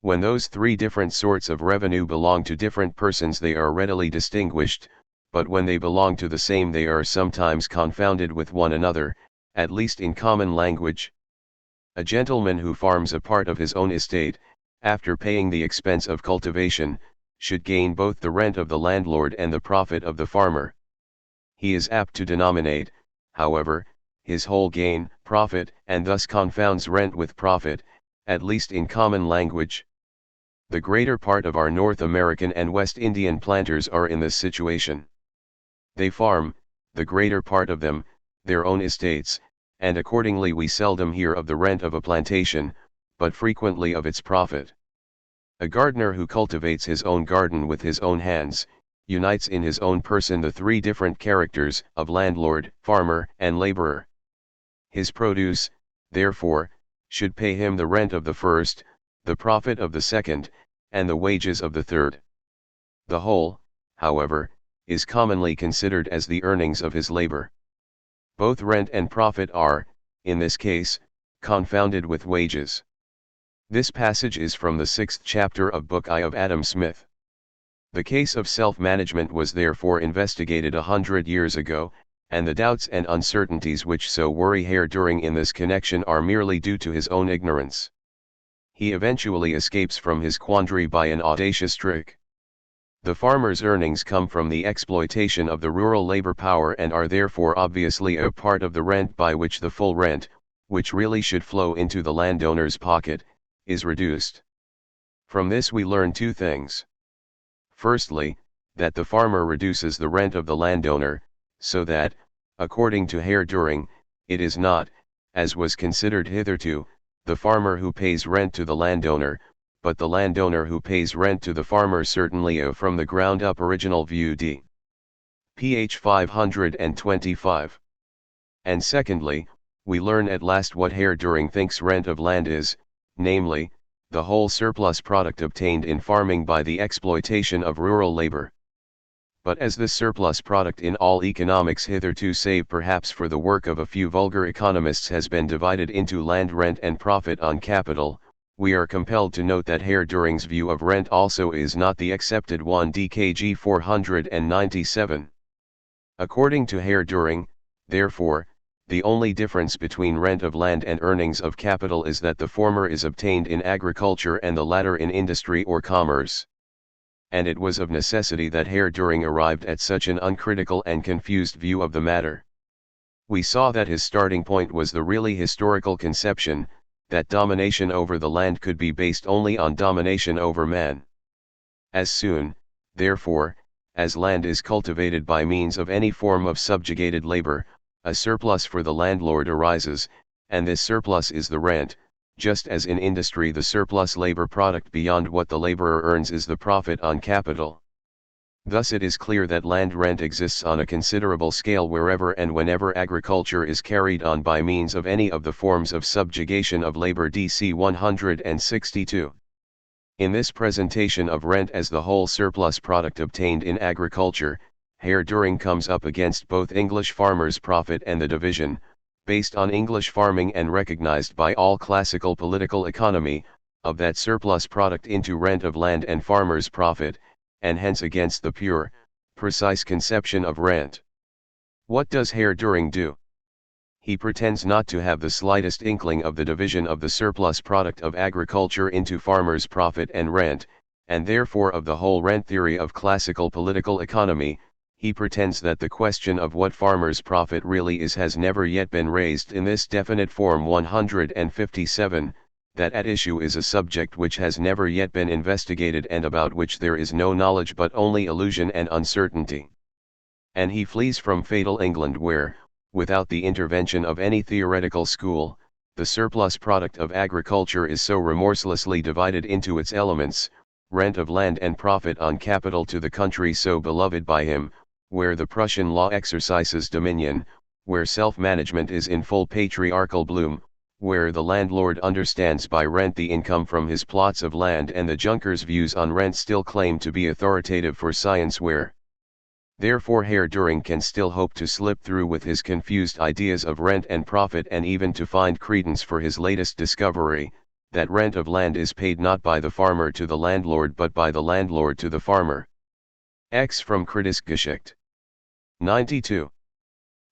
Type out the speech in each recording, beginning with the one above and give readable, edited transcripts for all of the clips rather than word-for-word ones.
When those three different sorts of revenue belong to different persons they are readily distinguished, but when they belong to the same they are sometimes confounded with one another, at least in common language. A gentleman who farms a part of his own estate, after paying the expense of cultivation, should gain both the rent of the landlord and the profit of the farmer. He is apt to denominate, however, his whole gain, profit, and thus confounds rent with profit, at least in common language. The greater part of our North American and West Indian planters are in this situation. They farm, the greater part of them, their own estates, and accordingly we seldom hear of the rent of a plantation, but frequently of its profit. A gardener who cultivates his own garden with his own hands, unites in his own person the three different characters of landlord, farmer, and laborer. His produce, therefore, should pay him the rent of the first, the profit of the second, and the wages of the third. The whole, however, is commonly considered as the earnings of his labor. Both rent and profit are, in this case, confounded with wages. This passage is from the 6th chapter of Book I of Adam Smith. The case of self-management was therefore investigated 100 years ago, and the doubts and uncertainties which so worry Herr Duhring in this connection are merely due to his own ignorance. He eventually escapes from his quandary by an audacious trick. The farmer's earnings come from the exploitation of the rural labor power and are therefore obviously a part of the rent by which the full rent, which really should flow into the landowner's pocket, is reduced. From this we learn two things. Firstly, that the farmer reduces the rent of the landowner, so that, according to Herr Duhring, it is not, as was considered hitherto, the farmer who pays rent to the landowner, but the landowner who pays rent to the farmer, certainly from the ground up original view d. ph 525. And secondly, we learn at last what Herr Duhring thinks rent of land is, namely, the whole surplus product obtained in farming by the exploitation of rural labor. But as this surplus product in all economics hitherto, save perhaps for the work of a few vulgar economists, has been divided into land rent and profit on capital, we are compelled to note that Herr Duhring's view of rent also is not the accepted one DKG 497. According to Herr Duhring, therefore, the only difference between rent of land and earnings of capital is that the former is obtained in agriculture and the latter in industry or commerce. And it was of necessity that Herr Duhring arrived at such an uncritical and confused view of the matter. We saw that his starting point was the really historical conception, that domination over the land could be based only on domination over man. As soon, therefore, as land is cultivated by means of any form of subjugated labor, a surplus for the landlord arises, and this surplus is the rent, just as in industry the surplus labor product beyond what the laborer earns is the profit on capital. Thus it is clear that land rent exists on a considerable scale wherever and whenever agriculture is carried on by means of any of the forms of subjugation of labor DC 162. In this presentation of rent as the whole surplus product obtained in agriculture, Herr Duhring comes up against both English farmers' profit and the division, based on English farming and recognized by all classical political economy, of that surplus product into rent of land and farmers' profit, and hence against the pure, precise conception of rent. What does Herr Duhring do? He pretends not to have the slightest inkling of the division of the surplus product of agriculture into farmers' profit and rent, and therefore of the whole rent theory of classical political economy. He pretends that the question of what farmers' profit really is has never yet been raised in this definite form 157, that at issue is a subject which has never yet been investigated and about which there is no knowledge but only illusion and uncertainty. And he flees from fatal England where, without the intervention of any theoretical school, the surplus product of agriculture is so remorselessly divided into its elements, rent of land and profit on capital to the country so beloved by him, where the Prussian law exercises dominion, where self-management is in full patriarchal bloom, where the landlord understands by rent the income from his plots of land and the Junker's views on rent still claim to be authoritative for science, where therefore Herr Duhring can still hope to slip through with his confused ideas of rent and profit and even to find credence for his latest discovery, that rent of land is paid not by the farmer to the landlord but by the landlord to the farmer. X from Kritischgeschichte. 92.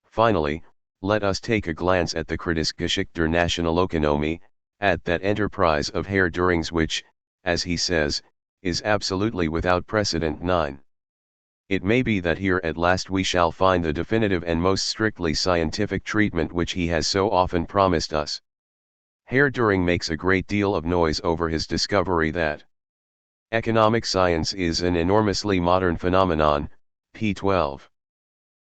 Finally, let us take a glance at the Kritischgeschichte der Nationalökonomie, at that enterprise of Herr Duhrings which, as he says, is absolutely without precedent. 9. It may be that here at last we shall find the definitive and most strictly scientific treatment which he has so often promised us. Herr Duhring makes a great deal of noise over his discovery that economic science is an enormously modern phenomenon, p. 12.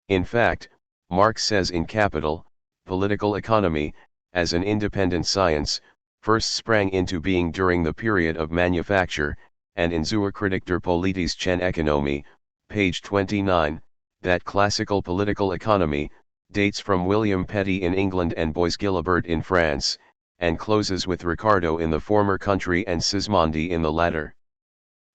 In fact, Marx says in Capital, political economy, as an independent science, first sprang into being during the period of manufacture, and in Zur Kritik der politischen Ökonomie, page 29, that classical political economy, dates from William Petty in England and Bois-Guilbert in France, and closes with Ricardo in the former country and Sismondi in the latter.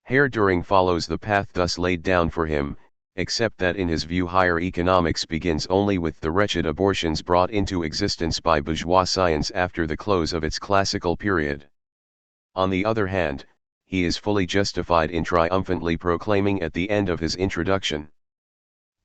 Herr Duhring follows the path thus laid down for him, except that in his view higher economics begins only with the wretched abortions brought into existence by bourgeois science after the close of its classical period. On the other hand, he is fully justified in triumphantly proclaiming at the end of his introduction.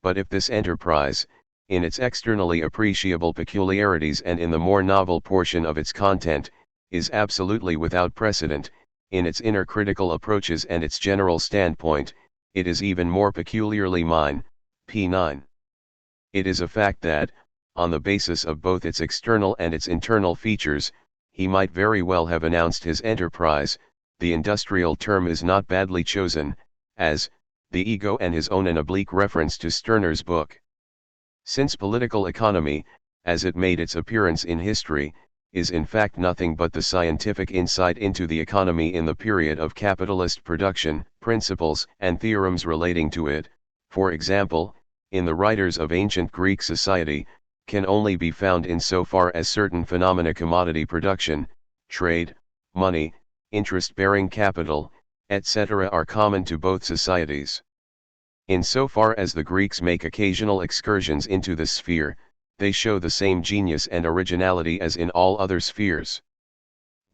But if this enterprise, in its externally appreciable peculiarities and in the more novel portion of its content, is absolutely without precedent, in its inner critical approaches and its general standpoint, it is even more peculiarly mine, p. 9. It is a fact that, on the basis of both its external and its internal features, he might very well have announced his enterprise. The industrial term is not badly chosen, as, the ego and his own an oblique reference to Stirner's book. Since political economy, as it made its appearance in history, is in fact nothing but the scientific insight into the economy in the period of capitalist production, principles and theorems relating to it, for example, in the writers of ancient Greek society, can only be found in so far as certain phenomena commodity production, trade, money, interest-bearing capital, etc. are common to both societies. In so far as the Greeks make occasional excursions into this sphere, they show the same genius and originality as in all other spheres.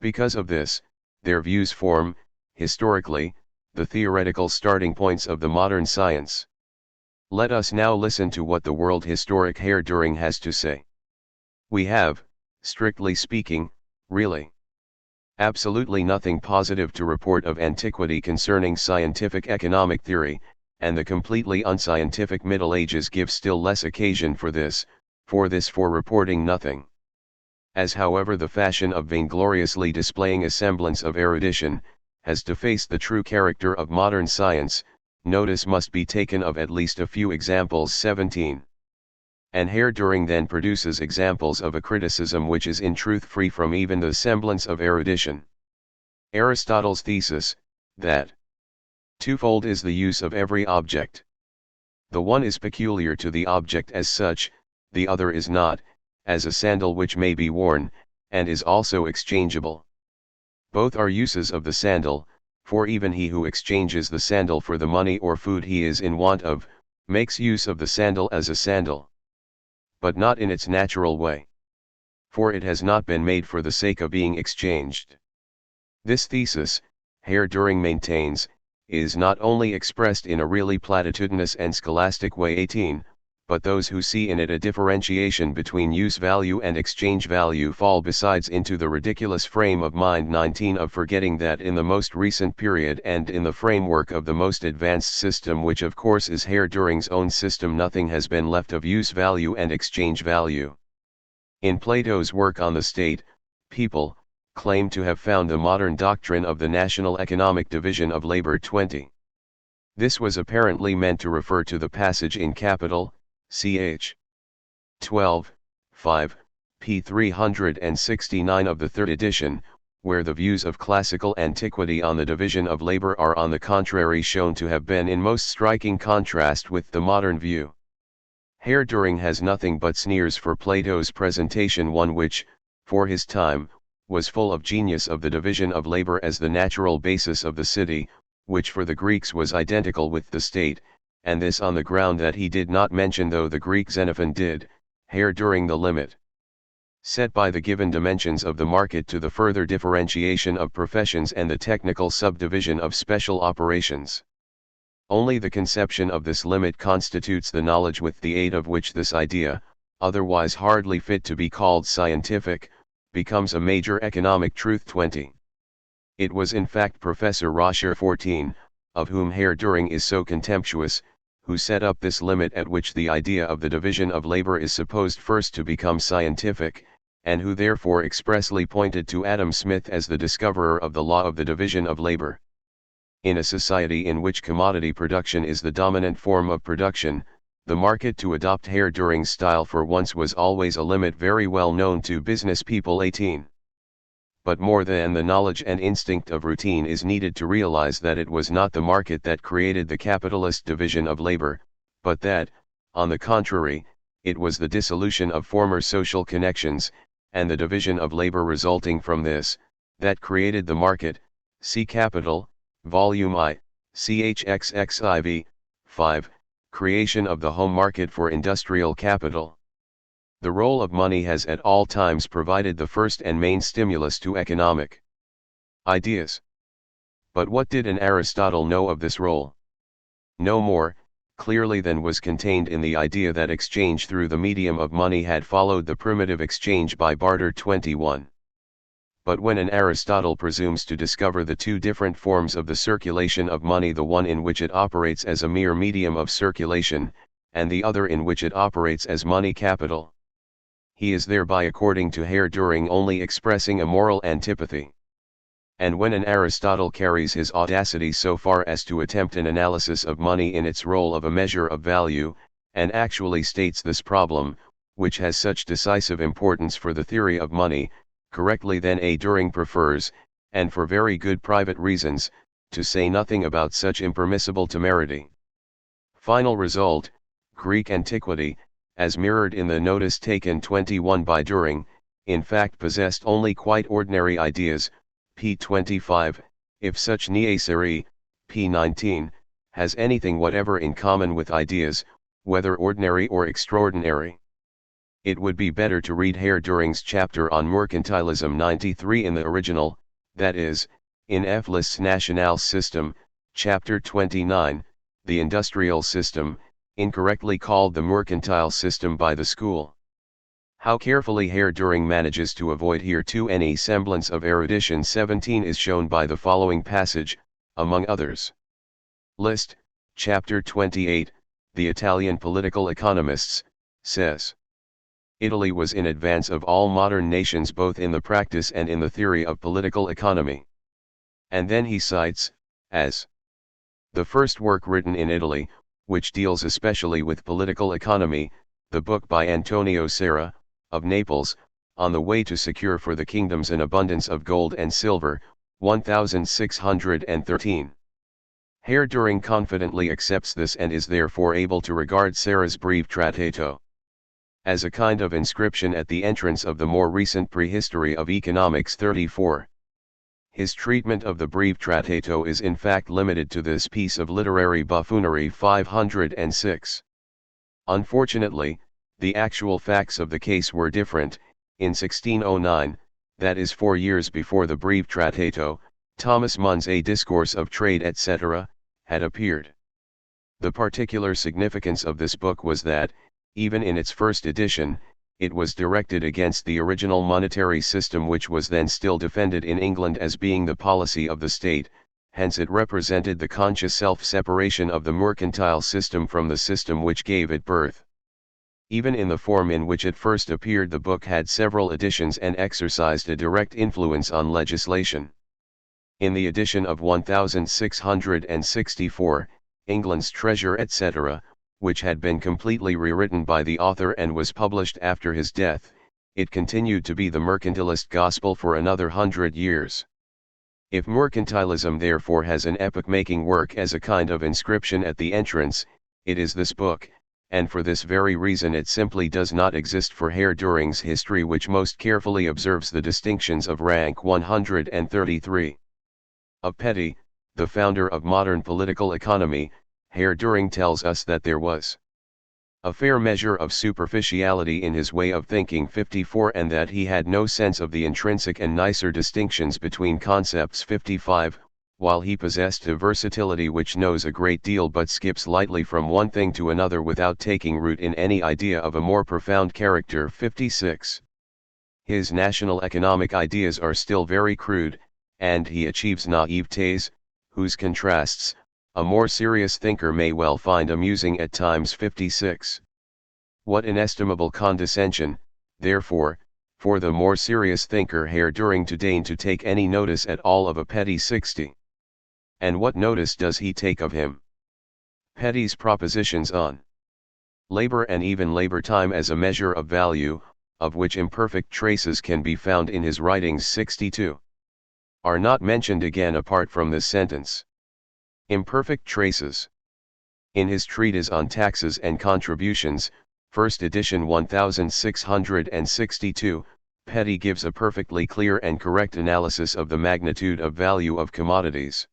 Because of this, their views form, historically, the theoretical starting points of the modern science. Let us now listen to what the world historic Herr Duhring has to say. We have, strictly speaking, really absolutely nothing positive to report of antiquity concerning scientific economic theory, and the completely unscientific Middle Ages give still less occasion for reporting nothing. As however the fashion of vaingloriously displaying a semblance of erudition, has defaced the true character of modern science, notice must be taken of at least a few examples. 17. And Herr Duhring then produces examples of a criticism which is in truth free from even the semblance of erudition. Aristotle's thesis, that twofold is the use of every object. The one is peculiar to the object as such, the other is not, as a sandal which may be worn, and is also exchangeable. Both are uses of the sandal, for even he who exchanges the sandal for the money or food he is in want of, makes use of the sandal as a sandal. But not in its natural way. For it has not been made for the sake of being exchanged. This thesis, Herr Duhring maintains, is not only expressed in a really platitudinous and scholastic way. 18, but those who see in it a differentiation between use value and exchange value fall besides into the ridiculous frame of mind. 19 of forgetting that in the most recent period and in the framework of the most advanced system, which of course is Herr Duhring's own system, nothing has been left of use value and exchange value. In Plato's work on the state, people claim to have found the modern doctrine of the national economic division of labor. 20. This was apparently meant to refer to the passage in Capital, ch. 12, 5, p. 369 of the third edition, where the views of classical antiquity on the division of labor are on the contrary shown to have been in most striking contrast with the modern view. Herr Duhring has nothing but sneers for Plato's presentation, one which, for his time, was full of genius of the division of labor as the natural basis of the city, which for the Greeks was identical with the state, and this on the ground that he did not mention, though the Greek Xenophon did, Herr Duhring the limit. set by the given dimensions of the market to the further differentiation of professions and the technical subdivision of special operations. Only the conception of this limit constitutes the knowledge with the aid of which this idea, otherwise hardly fit to be called scientific, becomes a major economic truth. 20. It was in fact Professor Roscher 14, of whom Herr Duhring is so contemptuous, who set up this limit at which the idea of the division of labor is supposed first to become scientific, and who therefore expressly pointed to Adam Smith as the discoverer of the law of the division of labor. In a society in which commodity production is the dominant form of production, the market, to adopt Herr Duhring's style for once, was always a limit very well known to business people. 18. But more than the knowledge and instinct of routine is needed to realize that it was not the market that created the capitalist division of labor, but that, on the contrary, it was the dissolution of former social connections, and the division of labor resulting from this, that created the market. See Capital, Volume I, CHXXIV, 5, Creation of the Home Market for Industrial Capital. The role of money has at all times provided the first and main stimulus to economic ideas. But what did an Aristotle know of this role? No more, clearly, than was contained in the idea that exchange through the medium of money had followed the primitive exchange by barter. 21. But when an Aristotle presumes to discover the two different forms of the circulation of money, the one in which it operates as a mere medium of circulation, and the other in which it operates as money capital, he is thereby, according to Herr Duhring, only expressing a moral antipathy. And when an Aristotle carries his audacity so far as to attempt an analysis of money in its role of a measure of value, and actually states this problem, which has such decisive importance for the theory of money, correctly, then Duhring prefers, and for very good private reasons, to say nothing about such impermissible temerity. Final result: Greek antiquity, as mirrored in the notice taken 21 by Duhring, in fact possessed only quite ordinary ideas. p. 25, if such niaiserie, p. 19, has anything whatever in common with ideas, whether ordinary or extraordinary. It would be better to read Herr Duhring's chapter on mercantilism 93 in the original, that is, in F. List's Nationales System, chapter 29, the industrial system, incorrectly called the mercantile system by the school. How carefully Herr Duhring manages to avoid here too any semblance of erudition 17 is shown by the following passage, among others. List, chapter 28, the Italian political economists, says. Italy was in advance of all modern nations both in the practice and in the theory of political economy. And then he cites, as the first work written in Italy, which deals especially with political economy, the book by Antonio Serra, of Naples, On the Way to Secure for the Kingdoms an Abundance of Gold and Silver, 1613. Herr Duhring confidently accepts this and is therefore able to regard Serra's brief Trattato as a kind of inscription at the entrance of the more recent prehistory of economics. 34. His treatment of the brief Trattato is in fact limited to this piece of literary buffoonery. 506. Unfortunately, the actual facts of the case were different. In 1609, that is 4 years before the brief Trattato, Thomas Munn's A Discourse of Trade etc., had appeared. The particular significance of this book was that, even in its first edition, it was directed against the original monetary system which was then still defended in England as being the policy of the state, hence it represented the conscious self-separation of the mercantile system from the system which gave it birth. Even in the form in which it first appeared, the book had several editions and exercised a direct influence on legislation. In the edition of 1664, England's Treasure etc., which had been completely rewritten by the author and was published after his death, it continued to be the mercantilist gospel for another 100 years. If mercantilism therefore has an epoch-making work as a kind of inscription at the entrance, it is this book, and for this very reason it simply does not exist for Herr Duhring's history, which most carefully observes the distinctions of rank. 133. Of Petty, the founder of modern political economy, Herr Duhring tells us that there was A fair measure of superficiality in his way of thinking 54, and that he had no sense of the intrinsic and nicer distinctions between concepts 55, while he possessed a versatility which knows a great deal but skips lightly from one thing to another without taking root in any idea of a more profound character 56. His national economic ideas are still very crude, and he achieves naivete, whose contrasts, a more serious thinker may well find amusing at times 56. What inestimable condescension, therefore, for the more serious thinker Herr Duhring to deign to take any notice at all of a petty 60. And what notice does he take of him? Petty's propositions on labor and even labor time as a measure of value, of which imperfect traces can be found in his writings 62. Are not mentioned again apart from this sentence. Imperfect traces. In his treatise on taxes and contributions, first edition 1662, Petty gives a perfectly clear and correct analysis of the magnitude of value of commodities.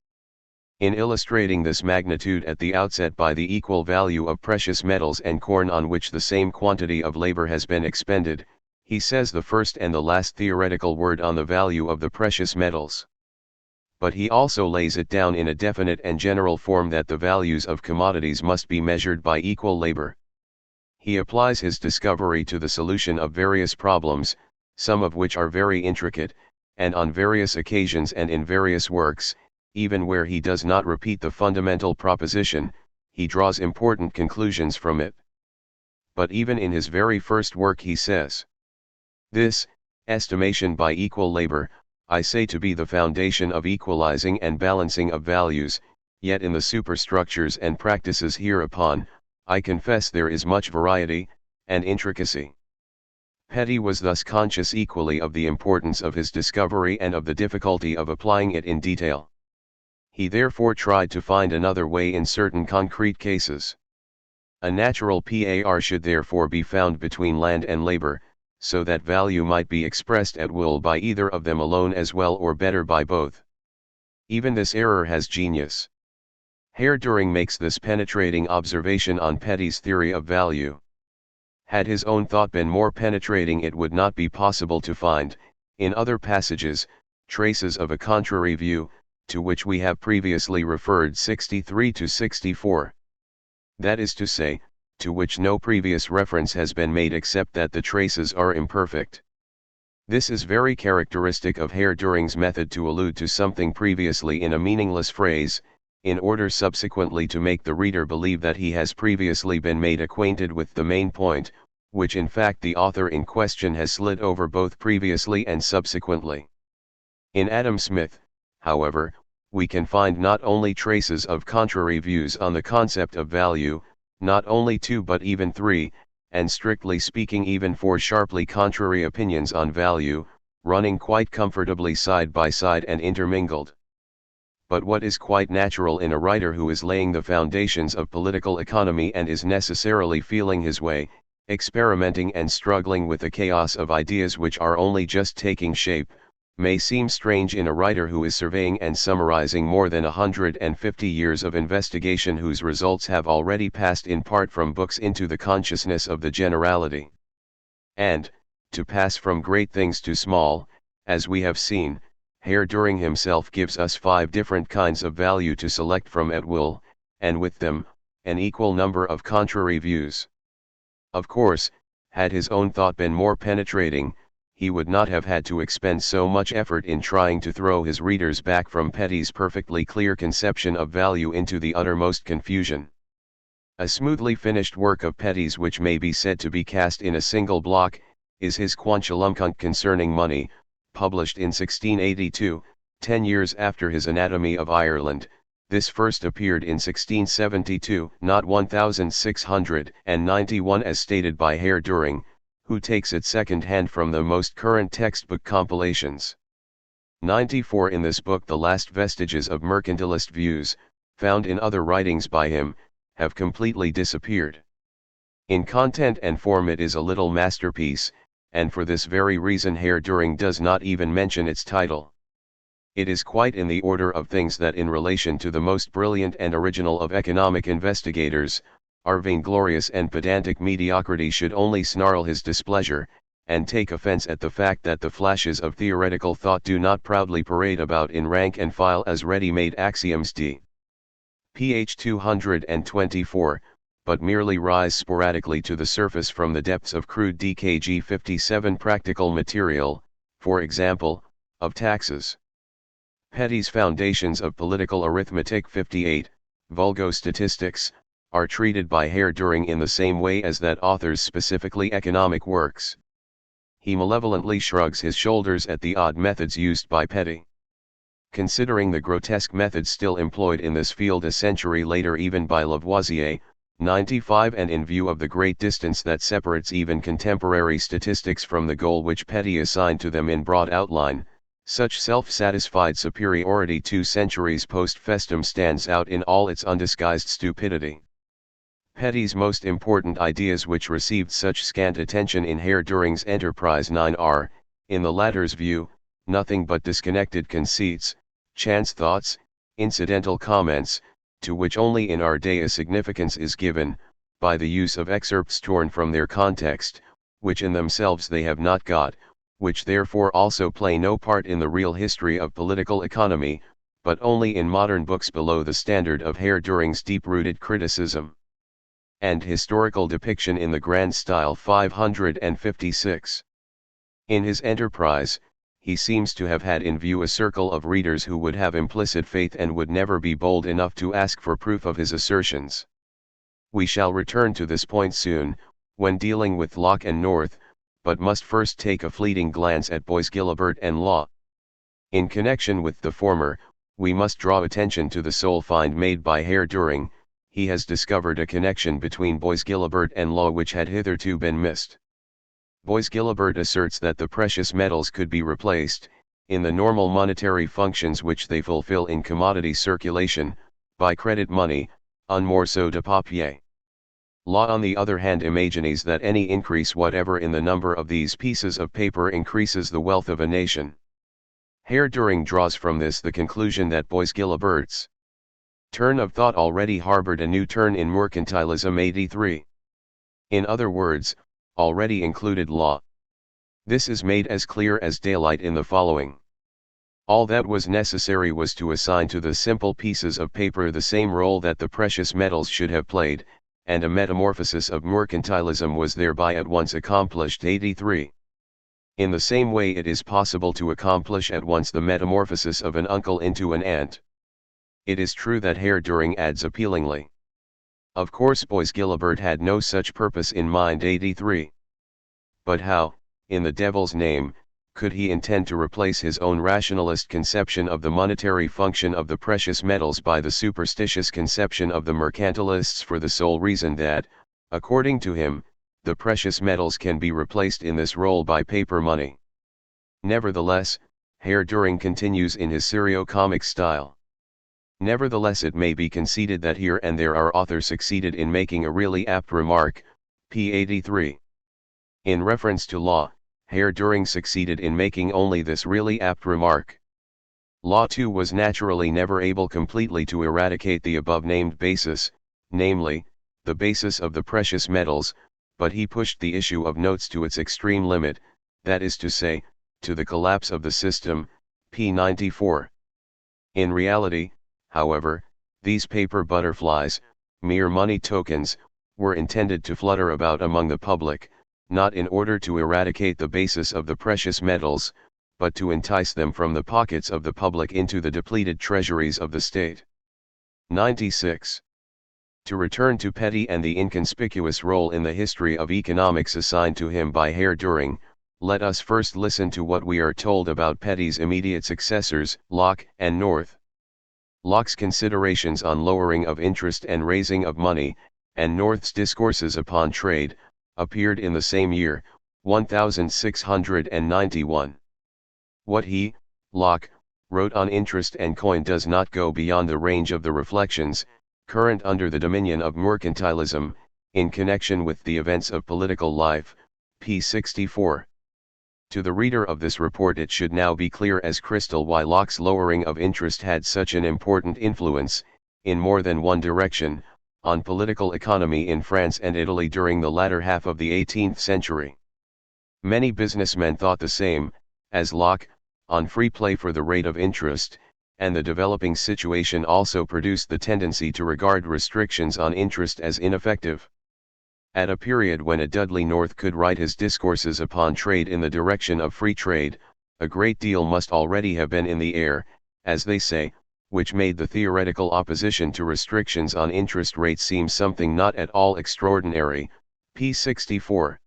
In illustrating this magnitude at the outset by the equal value of precious metals and corn on which the same quantity of labor has been expended, he says the first and the last theoretical word on the value of the precious metals. But he also lays it down in a definite and general form that the values of commodities must be measured by equal labor. He applies his discovery to the solution of various problems, some of which are very intricate, and on various occasions and in various works, even where he does not repeat the fundamental proposition, he draws important conclusions from it. But even in his very first work he says, "This, estimation by equal labor, I say to be the foundation of equalizing and balancing of values, yet in the superstructures and practices hereupon, I confess there is much variety, and intricacy." Petty was thus conscious equally of the importance of his discovery and of the difficulty of applying it in detail. He therefore tried to find another way in certain concrete cases. A natural par should therefore be found between land and labor, so that value might be expressed at will by either of them alone as well or better by both. Even this error has genius. Herr Duhring makes this penetrating observation on Petty's theory of value. Had his own thought been more penetrating, it would not be possible to find, in other passages, traces of a contrary view, to which we have previously referred 63 to 64. That is to say, to which no previous reference has been made except that the traces are imperfect. This is very characteristic of Herr Duhring's method to allude to something previously in a meaningless phrase, in order subsequently to make the reader believe that he has previously been made acquainted with the main point, which in fact the author in question has slid over both previously and subsequently. In Adam Smith, however, we can find not only traces of contrary views on the concept of value, not only 2 but even 3, and strictly speaking even 4 sharply contrary opinions on value, running quite comfortably side by side and intermingled. But what is quite natural in a writer who is laying the foundations of political economy and is necessarily feeling his way, experimenting and struggling with a chaos of ideas which are only just taking shape, may seem strange in a writer who is surveying and summarizing more than 150 years of investigation whose results have already passed in part from books into the consciousness of the generality. And, to pass from great things to small, as we have seen, Herr Duhring himself gives us 5 different kinds of value to select from at will, and with them, an equal number of contrary views. Of course, had his own thought been more penetrating, he would not have had to expend so much effort in trying to throw his readers back from Petty's perfectly clear conception of value into the uttermost confusion. A smoothly finished work of Petty's which may be said to be cast in a single block, is his Quantulumkunt concerning money, published in 1682, 10 years after his Anatomy of Ireland. This first appeared in 1672, not 1691 as stated by Herr Duhring, who takes it second-hand from the most current textbook compilations. 94 In this book the last vestiges of mercantilist views, found in other writings by him, have completely disappeared. In content and form it is a little masterpiece, and for this very reason Herr Duhring does not even mention its title. It is quite in the order of things that in relation to the most brilliant and original of economic investigators, our vainglorious and pedantic mediocrity should only snarl his displeasure, and take offense at the fact that the flashes of theoretical thought do not proudly parade about in rank and file as ready-made axioms ph 224, but merely rise sporadically to the surface from the depths of crude DKG 57 practical material, for example, of taxes. Petty's Foundations of Political Arithmetic 58, Vulgo-Statistics, are treated by Herr Duhring in the same way as that author's specifically economic works. He malevolently shrugs his shoulders at the odd methods used by Petty. Considering the grotesque methods still employed in this field a century later even by Lavoisier, 95, and in view of the great distance that separates even contemporary statistics from the goal which Petty assigned to them in broad outline, such self-satisfied superiority 2 centuries post festum stands out in all its undisguised stupidity. Petty's most important ideas which received such scant attention in Herr Duhring's Enterprise 9 are, in the latter's view, nothing but disconnected conceits, chance thoughts, incidental comments, to which only in our day a significance is given, by the use of excerpts torn from their context, which in themselves they have not got, which therefore also play no part in the real history of political economy, but only in modern books below the standard of Herr Duhring's deep-rooted criticism and historical depiction in the grand style 556. In his Enterprise, he seems to have had in view a circle of readers who would have implicit faith and would never be bold enough to ask for proof of his assertions. We shall return to this point soon, when dealing with Locke and North, but must first take a fleeting glance at Bois-Guilbert and Law. In connection with the former, we must draw attention to the sole find made by Herr Duhring. He has discovered a connection between Bois-Guilbert and Law which had hitherto been missed. Bois-Guilbert asserts that the precious metals could be replaced, in the normal monetary functions which they fulfill in commodity circulation, by credit money, un morceau de papier. Law on the other hand imagines that any increase whatever in the number of these pieces of paper increases the wealth of a nation. Herr Duhring draws from this the conclusion that Bois-Guilbert's turn of thought already harbored a new turn in mercantilism 83. In other words, already included law. This is made as clear as daylight in the following. All that was necessary was to assign to the simple pieces of paper the same role that the precious metals should have played, and a metamorphosis of mercantilism was thereby at once accomplished. 83. In the same way it is possible to accomplish at once the metamorphosis of an uncle into an aunt. It is true that Herr Duhring adds appealingly. Of course Bois-Guilbert had no such purpose in mind. 83. But how, in the devil's name, could he intend to replace his own rationalist conception of the monetary function of the precious metals by the superstitious conception of the mercantilists for the sole reason that, according to him, the precious metals can be replaced in this role by paper money? Nevertheless, Herr Duhring continues in his serio-comic style. Nevertheless it may be conceded that here and there our author succeeded in making a really apt remark, p. 83. In reference to law, Herr Duhring succeeded in making only this really apt remark. Law too was naturally never able completely to eradicate the above-named basis, namely, the basis of the precious metals, but he pushed the issue of notes to its extreme limit, that is to say, to the collapse of the system, p. 94. In reality, however, these paper butterflies, mere money tokens, were intended to flutter about among the public, not in order to eradicate the basis of the precious metals, but to entice them from the pockets of the public into the depleted treasuries of the state. 96. To return to Petty and the inconspicuous role in the history of economics assigned to him by Herr Duhring, let us first listen to what we are told about Petty's immediate successors, Locke and North. Locke's considerations on lowering of interest and raising of money, and North's discourses upon trade, appeared in the same year, 1691. What he, Locke, wrote on interest and coin does not go beyond the range of the reflections, current under the dominion of mercantilism, in connection with the events of political life, p. 64. To the reader of this report it should now be clear as crystal why Locke's lowering of interest had such an important influence, in more than one direction, on political economy in France and Italy during the latter half of the 18th century. Many businessmen thought the same, as Locke, on free play for the rate of interest, and the developing situation also produced the tendency to regard restrictions on interest as ineffective. At a period when a Dudley North could write his discourses upon trade in the direction of free trade, a great deal must already have been in the air, as they say, which made the theoretical opposition to restrictions on interest rates seem something not at all extraordinary, p. 64.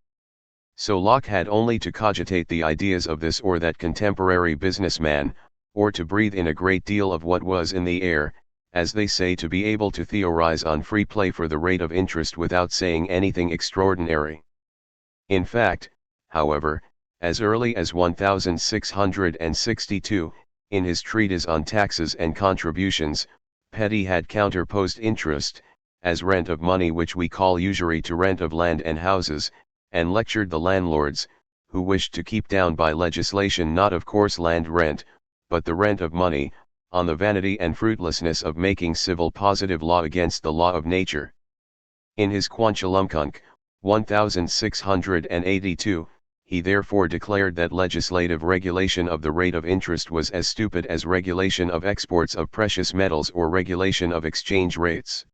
So Locke had only to cogitate the ideas of this or that contemporary businessman, or to breathe in a great deal of what was in the air, as they say, to be able to theorize on free play for the rate of interest without saying anything extraordinary. In fact, however, as early as 1662, in his treatise on taxes and contributions, Petty had counterposed interest, as rent of money, which we call usury, to rent of land and houses, and lectured the landlords, who wished to keep down by legislation not of course land rent, but the rent of money, on the vanity and fruitlessness of making civil positive law against the law of nature. In his Quanchulumcunc, 1682, he therefore declared that legislative regulation of the rate of interest was as stupid as regulation of exports of precious metals or regulation of exchange rates.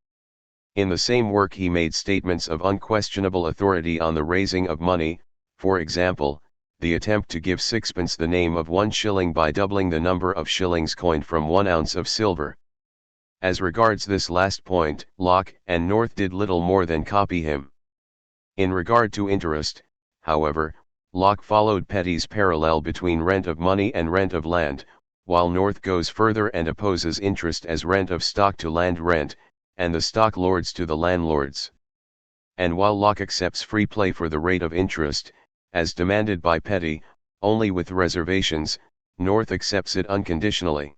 In the same work he made statements of unquestionable authority on the raising of money, for example, the attempt to give sixpence the name of 1 shilling by doubling the number of shillings coined from 1 ounce of silver. As regards this last point, Locke and North did little more than copy him. In regard to interest, however, Locke followed Petty's parallel between rent of money and rent of land, while North goes further and opposes interest as rent of stock to land rent, and the stock lords to the landlords. And while Locke accepts free play for the rate of interest, as demanded by Petty, only with reservations, North accepts it unconditionally.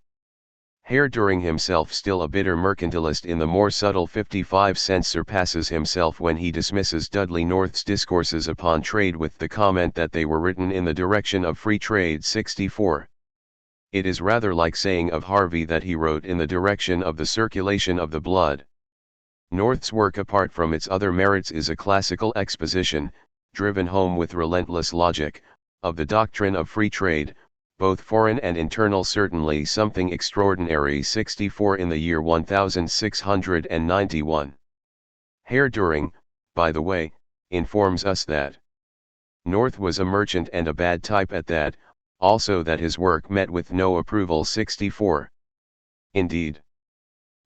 Herr, Duhring, himself still a bitter mercantilist in the more subtle 55 cents, surpasses himself when he dismisses Dudley North's discourses upon trade with the comment that they were written in the direction of free trade. 64. It is rather like saying of Harvey that he wrote in the direction of the circulation of the blood. North's work, apart from its other merits, is a classical exposition, driven home with relentless logic, of the doctrine of free trade, both foreign and internal, certainly something extraordinary. 64. In the year 1691, Herr Duhring, by the way, informs us that North was a merchant and a bad type at that, also that his work met with no approval. 64. Indeed,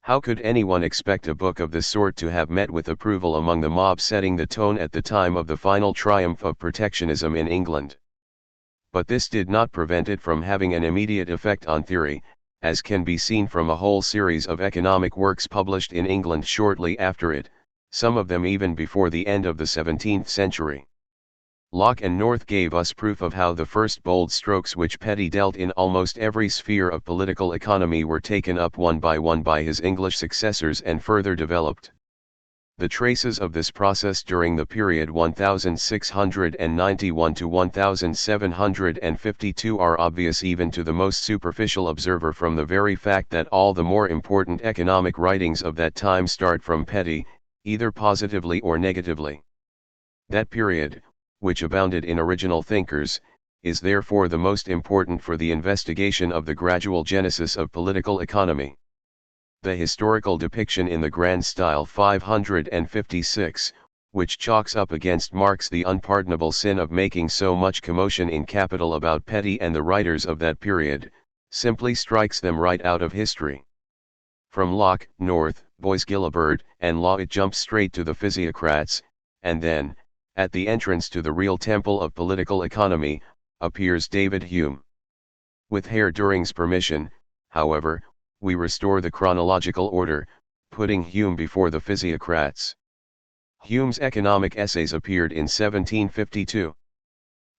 how could anyone expect a book of this sort to have met with approval among the mob setting the tone at the time of the final triumph of protectionism in England? But this did not prevent it from having an immediate effect on theory, as can be seen from a whole series of economic works published in England shortly after it, some of them even before the end of the 17th century. Locke and North gave us proof of how the first bold strokes which Petty dealt in almost every sphere of political economy were taken up one by his English successors and further developed. The traces of this process during the period 1691 to 1752 are obvious even to the most superficial observer from the very fact that all the more important economic writings of that time start from Petty, either positively or negatively. That period, which abounded in original thinkers, is therefore the most important for the investigation of the gradual genesis of political economy. The historical depiction in the grand style 556, which chalks up against Marx the unpardonable sin of making so much commotion in capital about Petty and the writers of that period, simply strikes them right out of history. From Locke, North, Bois-Guilbert, and Law it jumps straight to the physiocrats, and then, at the entrance to the real temple of political economy, appears David Hume. With Herr Duhring's permission, however, we restore the chronological order, putting Hume before the physiocrats. Hume's economic essays appeared in 1752.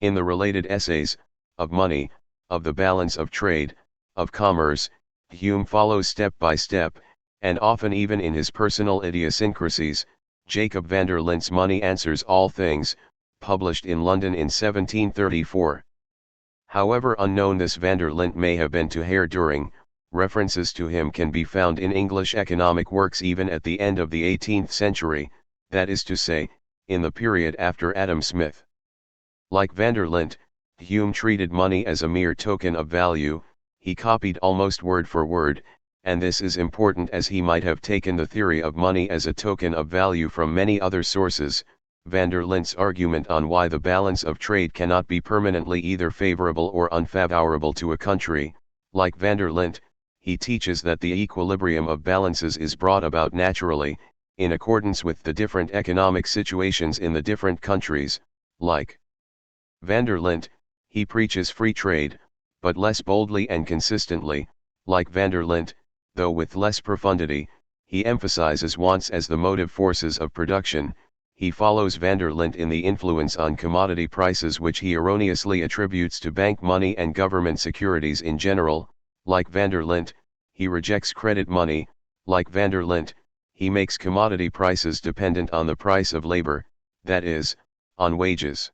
In the related essays, of money, of the balance of trade, of commerce, Hume follows step by step, and often even in his personal idiosyncrasies, Jacob van der Lindt's Money Answers All Things, published in London in 1734. However unknown this van der Lindt may have been to Herr Duhring, References to him can be found in English economic works even at the end of the 18th century, that is to say, in the period after Adam Smith. Like van der Linde, Hume treated money as a mere token of value. He copied almost word for word, and this is important as he might have taken the theory of money as a token of value from many other sources. Van der Linde's argument on why the balance of trade cannot be permanently either favorable or unfavorable to a country. Like van der Linde, he teaches that the equilibrium of balances is brought about naturally, in accordance with the different economic situations in the different countries. Like van der Linde, he preaches free trade, but less boldly and consistently. Like van der Linde, though with less profundity, he emphasizes wants as the motive forces of production. He follows van der Linde in the influence on commodity prices which he erroneously attributes to bank money and government securities in general. Like van der Linde, he rejects credit money. Like van der Linde, he makes commodity prices dependent on the price of labor, that is, on wages.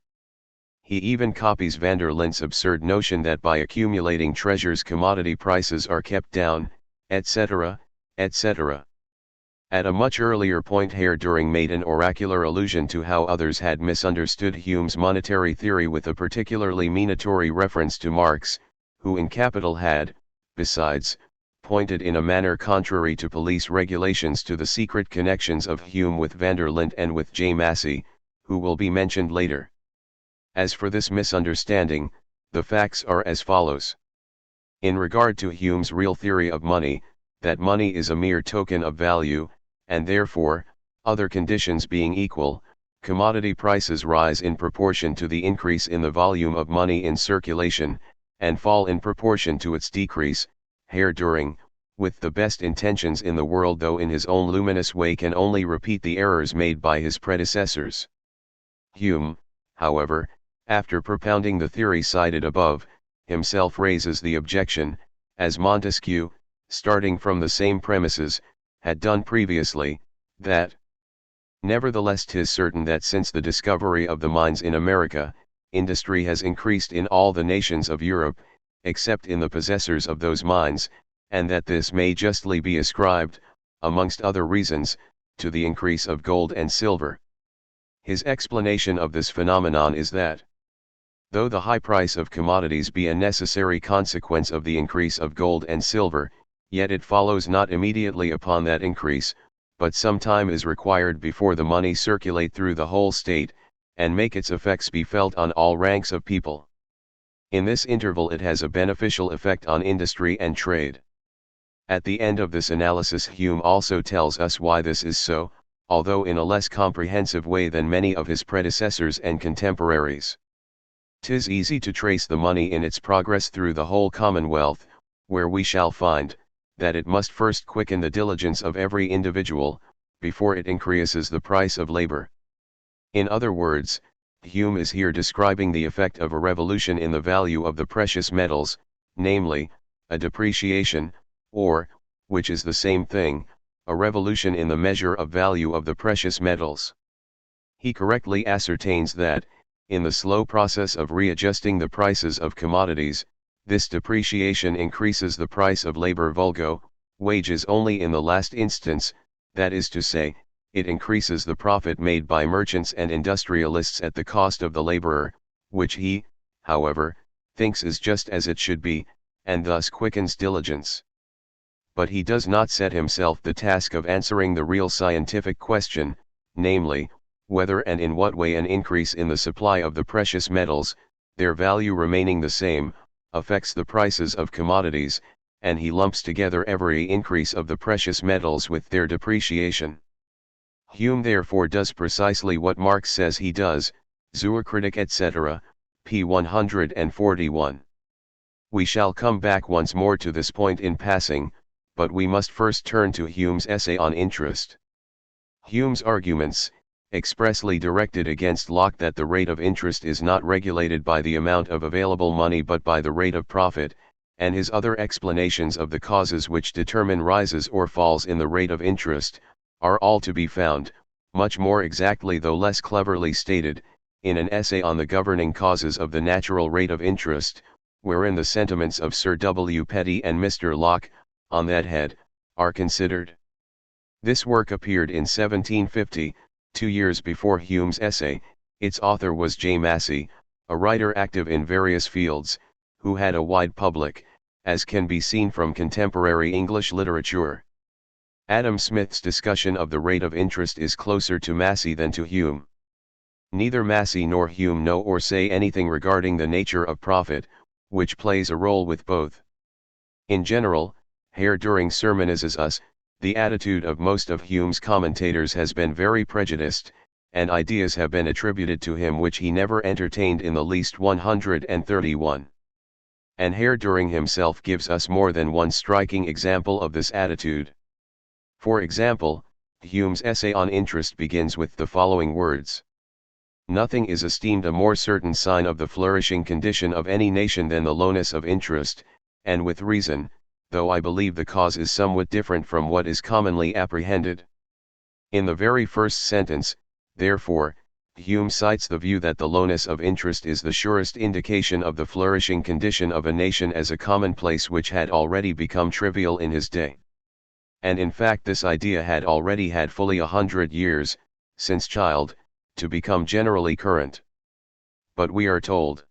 He even copies van der Linde's absurd notion that by accumulating treasures commodity prices are kept down, etc., etc. At a much earlier point Herr Duhring made an oracular allusion to how others had misunderstood Hume's monetary theory with a particularly minatory reference to Marx, who in Capital had, besides, pointed in a manner contrary to police regulations to the secret connections of Hume with van der Linde and with J. Massey, who will be mentioned later. As for this misunderstanding, the facts are as follows. In regard to Hume's real theory of money, that money is a mere token of value, and therefore, other conditions being equal, commodity prices rise in proportion to the increase in the volume of money in circulation, and fall in proportion to its decrease. Herr Duhring, with the best intentions in the world though in his own luminous way can only repeat the errors made by his predecessors. Hume, however, after propounding the theory cited above, himself raises the objection, as Montesquieu, starting from the same premises, had done previously, that nevertheless 'tis certain that since the discovery of the mines in America, industry has increased in all the nations of Europe, except in the possessors of those mines, and that this may justly be ascribed, amongst other reasons, to the increase of gold and silver. His explanation of this phenomenon is that, though the high price of commodities be a necessary consequence of the increase of gold and silver, yet it follows not immediately upon that increase, but some time is required before the money circulate through the whole state, and make its effects be felt on all ranks of people. In this interval it has a beneficial effect on industry and trade. At the end of this analysis Hume also tells us why this is so, although in a less comprehensive way than many of his predecessors and contemporaries. 'Tis easy to trace the money in its progress through the whole commonwealth, where we shall find, that it must first quicken the diligence of every individual, before it increases the price of labor. In other words, Hume is here describing the effect of a revolution in the value of the precious metals, namely, a depreciation, or, which is the same thing, a revolution in the measure of value of the precious metals. He correctly ascertains that, in the slow process of readjusting the prices of commodities, this depreciation increases the price of labor vulgo, wages only in the last instance, that is to say, it increases the profit made by merchants and industrialists at the cost of the laborer, which he, however, thinks is just as it should be, and thus quickens diligence. But he does not set himself the task of answering the real scientific question, namely, whether and in what way an increase in the supply of the precious metals, their value remaining the same, affects the prices of commodities, and he lumps together every increase of the precious metals with their depreciation. Hume therefore does precisely what Marx says he does, zur Kritik etc., p. 141. We shall come back once more to this point in passing, but we must first turn to Hume's essay on interest. Hume's arguments, expressly directed against Locke that the rate of interest is not regulated by the amount of available money but by the rate of profit, and his other explanations of the causes which determine rises or falls in the rate of interest, are all to be found, much more exactly though less cleverly stated, in an essay on the governing causes of the natural rate of interest, wherein the sentiments of Sir W. Petty and Mr. Locke on that head, are considered. This work appeared in 1750, 2 years before Hume's essay. Its author was J. Massey, a writer active in various fields, who had a wide public, as can be seen from contemporary English literature. Adam Smith's discussion of the rate of interest is closer to Massey than to Hume. Neither Massey nor Hume know or say anything regarding the nature of profit, which plays a role with both. In general, Herr Duhring sermonizes us, the attitude of most of Hume's commentators has been very prejudiced, and ideas have been attributed to him which he never entertained in the least. 131. And Herr Duhring himself gives us more than one striking example of this attitude. For example, Hume's essay on interest begins with the following words: "Nothing is esteemed a more certain sign of the flourishing condition of any nation than the lowness of interest, and with reason, though I believe the cause is somewhat different from what is commonly apprehended." In the very first sentence, therefore, Hume cites the view that the lowness of interest is the surest indication of the flourishing condition of a nation as a commonplace which had already become trivial in his day. And in fact this idea had already had fully 100 years, since Child, to become generally current. But we are told,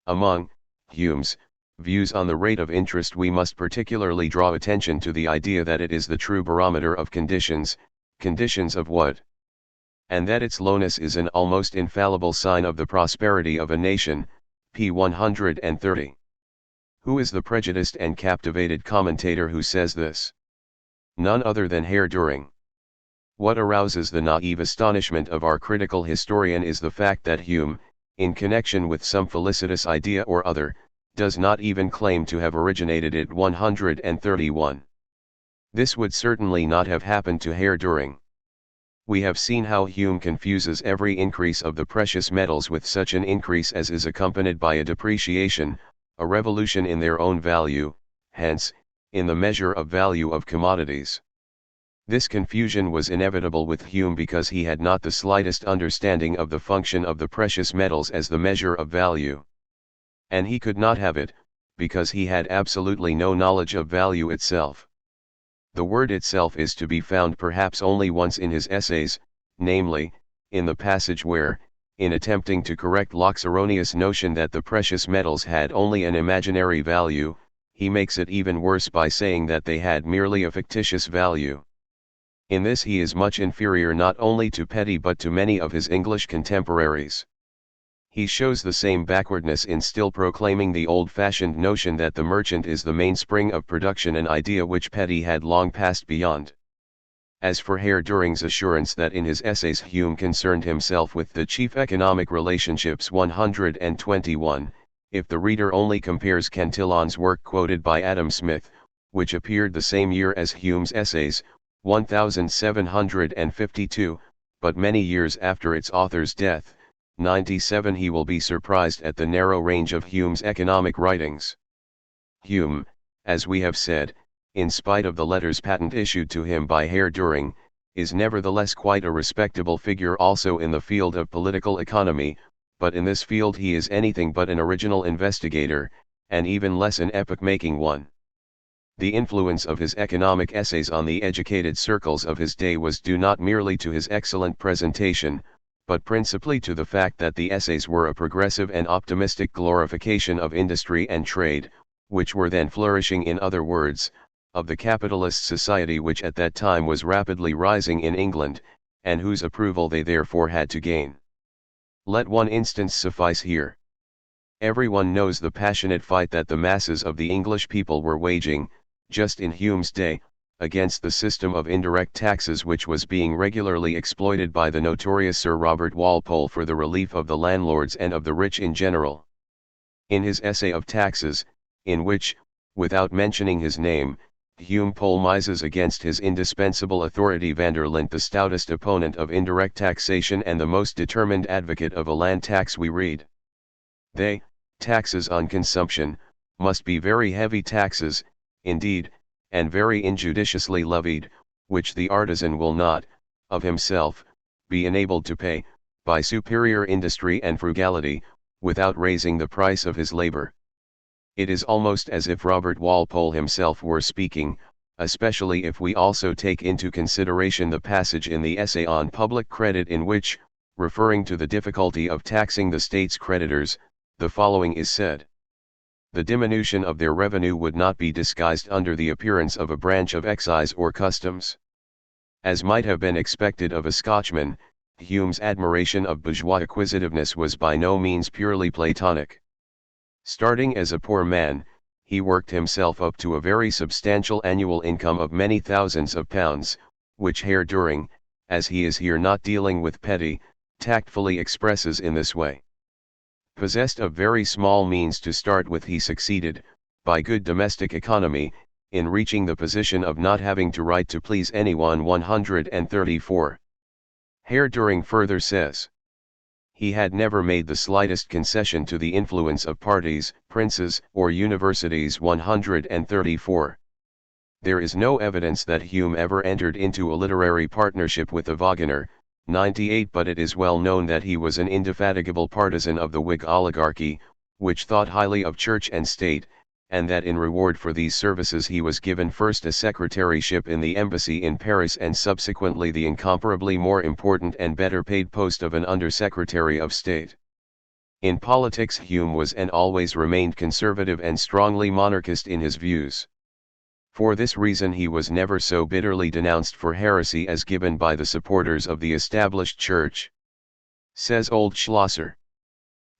among Hume's views on the rate of interest we must particularly draw attention to the idea that it is the true barometer of conditions. Conditions of what? And that its lowness is an almost infallible sign of the prosperity of a nation. p. 130. Who is the prejudiced and captivated commentator who says this? None other than Herr Duhring. What arouses the naive astonishment of our critical historian is the fact that Hume, in connection with some felicitous idea or other, does not even claim to have originated it. 131. This would certainly not have happened to Herr Duhring. We have seen how Hume confuses every increase of the precious metals with such an increase as is accompanied by a depreciation, a revolution in their own value, hence, in the measure of value of commodities. This confusion was inevitable with Hume because he had not the slightest understanding of the function of the precious metals as the measure of value. And he could not have it, because he had absolutely no knowledge of value itself. The word itself is to be found perhaps only once in his essays, namely, in the passage where, in attempting to correct Locke's erroneous notion that the precious metals had only an imaginary value, he makes it even worse by saying that they had merely a fictitious value. In this he is much inferior not only to Petty but to many of his English contemporaries. He shows the same backwardness in still proclaiming the old-fashioned notion that the merchant is the mainspring of production, an idea which Petty had long passed beyond. As for Herr Duhring's assurance that in his essays Hume concerned himself with the chief economic relationships. 121, if the reader only compares Cantillon's work quoted by Adam Smith, which appeared the same year as Hume's essays, 1752, but many years after its author's death, 97, he will be surprised at the narrow range of Hume's economic writings. Hume, as we have said, in spite of the letters patent issued to him by Herr Duhring, is nevertheless quite a respectable figure also in the field of political economy, but in this field he is anything but an original investigator, and even less an epoch-making one. The influence of his economic essays on the educated circles of his day was due not merely to his excellent presentation, but principally to the fact that the essays were a progressive and optimistic glorification of industry and trade, which were then flourishing, in other words, of the capitalist society which at that time was rapidly rising in England, and whose approval they therefore had to gain. Let one instance suffice here. Everyone knows the passionate fight that the masses of the English people were waging, just in Hume's day, against the system of indirect taxes which was being regularly exploited by the notorious Sir Robert Walpole for the relief of the landlords and of the rich in general. In his essay of taxes, in which, without mentioning his name, Hume polemizes against his indispensable authority, Vanderlint, the stoutest opponent of indirect taxation and the most determined advocate of a land tax, we read: "They, taxes on consumption, must be very heavy taxes, indeed, and very injudiciously levied, which the artisan will not, of himself, be enabled to pay, by superior industry and frugality, without raising the price of his labor." It is almost as if Robert Walpole himself were speaking, especially if we also take into consideration the passage in the essay on public credit in which, referring to the difficulty of taxing the state's creditors, the following is said. The diminution of their revenue would not be disguised under the appearance of a branch of excise or customs. As might have been expected of a Scotchman, Hume's admiration of bourgeois acquisitiveness was by no means purely Platonic. Starting as a poor man, he worked himself up to a very substantial annual income of many thousands of pounds, which Herr Duhring, as he is here not dealing with petty, tactfully expresses in this way. Possessed of very small means to start with, he succeeded, by good domestic economy, in reaching the position of not having to write to please anyone. 134. Herr Duhring further says, he had never made the slightest concession to the influence of parties, princes, or universities. 134. There is no evidence that Hume ever entered into a literary partnership with a Wagner. 98. But it is well known that he was an indefatigable partisan of the Whig oligarchy, which thought highly of church and state, and that in reward for these services he was given first a secretaryship in the embassy in Paris and subsequently the incomparably more important and better paid post of an under-secretary of state. In politics Hume was and always remained conservative and strongly monarchist in his views. For this reason he was never so bitterly denounced for heresy as given by the supporters of the established church. Says old Schlosser.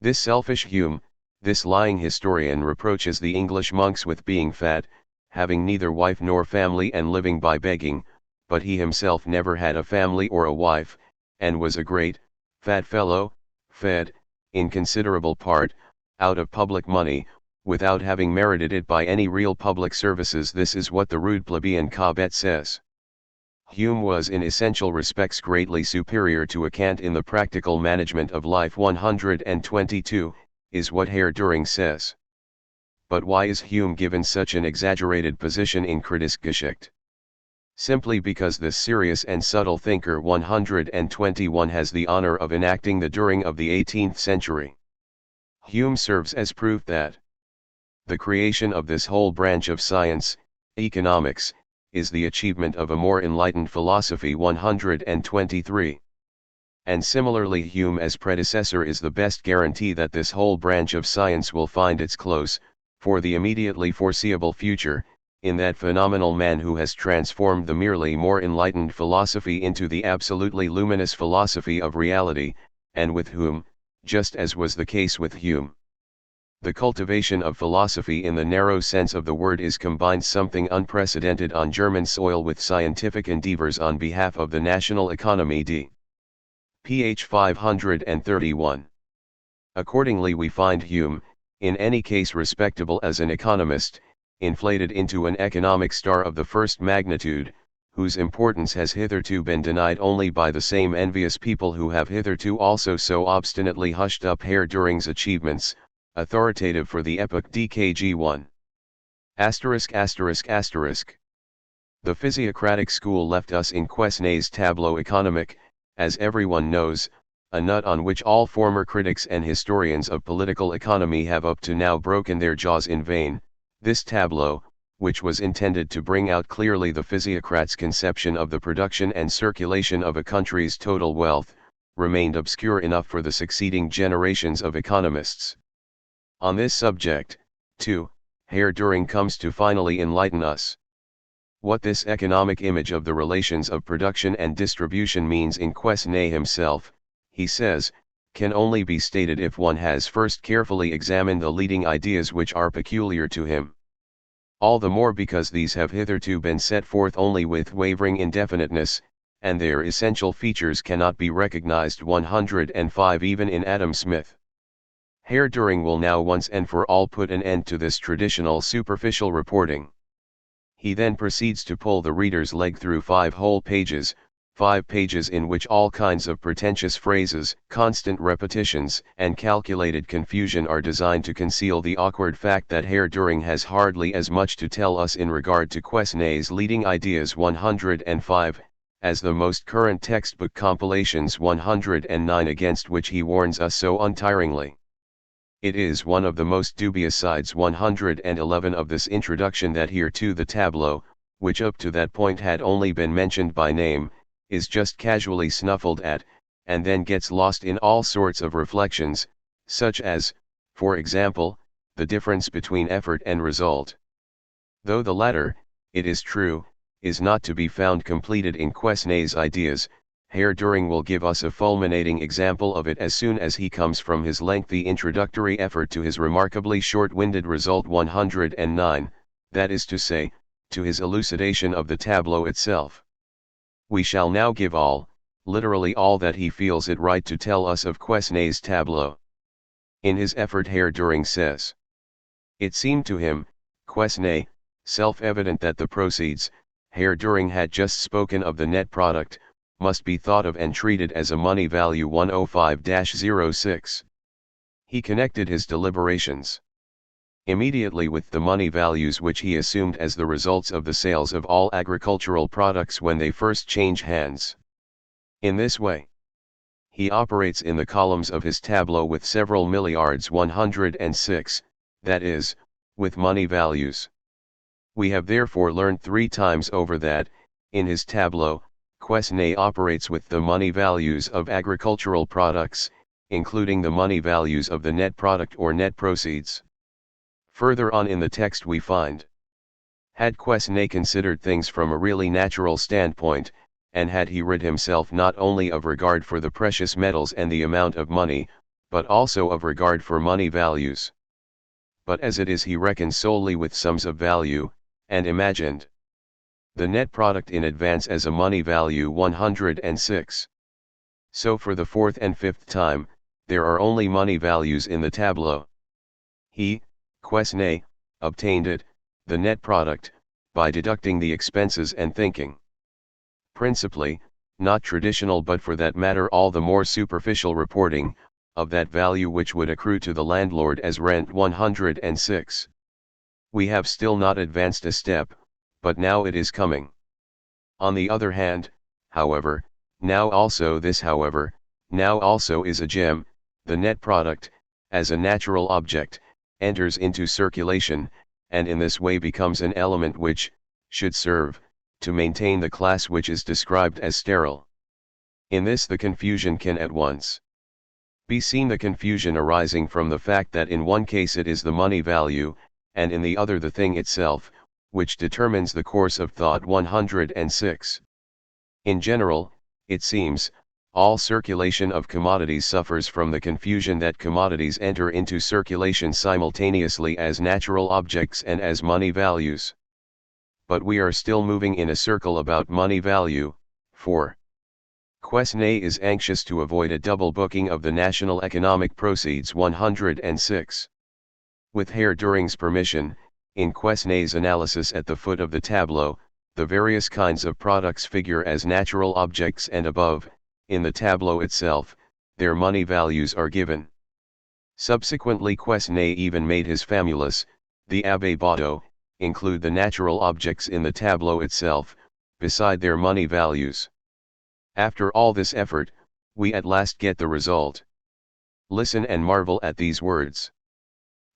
This selfish Hume, this lying historian, reproaches the English monks with being fat, having neither wife nor family and living by begging, but he himself never had a family or a wife, and was a great, fat fellow, fed, in considerable part, out of public money, without having merited it by any real public services. This is what the rude plebeian Cobbett says. Hume was in essential respects greatly superior to a Kant in the practical management of life. 122, is what Herr Duhring says. But why is Hume given such an exaggerated position in Kritisgeschichte? Simply because this serious and subtle thinker 121 has the honor of enacting the Duhring of the 18th century. Hume serves as proof that the creation of this whole branch of science, economics, is the achievement of a more enlightened philosophy. 123. And similarly Hume as predecessor is the best guarantee that this whole branch of science will find its close, for the immediately foreseeable future, in that phenomenal man who has transformed the merely more enlightened philosophy into the absolutely luminous philosophy of reality, and with whom, just as was the case with Hume, the cultivation of philosophy in the narrow sense of the word is combined something unprecedented on German soil with scientific endeavors on behalf of the national economy. D. Ph 531. Accordingly we find Hume, in any case respectable as an economist, inflated into an economic star of the first magnitude, whose importance has hitherto been denied only by the same envious people who have hitherto also so obstinately hushed up Herr Duhring's achievements, authoritative for the epoch. DKG 1. ******. The physiocratic school left us in Quesnay's Tableau économique, as everyone knows, a nut on which all former critics and historians of political economy have up to now broken their jaws in vain. This tableau, which was intended to bring out clearly the physiocrat's conception of the production and circulation of a country's total wealth, remained obscure enough for the succeeding generations of economists. On this subject, too, Herr Duhring comes to finally enlighten us. What this economic image of the relations of production and distribution means in Quesnay himself, he says, can only be stated if one has first carefully examined the leading ideas which are peculiar to him. All the more because these have hitherto been set forth only with wavering indefiniteness, and their essential features cannot be recognized. 105 even in Adam Smith. Herr Duhring will now once and for all put an end to this traditional superficial reporting. He then proceeds to pull the reader's leg through 5 whole pages, 5 pages in which all kinds of pretentious phrases, constant repetitions, and calculated confusion are designed to conceal the awkward fact that Herr Duhring has hardly as much to tell us in regard to Quesnay's leading ideas 105, as the most current textbook compilations 109 against which he warns us so untiringly. It is one of the most dubious sides 111 of this introduction that here too the tableau, which up to that point had only been mentioned by name, is just casually snuffled at, and then gets lost in all sorts of reflections, such as, for example, the difference between effort and result. Though the latter, it is true, is not to be found completed in Quesnay's ideas, Herr Duhring will give us a fulminating example of it as soon as he comes from his lengthy introductory effort to his remarkably short-winded result 109, that is to say, to his elucidation of the tableau itself. We shall now give all, literally all that he feels it right to tell us of Quesnay's tableau. In his effort Herr Duhring says, "It seemed to him, Quesnay, self-evident that the proceeds, Herr Duhring had just spoken of the net product, must be thought of and treated as a money value 105-06. He connected his deliberations immediately with the money values which he assumed as the results of the sales of all agricultural products when they first change hands. In this way, he operates in the columns of his tableau with several milliards 106, that is, with money values. We have therefore learned 3 times over that, in his tableau, Quesnay operates with the money values of agricultural products, including the money values of the net product or net proceeds. Further on in the text we find, had Quesnay considered things from a really natural standpoint, and had he rid himself not only of regard for the precious metals and the amount of money, but also of regard for money values. But as it is he reckons solely with sums of value, and imagined the net product in advance as a money value 106. So for the 4th and 5th time, there are only money values in the tableau. He, Quesnay, obtained it, the net product, by deducting the expenses and thinking. Principally, not traditional but for that matter all the more superficial reporting, of that value which would accrue to the landlord as rent 106. We have still not advanced a step, but now it is coming. On the other hand, however, now also is a gem, the net product, as a natural object, enters into circulation, and in this way becomes an element which, should serve, to maintain the class which is described as sterile. In this the confusion can at once be seen, the confusion arising from the fact that in one case it is the money value, and in the other the thing itself, which determines the course of thought 106. In general, it seems, all circulation of commodities suffers from the confusion that commodities enter into circulation simultaneously as natural objects and as money values. But we are still moving in a circle about money value, for Quesnay is anxious to avoid a double booking of the national economic proceeds 106. With Herr Duhring's permission, in Quesnay's analysis at the foot of the tableau, the various kinds of products figure as natural objects and above, in the tableau itself, their money values are given. Subsequently Quesnay even made his famulus, the Abbé Baudot, include the natural objects in the tableau itself, beside their money values. After all this effort, we at last get the result. Listen and marvel at these words.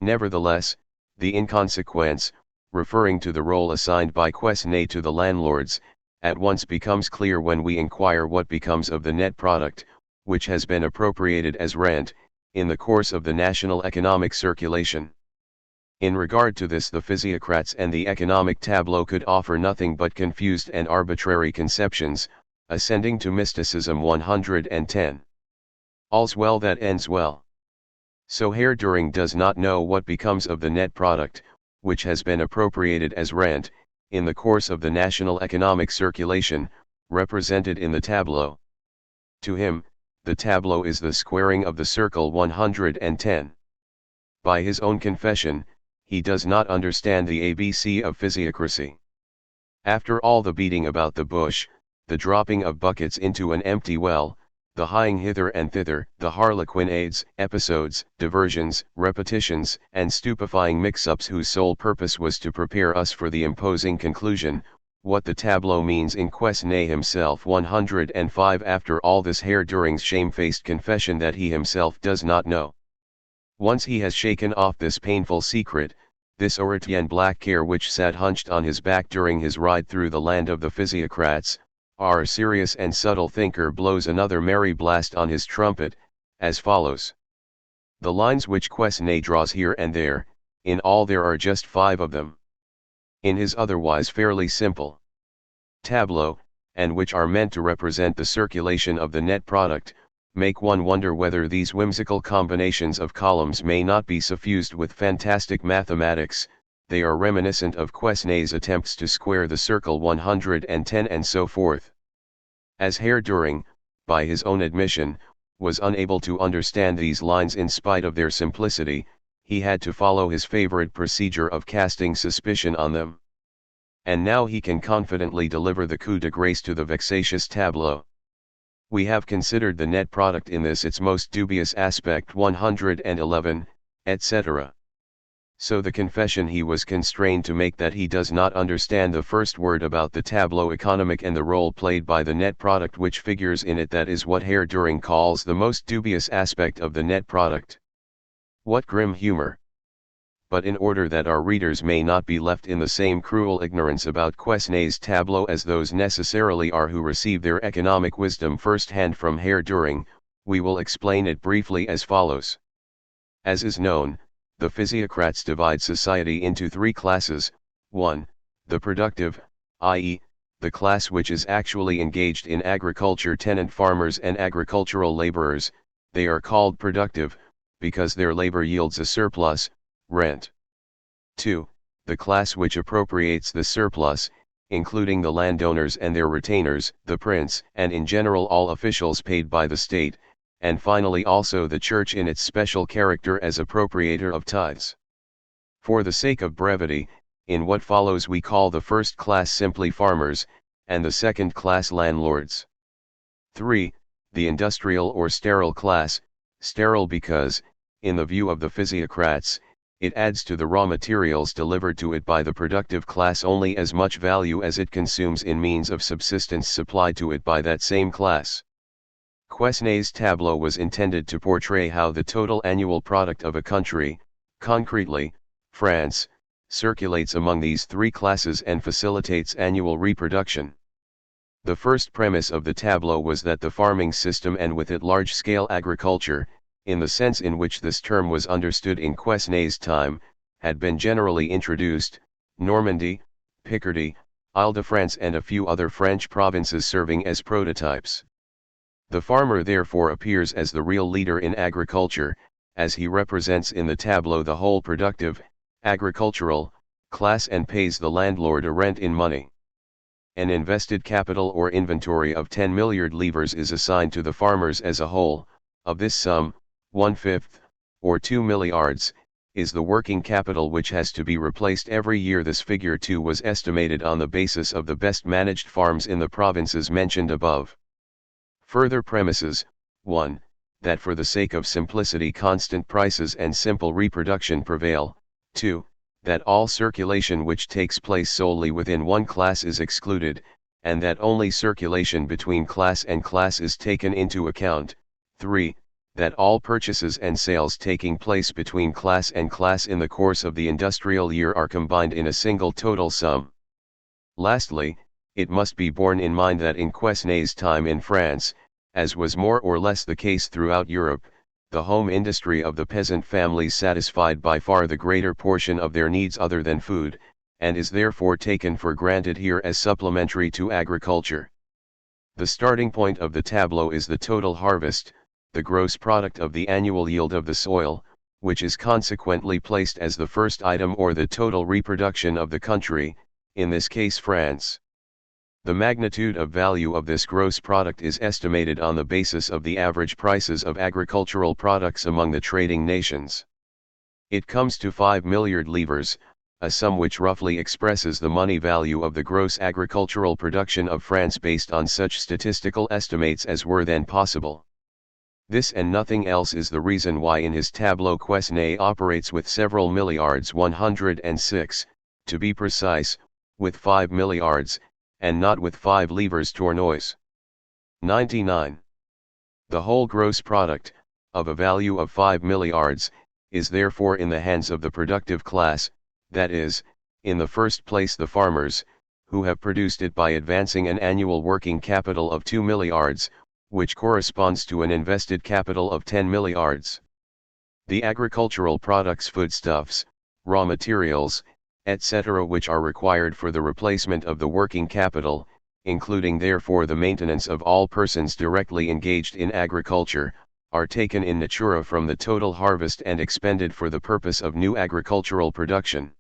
Nevertheless, the inconsequence, referring to the role assigned by Quesnay to the landlords, at once becomes clear when we inquire what becomes of the net product, which has been appropriated as rent, in the course of the national economic circulation. In regard to this the physiocrats and the economic tableau could offer nothing but confused and arbitrary conceptions, ascending to mysticism 110. All's well that ends well. So Herr Duhring does not know what becomes of the net product, which has been appropriated as rent, in the course of the national economic circulation, represented in the tableau. To him, the tableau is the squaring of the circle 110. By his own confession, he does not understand the ABC of physiocracy. After all the beating about the bush, the dropping of buckets into an empty well, the hieing hither and thither, the harlequinades, episodes, diversions, repetitions, and stupefying mix-ups whose sole purpose was to prepare us for the imposing conclusion, what the tableau means in Quesnay himself 105. After all this Herr Duhring's shamefaced confession that he himself does not know Once he has shaken off this painful secret, this Oretien black care which sat hunched on his back during his ride through the land of the physiocrats, our serious and subtle thinker blows another merry blast on his trumpet, as follows. The lines which Quesnay draws here and there, in all there are just 5 of them. In his otherwise fairly simple tableau, and which are meant to represent the circulation of the net product, make one wonder whether these whimsical combinations of columns may not be suffused with fantastic mathematics. They are reminiscent of Quesnay's attempts to square the circle 110 and so forth. As Herr Duhring, by his own admission, was unable to understand these lines in spite of their simplicity, he had to follow his favorite procedure of casting suspicion on them. And now he can confidently deliver the coup de grace to the vexatious tableau. We have considered the net product in this its most dubious aspect 111, etc. So the confession he was constrained to make that he does not understand the first word about the tableau économique and the role played by the net product which figures in it, that is what Herr Duhring calls the most dubious aspect of the net product. What grim humor! But in order that our readers may not be left in the same cruel ignorance about Quesnay's tableau as those necessarily are who receive their economic wisdom first hand from Herr Duhring, we will explain it briefly as follows. As is known, the physiocrats divide society into 3 classes. 1. The productive, i.e., the class which is actually engaged in agriculture, tenant farmers and agricultural laborers. They are called productive, because their labor yields a surplus, rent. 2. The class which appropriates the surplus, including the landowners and their retainers, the prince, and in general all officials paid by the state, and finally also the church in its special character as appropriator of tithes. For the sake of brevity, in what follows we call the first class simply farmers, and the second class landlords. 3. The industrial or sterile class, sterile because, in the view of the physiocrats, it adds to the raw materials delivered to it by the productive class only as much value as it consumes in means of subsistence supplied to it by that same class. Quesnay's tableau was intended to portray how the total annual product of a country, concretely, France, circulates among these 3 classes and facilitates annual reproduction. The first premise of the tableau was that the farming system and with it large-scale agriculture, in the sense in which this term was understood in Quesnay's time, had been generally introduced, Normandy, Picardy, Ile-de-France and a few other French provinces serving as prototypes. The farmer therefore appears as the real leader in agriculture, as he represents in the tableau the whole productive, agricultural, class and pays the landlord a rent in money. An invested capital or inventory of 10 milliard livres is assigned to the farmers as a whole. Of this sum, 1/5, or 2 milliards, is the working capital which has to be replaced every year. This figure too was estimated on the basis of the best managed farms in the provinces mentioned above. Further premises: 1. That for the sake of simplicity constant prices and simple reproduction prevail. 2. That all circulation which takes place solely within one class is excluded, and that only circulation between class and class is taken into account. 3. That all purchases and sales taking place between class and class in the course of the industrial year are combined in a single total sum. Lastly, it must be borne in mind that in Quesnay's time in France, as was more or less the case throughout Europe, the home industry of the peasant families satisfied by far the greater portion of their needs other than food, and is therefore taken for granted here as supplementary to agriculture. The starting point of the tableau is the total harvest, the gross product of the annual yield of the soil, which is consequently placed as the first item, or the total reproduction of the country, in this case France. The magnitude of value of this gross product is estimated on the basis of the average prices of agricultural products among the trading nations. It comes to 5 milliard livres, a sum which roughly expresses the money value of the gross agricultural production of France based on such statistical estimates as were then possible. This and nothing else is the reason why in his tableau Quesnay operates with several milliards, 106, to be precise, with 5 milliards, and not with 5 livres tournois. 99. The whole gross product, of a value of 5 milliards, is therefore in the hands of the productive class, that is, in the first place the farmers, who have produced it by advancing an annual working capital of 2 milliards, which corresponds to an invested capital of 10 milliards. The agricultural products, foodstuffs, raw materials, etc., which are required for the replacement of the working capital, including therefore the maintenance of all persons directly engaged in agriculture, are taken in natura from the total harvest and expended for the purpose of new agricultural production.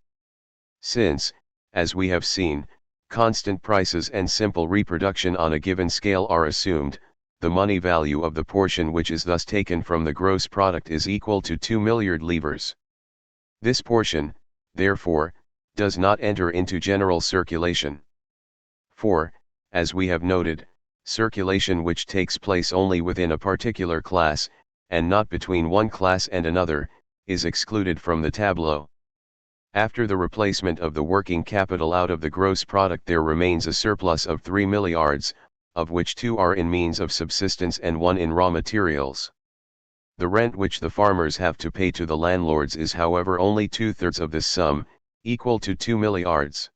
Since, as we have seen, constant prices and simple reproduction on a given scale are assumed, the money value of the portion which is thus taken from the gross product is equal to 2 milliard livres. This portion, therefore, does not enter into general circulation. For, as we have noted, circulation which takes place only within a particular class, and not between one class and another, is excluded from the tableau. After the replacement of the working capital out of the gross product there remains a surplus of 3 milliards, of which 2 are in means of subsistence and 1 in raw materials. The rent which the farmers have to pay to the landlords is however only 2/3 of this sum, equal to 2 milliards.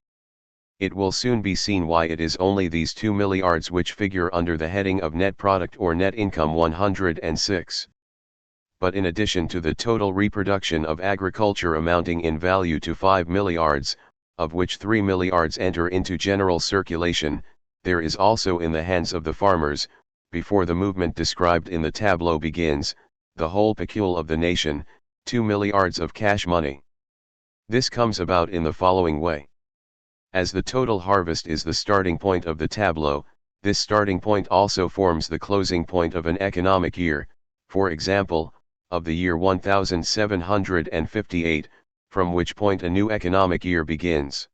It will soon be seen why it is only these 2 milliards which figure under the heading of net product or net income 106. But in addition to the total reproduction of agriculture amounting in value to 5 milliards, of which 3 milliards enter into general circulation, there is also in the hands of the farmers, before the movement described in the tableau begins, the whole pecule of the nation, 2 milliards of cash money. This comes about in the following way. As the total harvest is the starting point of the tableau, this starting point also forms the closing point of an economic year, for example, of the year 1758, from which point a new economic year begins.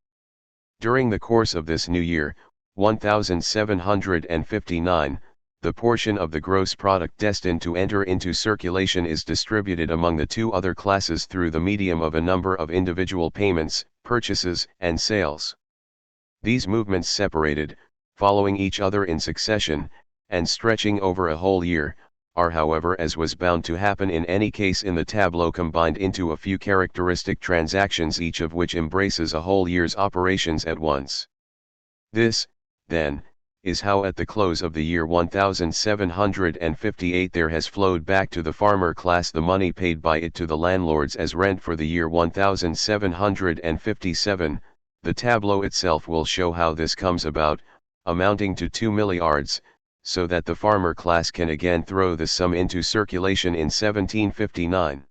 During the course of this new year, 1759, the portion of the gross product destined to enter into circulation is distributed among the 2 other classes through the medium of a number of individual payments, purchases, and sales. These movements separated, following each other in succession, and stretching over a whole year, are however, as was bound to happen in any case in the tableau, combined into a few characteristic transactions, each of which embraces a whole year's operations at once. This, then, is how at the close of the year 1758 there has flowed back to the farmer class the money paid by it to the landlords as rent for the year 1757. The tableau itself will show how this comes about, amounting to 2 milliards, so that the farmer class can again throw the sum into circulation in 1759.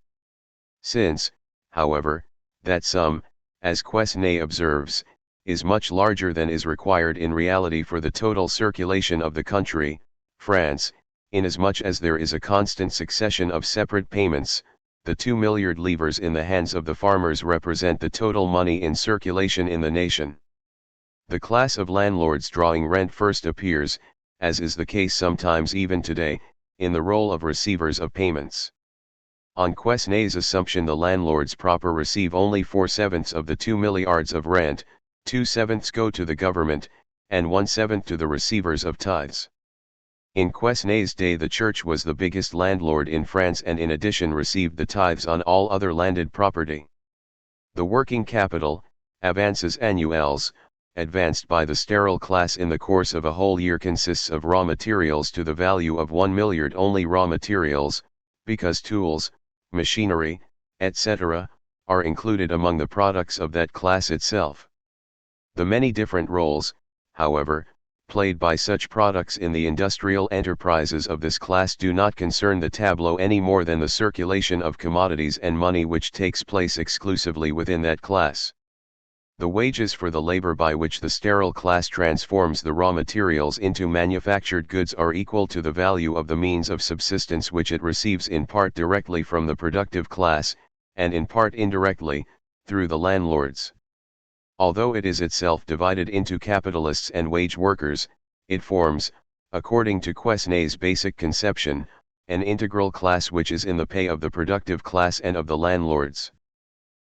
Since, however, that sum, as Quesnay observes, is much larger than is required in reality for the total circulation of the country, France, inasmuch as there is a constant succession of separate payments, the 2 milliard livres in the hands of the farmers represent the total money in circulation in the nation. The class of landlords drawing rent first appears, as is the case sometimes even today, in the role of receivers of payments. On Quesnay's assumption the landlords proper receive only 4/7 of the 2 milliards of rent, 2/7 go to the government, and 1/7 to the receivers of tithes. In Quesnay's day the church was the biggest landlord in France and in addition received the tithes on all other landed property. The working capital, avances annuels, advanced by the sterile class in the course of a whole year consists of raw materials to the value of 1 milliard, only raw materials, because tools, machinery, etc., are included among the products of that class itself. The many different roles, however, played by such products in the industrial enterprises of this class do not concern the tableau any more than the circulation of commodities and money which takes place exclusively within that class. The wages for the labor by which the sterile class transforms the raw materials into manufactured goods are equal to the value of the means of subsistence which it receives in part directly from the productive class, and in part indirectly, through the landlords. Although it is itself divided into capitalists and wage workers, it forms, according to Quesnay's basic conception, an integral class which is in the pay of the productive class and of the landlords.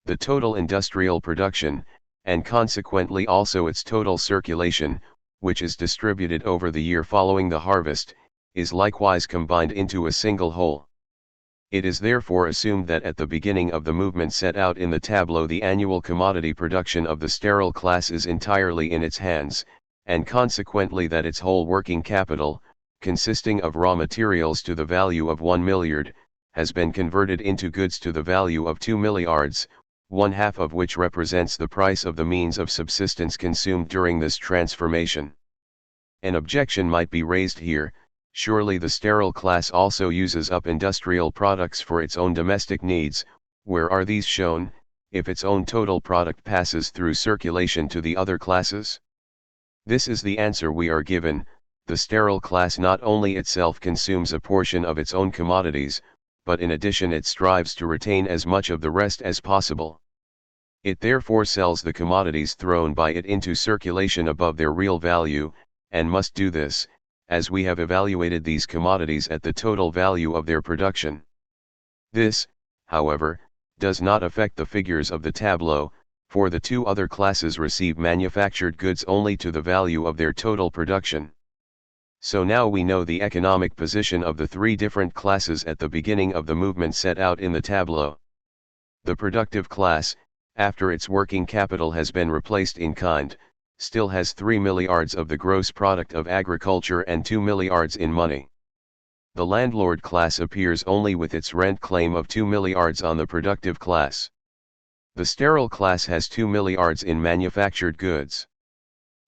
The total industrial production, and consequently also its total circulation, which is distributed over the year following the harvest, is likewise combined into a single whole. It is therefore assumed that at the beginning of the movement set out in the tableau the annual commodity production of the sterile class is entirely in its hands, and consequently that its whole working capital, consisting of raw materials to the value of 1 milliard, has been converted into goods to the value of 2 milliards, one half of which represents the price of the means of subsistence consumed during this transformation. An objection might be raised here: surely the sterile class also uses up industrial products for its own domestic needs. Where are these shown, if its own total product passes through circulation to the other classes? This is the answer we are given: the sterile class not only itself consumes a portion of its own commodities, but in addition it strives to retain as much of the rest as possible. It therefore sells the commodities thrown by it into circulation above their real value, and must do this, as we have evaluated these commodities at the total value of their production. This, however, does not affect the figures of the tableau, for the two other classes receive manufactured goods only to the value of their total production. So now we know the economic position of the three different classes at the beginning of the movement set out in the tableau. The productive class, after its working capital has been replaced in kind, still has 3 milliards of the gross product of agriculture and 2 milliards in money. The landlord class appears only with its rent claim of 2 milliards on the productive class. The sterile class has 2 milliards in manufactured goods.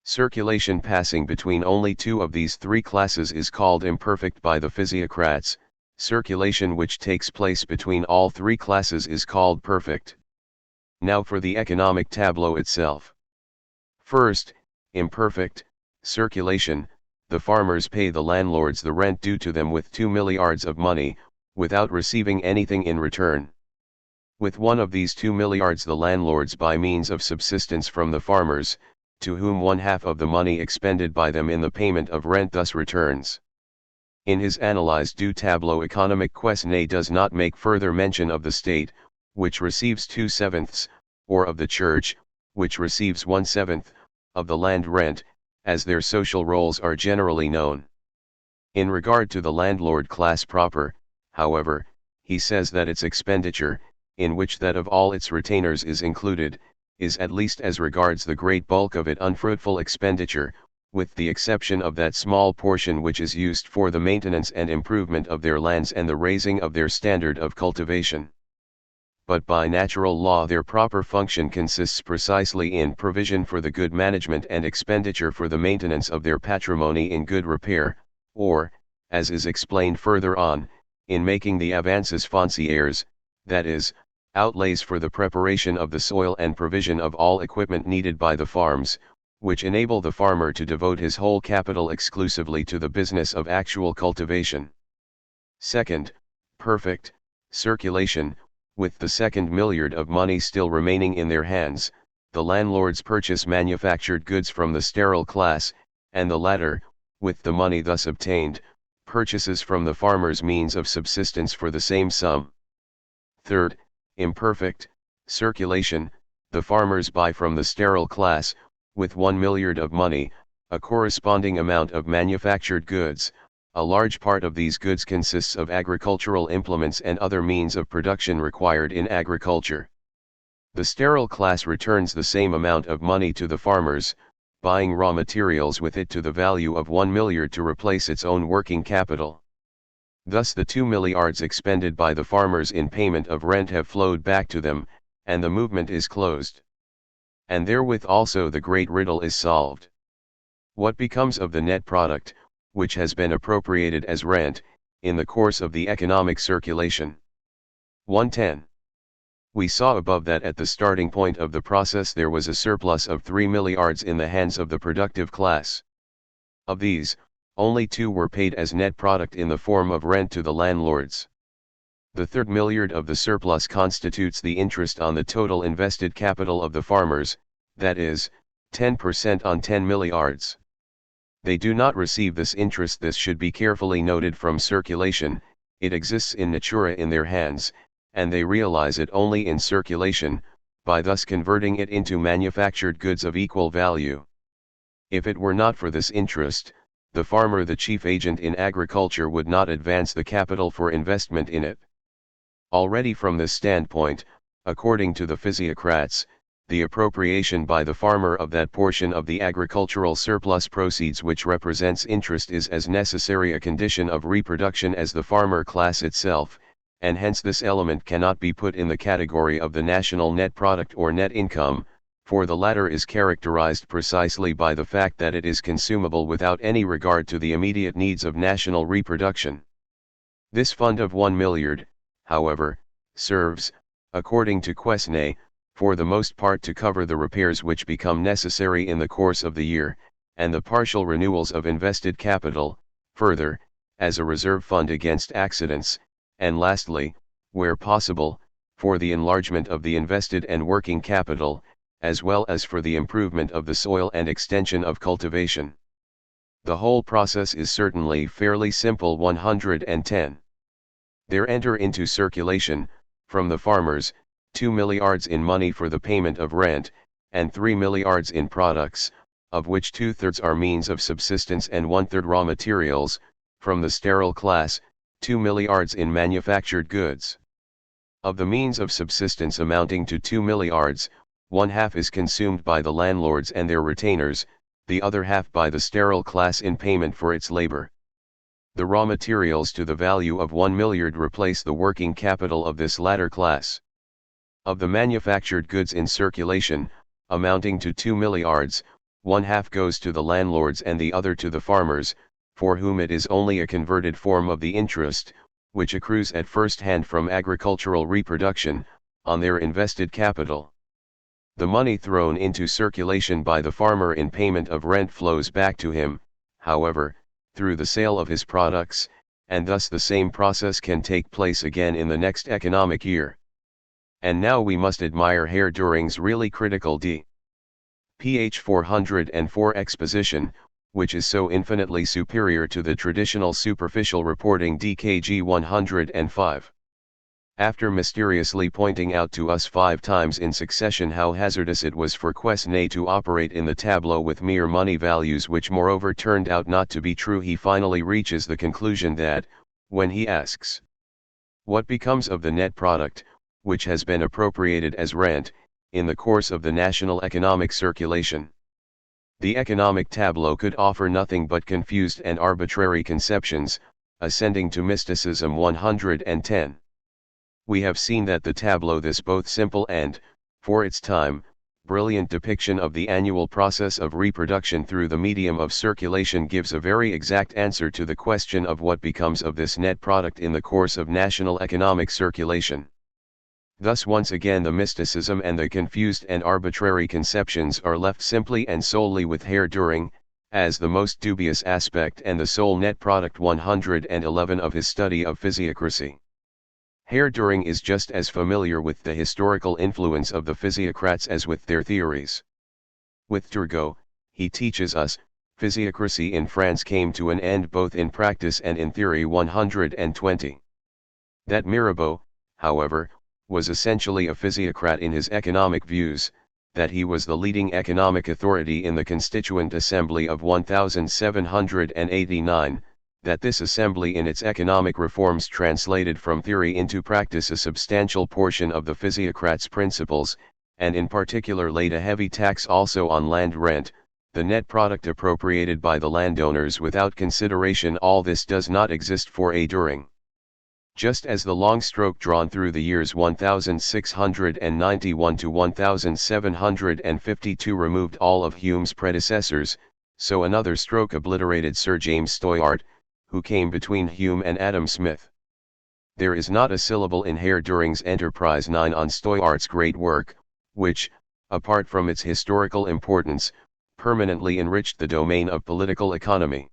Circulation passing between only two of these three classes is called imperfect by the physiocrats. Circulation which takes place between all three classes is called perfect. Now for the economic tableau itself. First, imperfect circulation: the farmers pay the landlords the rent due to them with 2 milliards of money, without receiving anything in return. With one of these 2 milliards the landlords buy means of subsistence from the farmers, to whom one half of the money expended by them in the payment of rent thus returns. In his analyzed du tableau économique Quesnay does not make further mention of the state, which receives 2/7, or of the church, which receives 1/7, of the land rent, as their social roles are generally known. In regard to the landlord class proper, however, he says that its expenditure, in which that of all its retainers is included, is at least as regards the great bulk of it unfruitful expenditure, with the exception of that small portion which is used for the maintenance and improvement of their lands and the raising of their standard of cultivation. But by natural law their proper function consists precisely in provision for the good management and expenditure for the maintenance of their patrimony in good repair, or, as is explained further on, in making the avances foncières, that is, outlays for the preparation of the soil and provision of all equipment needed by the farms, which enable the farmer to devote his whole capital exclusively to the business of actual cultivation. Second, perfect circulation: with the 2 milliard of money still remaining in their hands, the landlords purchase manufactured goods from the sterile class, and the latter, with the money thus obtained, purchases from the farmers means of subsistence for the same sum. Third, imperfect circulation: the farmers buy from the sterile class, with 1 milliard of money, a corresponding amount of manufactured goods. A large part of these goods consists of agricultural implements and other means of production required in agriculture. The sterile class returns the same amount of money to the farmers, buying raw materials with it to the value of 1 milliard to replace its own working capital. Thus the 2 milliards expended by the farmers in payment of rent have flowed back to them, and the movement is closed. And therewith also the great riddle is solved. What becomes of the net product, which has been appropriated as rent, in the course of the economic circulation? 110. We saw above that at the starting point of the process there was a surplus of 3 milliards in the hands of the productive class. Of these, only 2 were paid as net product in the form of rent to the landlords. The 3rd milliard of the surplus constitutes the interest on the total invested capital of the farmers, that is, 10% on 10 milliards. They do not receive this interest. This should be carefully noted from circulation. It exists in natura in their hands, and they realize it only in circulation, by thus converting it into manufactured goods of equal value. If it were not for this interest, the farmer, the chief agent in agriculture, would not advance the capital for investment in it. Already from this standpoint, according to the physiocrats, the appropriation by the farmer of that portion of the agricultural surplus proceeds which represents interest is as necessary a condition of reproduction as the farmer class itself, and hence this element cannot be put in the category of the national net product or net income, for the latter is characterized precisely by the fact that it is consumable without any regard to the immediate needs of national reproduction. This fund of 1 milliard, however, serves, according to Quesnay, for the most part to cover the repairs which become necessary in the course of the year, and the partial renewals of invested capital, further, as a reserve fund against accidents, and lastly, where possible, for the enlargement of the invested and working capital, as well as for the improvement of the soil and extension of cultivation. The whole process is certainly fairly simple. 110. There enter into circulation, from the farmers, 2 milliards in money for the payment of rent, and 3 milliards in products, of which 2/3 are means of subsistence and 1/3 raw materials, from the sterile class, 2 milliards in manufactured goods. Of the means of subsistence amounting to 2 milliards, 1/2 is consumed by the landlords and their retainers, the other half by the sterile class in payment for its labor. The raw materials to the value of 1 milliard replace the working capital of this latter class. Of the manufactured goods in circulation, amounting to 2 milliards, 1/2 goes to the landlords and the other to the farmers, for whom it is only a converted form of the interest, which accrues at first hand from agricultural reproduction, on their invested capital. The money thrown into circulation by the farmer in payment of rent flows back to him, however, through the sale of his products, and thus the same process can take place again in the next economic year. And now we must admire Herr Duhring's really critical ph 404 exposition, which is so infinitely superior to the traditional superficial reporting DKG 105. After mysteriously pointing out to us 5 times in succession how hazardous it was for Quesnay to operate in the tableau with mere money values which moreover turned out not to be true, he finally reaches the conclusion that, when he asks, what becomes of the net product, which has been appropriated as rent, in the course of the national economic circulation, the economic tableau could offer nothing but confused and arbitrary conceptions, ascending to mysticism. 110. We have seen that the tableau, this both simple and, for its time, brilliant depiction of the annual process of reproduction through the medium of circulation, gives a very exact answer to the question of what becomes of this net product in the course of national economic circulation. Thus once again the mysticism and the confused and arbitrary conceptions are left simply and solely with Herr Duhring, as the most dubious aspect and the sole net product. 111 of his study of physiocracy. Herr Duhring is just as familiar with the historical influence of the physiocrats as with their theories. With Turgot, he teaches us, physiocracy in France came to an end both in practice and in theory. 120. That Mirabeau, however, was essentially a physiocrat in his economic views, that he was the leading economic authority in the Constituent Assembly of 1789, that this assembly in its economic reforms translated from theory into practice a substantial portion of the physiocrats' principles, and in particular laid a heavy tax also on land rent, the net product appropriated by the landowners without consideration. All this does not exist for a Duhring. Just as the long stroke drawn through the years 1691 to 1752 removed all of Hume's predecessors, so another stroke obliterated Sir James Steuart, who came between Hume and Adam Smith. There is not a syllable in Herr Duhring's Enterprise 9 on Steuart's great work, which, apart from its historical importance, permanently enriched the domain of political economy.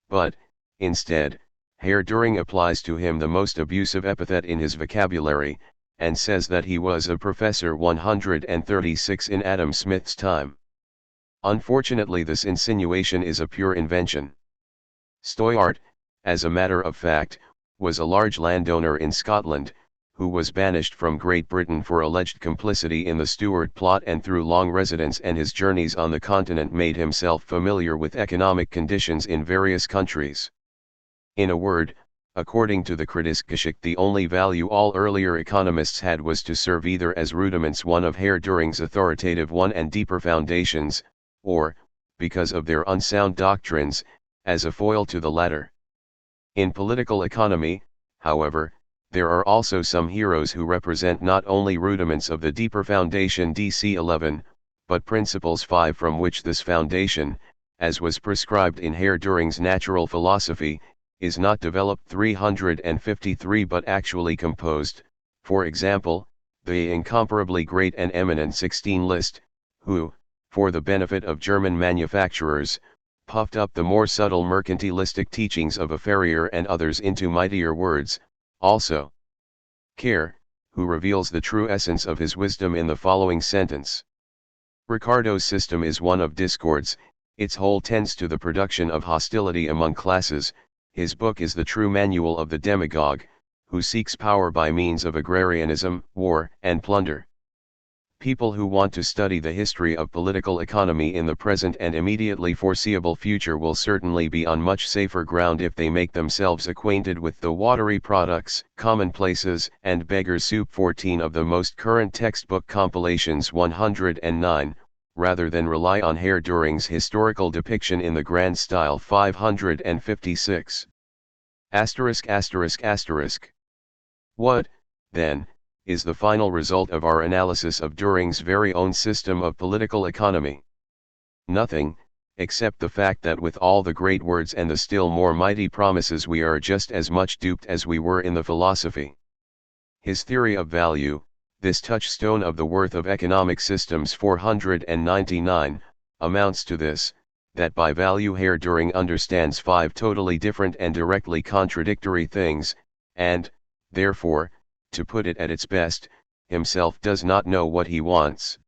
But, instead, Herr Duhring applies to him the most abusive epithet in his vocabulary, and says that he was a professor 136 in Adam Smith's time. Unfortunately, this insinuation is a pure invention. Steuart, as a matter of fact, was a large landowner in Scotland, who was banished from Great Britain for alleged complicity in the Stuart plot, and through long residence and his journeys on the continent made himself familiar with economic conditions in various countries. In a word, According to the Kritikergeschichte, the only value all earlier economists had was to serve either as rudiments one of Herr Duhring's authoritative one and deeper foundations, or, because of their unsound doctrines, as a foil to the latter. In political economy, however, there are also some heroes who represent not only rudiments of the deeper foundation DC 11, but principles 5 from which this foundation, as was prescribed in Herr Duhring's natural philosophy, is not developed 353 but actually composed, for example, the incomparably great and eminent 16 List, who, for the benefit of German manufacturers, puffed up the more subtle mercantilistic teachings of a Ferrier and others into mightier words, also. Care, who reveals the true essence of his wisdom in the following sentence. Ricardo's system is one of discords, its whole tends to the production of hostility among classes. His book is the true manual of the demagogue, who seeks power by means of agrarianism, war, and plunder. People who want to study the history of political economy in the present and immediately foreseeable future will certainly be on much safer ground if they make themselves acquainted with the watery products, commonplaces, and beggar's soup 14 of the most current textbook compilations 109, rather than rely on Herr Duhring's historical depiction in the grand style 556. What, then, is the final result of our analysis of Duhring's very own system of political economy? Nothing, except the fact that with all the great words and the still more mighty promises we are just as much duped as we were in the philosophy. His theory of value, this touchstone of the worth of economic systems 499, amounts to this, that by value Herr Duhring understands 5 totally different and directly contradictory things, and, therefore, to put it at its best, himself does not know what he wants.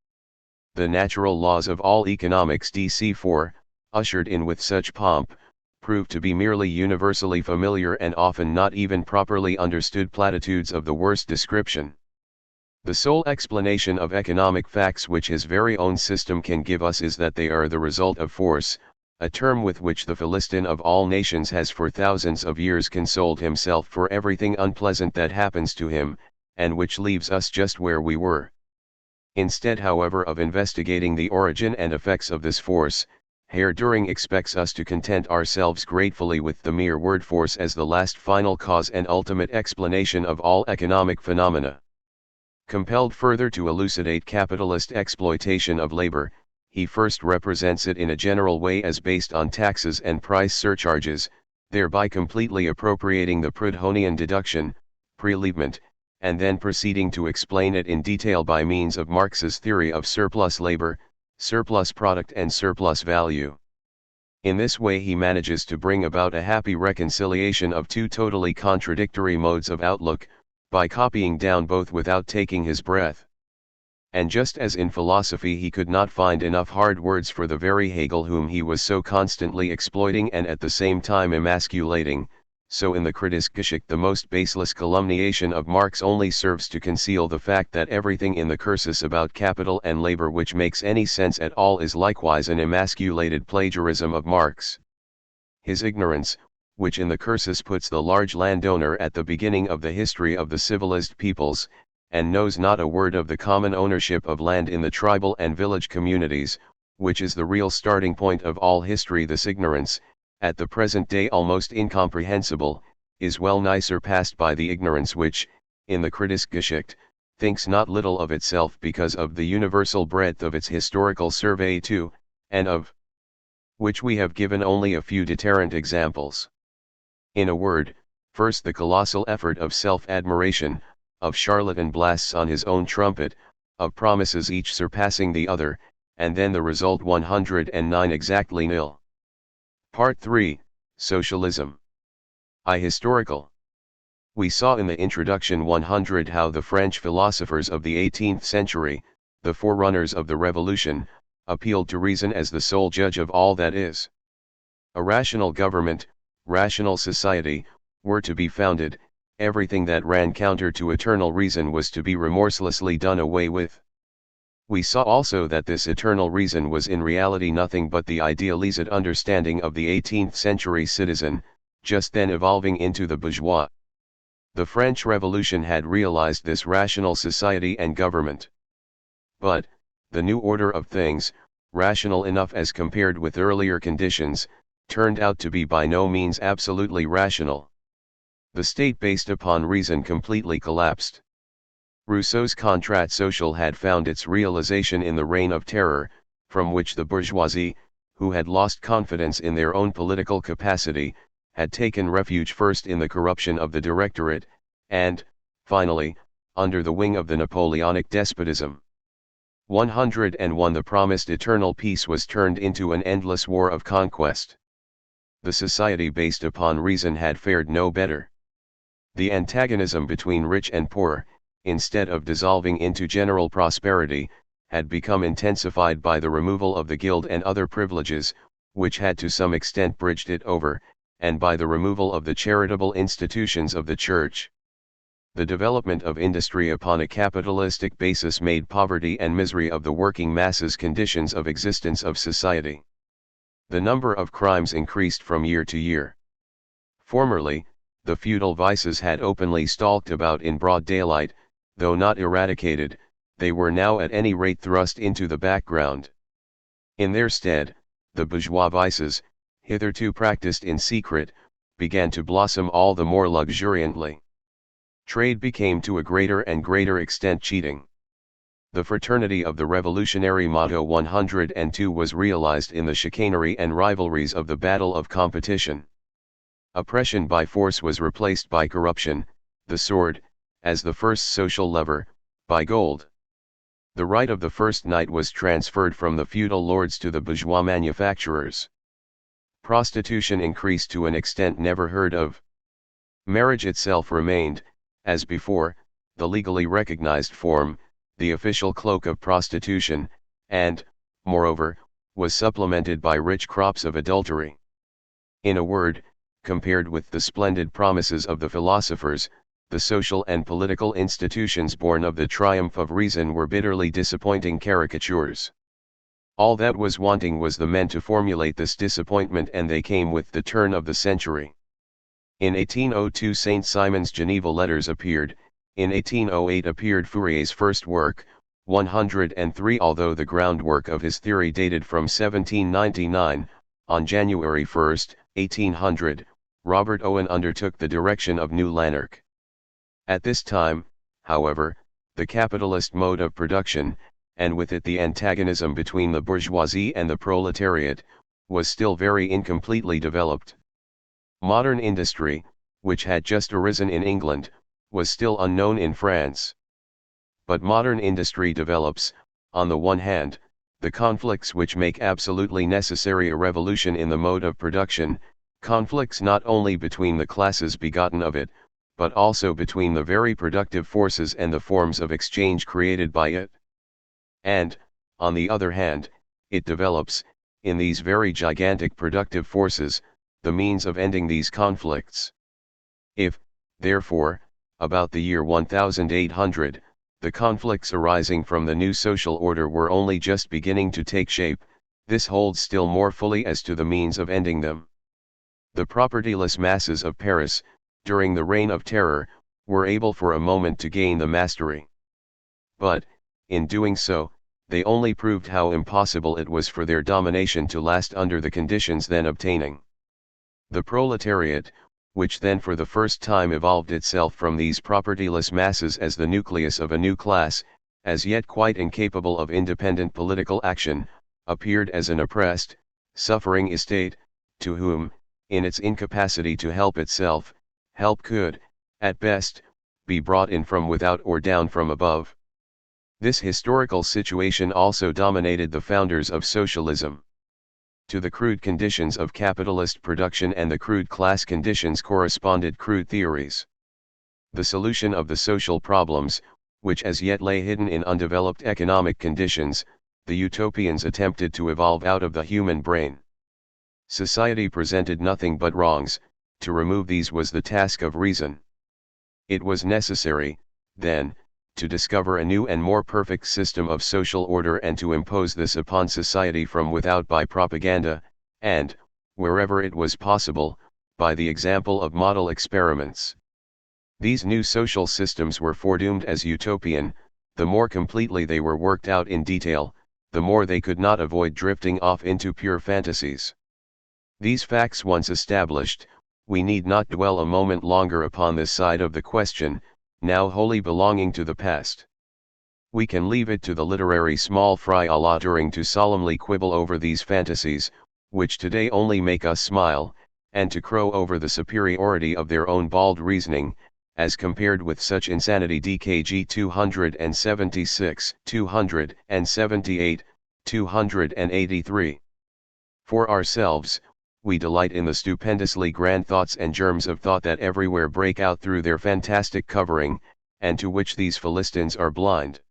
The natural laws of all economics DC 4, ushered in with such pomp, prove to be merely universally familiar and often not even properly understood platitudes of the worst description. The sole explanation of economic facts which his very own system can give us is that they are the result of force, a term with which the Philistine of all nations has for thousands of years consoled himself for everything unpleasant that happens to him, and which leaves us just where we were. Instead, however, of investigating the origin and effects of this force, Herr Duhring expects us to content ourselves gratefully with the mere word force as the last final cause and ultimate explanation of all economic phenomena. Compelled further to elucidate capitalist exploitation of labor, he first represents it in a general way as based on taxes and price surcharges, thereby completely appropriating the Proudhonian deduction, prélèvement, and then proceeding to explain it in detail by means of Marx's theory of surplus labor, surplus product and surplus value. In this way he manages to bring about a happy reconciliation of 2 totally contradictory modes of outlook, by copying down both without taking his breath. And just as in philosophy he could not find enough hard words for the very Hegel whom he was so constantly exploiting and at the same time emasculating, so in the Kritikergeschichte the most baseless calumniation of Marx only serves to conceal the fact that everything in the cursus about capital and labor which makes any sense at all is likewise an emasculated plagiarism of Marx. His ignorance, which in the cursus puts the large landowner at the beginning of the history of the civilized peoples, and knows not a word of the common ownership of land in the tribal and village communities, which is the real starting point of all history. This ignorance, at the present day almost incomprehensible, is well nigh surpassed by the ignorance which, in the Kritikergeschichte, thinks not little of itself because of the universal breadth of its historical survey too, and of which we have given only a few deterrent examples. In a word, first the colossal effort of self-admiration, of charlatan blasts on his own trumpet, of promises each surpassing the other, and then the result 109 exactly nil. Part 3, Socialism. Historical. We saw in the introduction 100 how the French philosophers of the 18th century, the forerunners of the Revolution, appealed to reason as the sole judge of all that is. A rational government, rational society, were to be founded, everything that ran counter to eternal reason was to be remorselessly done away with. We saw also that this eternal reason was in reality nothing but the idealized understanding of the 18th century citizen, just then evolving into the bourgeois. The French Revolution had realized this rational society and government. But, the new order of things, rational enough as compared with earlier conditions, turned out to be by no means absolutely rational. The state based upon reason completely collapsed. Rousseau's contrat social had found its realization in the Reign of Terror, from which the bourgeoisie, who had lost confidence in their own political capacity, had taken refuge first in the corruption of the Directorate, and, finally, under the wing of the Napoleonic despotism. 101 The promised eternal peace was turned into an endless war of conquest. The society based upon reason had fared no better. The antagonism between rich and poor, instead of dissolving into general prosperity, had become intensified by the removal of the guild and other privileges, which had to some extent bridged it over, and by the removal of the charitable institutions of the church. The development of industry upon a capitalistic basis made poverty and misery of the working masses conditions of existence of society. The number of crimes increased from year to year. Formerly, the feudal vices had openly stalked about in broad daylight, though not eradicated, they were now at any rate thrust into the background. In their stead, the bourgeois vices, hitherto practiced in secret, began to blossom all the more luxuriantly. Trade became to a greater and greater extent cheating. The fraternity of the revolutionary motto 102 was realized in the chicanery and rivalries of the battle of competition. Oppression by force was replaced by corruption, the sword, as the first social lever, by gold. The right of the first knight was transferred from the feudal lords to the bourgeois manufacturers. Prostitution increased to an extent never heard of. Marriage itself remained, as before, the legally recognized form, the official cloak of prostitution, and, moreover, was supplemented by rich crops of adultery. In a word, compared with the splendid promises of the philosophers, the social and political institutions born of the triumph of reason were bitterly disappointing caricatures. All that was wanting was the men to formulate this disappointment, and they came with the turn of the century. In 1802 Saint Simon's Geneva Letters appeared. In 1808 appeared Fourier's first work, 103. Although the groundwork of his theory dated from 1799, on January 1, 1800, Robert Owen undertook the direction of New Lanark. At this time, however, the capitalist mode of production, and with it the antagonism between the bourgeoisie and the proletariat, was still very incompletely developed. Modern industry, which had just arisen in England, was still unknown in France. But modern industry develops, on the one hand, the conflicts which make absolutely necessary a revolution in the mode of production, conflicts not only between the classes begotten of it, but also between the very productive forces and the forms of exchange created by it. And, on the other hand, it develops, in these very gigantic productive forces, the means of ending these conflicts. If, therefore, about the year 1800, the conflicts arising from the new social order were only just beginning to take shape, this holds still more fully as to the means of ending them. The propertyless masses of Paris, during the Reign of Terror, were able for a moment to gain the mastery. But, in doing so, they only proved how impossible it was for their domination to last under the conditions then obtaining. The proletariat, which then for the first time evolved itself from these propertyless masses as the nucleus of a new class, as yet quite incapable of independent political action, appeared as an oppressed, suffering estate, to whom, in its incapacity to help itself, help could, at best, be brought in from without or down from above. This historical situation also dominated the founders of socialism. To the crude conditions of capitalist production and the crude class conditions corresponded crude theories. The solution of the social problems, which as yet lay hidden in undeveloped economic conditions, the utopians attempted to evolve out of the human brain. Society presented nothing but wrongs, to remove these was the task of reason. It was necessary, then, to discover a new and more perfect system of social order and to impose this upon society from without by propaganda, and, wherever it was possible, by the example of model experiments. These new social systems were foredoomed as utopian. The more completely they were worked out in detail, the more they could not avoid drifting off into pure fantasies. These facts once established, we need not dwell a moment longer upon this side of the question, now wholly belonging to the past. We can leave it to the literary small fry a la Duhring to solemnly quibble over these fantasies, which today only make us smile, and to crow over the superiority of their own bald reasoning, as compared with such insanity. DKG 276, 278, 283. For ourselves, we delight in the stupendously grand thoughts and germs of thought that everywhere break out through their fantastic covering, and to which these Philistines are blind.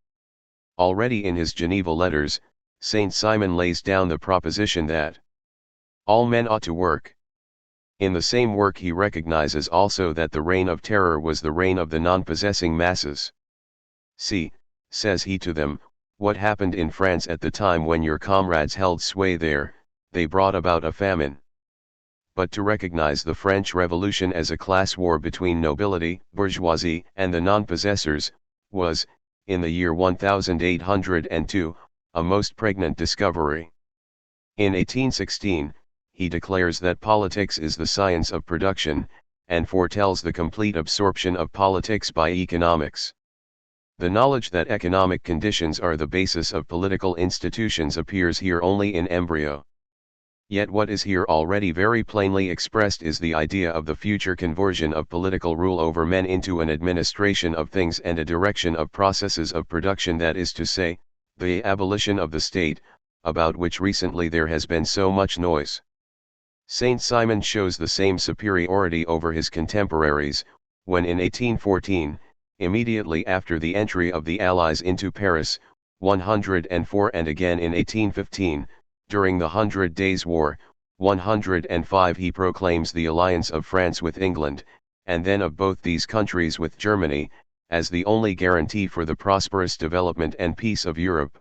Already in his Geneva letters, Saint Simon lays down the proposition that all men ought to work. In the same work he recognizes also that the reign of terror was the reign of the non-possessing masses. See, says he to them, what happened in France at the time when your comrades held sway there, they brought about a famine. But to recognize the French Revolution as a class war between nobility, bourgeoisie, and the non-possessors, was, in the year 1802, a most pregnant discovery. In 1816, he declares that politics is the science of production, and foretells the complete absorption of politics by economics. The knowledge that economic conditions are the basis of political institutions appears here only in embryo. Yet what is here already very plainly expressed is the idea of the future conversion of political rule over men into an administration of things and a direction of processes of production, that is to say, the abolition of the state, about which recently there has been so much noise. Saint Simon shows the same superiority over his contemporaries, when in 1814, immediately after the entry of the Allies into Paris, 104, and again in 1815, during the 100 Days' War, 105, he proclaims the alliance of France with England, and then of both these countries with Germany, as the only guarantee for the prosperous development and peace of Europe.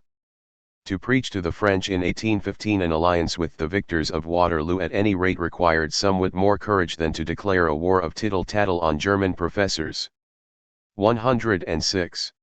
To preach to the French in 1815 an alliance with the victors of Waterloo at any rate required somewhat more courage than to declare a war of tittle-tattle on German professors. 106.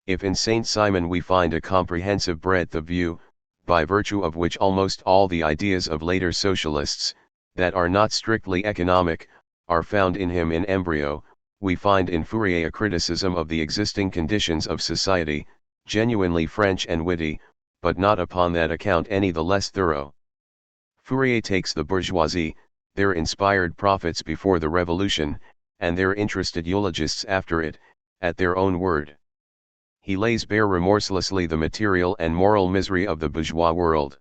If in Saint Simon we find a comprehensive breadth of view, by virtue of which almost all the ideas of later socialists, that are not strictly economic, are found in him in embryo, we find in Fourier a criticism of the existing conditions of society, genuinely French and witty, but not upon that account any the less thorough. Fourier takes the bourgeoisie, their inspired prophets before the Revolution, and their interested eulogists after it, at their own word. He lays bare remorselessly the material and moral misery of the bourgeois world.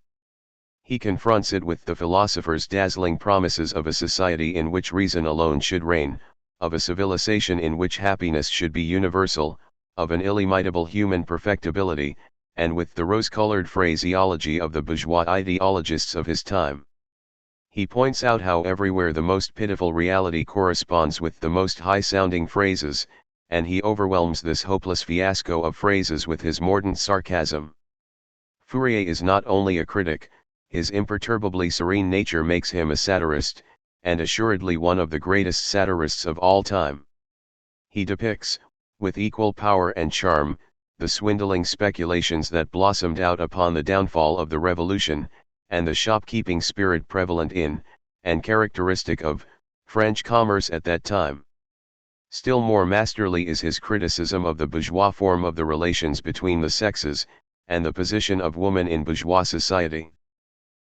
He confronts it with the philosopher's dazzling promises of a society in which reason alone should reign, of a civilization in which happiness should be universal, of an illimitable human perfectibility, and with the rose-colored phraseology of the bourgeois ideologists of his time. He points out how everywhere the most pitiful reality corresponds with the most high-sounding phrases, and he overwhelms this hopeless fiasco of phrases with his mordant sarcasm. Fourier is not only a critic, his imperturbably serene nature makes him a satirist, and assuredly one of the greatest satirists of all time. He depicts, with equal power and charm, the swindling speculations that blossomed out upon the downfall of the Revolution, and the shopkeeping spirit prevalent in, and characteristic of, French commerce at that time. Still more masterly is his criticism of the bourgeois form of the relations between the sexes, and the position of woman in bourgeois society.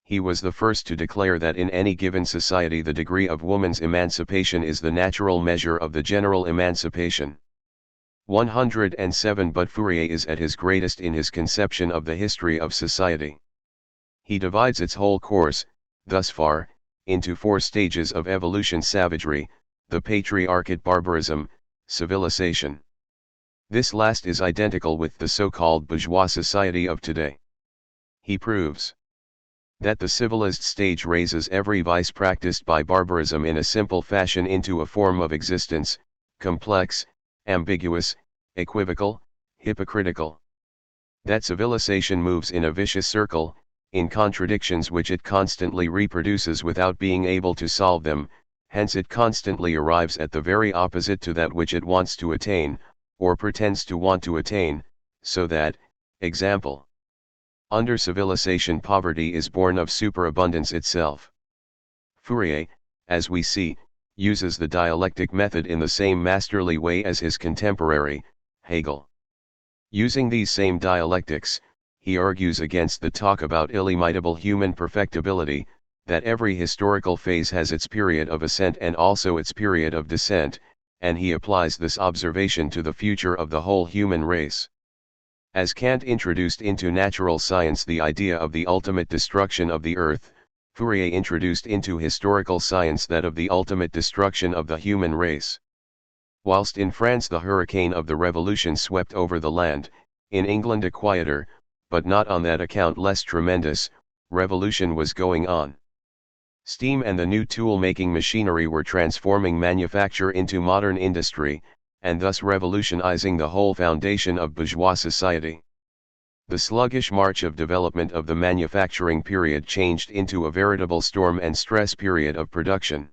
He was the first to declare that in any given society the degree of woman's emancipation is the natural measure of the general emancipation. 107. But Fourier is at his greatest in his conception of the history of society. He divides its whole course, thus far, into 4 stages of evolution: savagery, the patriarchate, barbarism, civilization. This last is identical with the so-called bourgeois society of today. He proves that the civilized stage raises every vice practiced by barbarism in a simple fashion into a form of existence, complex, ambiguous, equivocal, hypocritical. That civilization moves in a vicious circle, in contradictions which it constantly reproduces without being able to solve them, hence it constantly arrives at the very opposite to that which it wants to attain, or pretends to want to attain, so that, example, under civilization poverty is born of superabundance itself. Fourier, as we see, uses the dialectic method in the same masterly way as his contemporary, Hegel. Using these same dialectics, he argues against the talk about illimitable human perfectibility, that every historical phase has its period of ascent and also its period of descent, and he applies this observation to the future of the whole human race. As Kant introduced into natural science the idea of the ultimate destruction of the earth, Fourier introduced into historical science that of the ultimate destruction of the human race. Whilst in France the hurricane of the Revolution swept over the land, in England a quieter, but not on that account less tremendous, revolution was going on. Steam and the new tool-making machinery were transforming manufacture into modern industry, and thus revolutionizing the whole foundation of bourgeois society. The sluggish march of development of the manufacturing period changed into a veritable storm and stress period of production.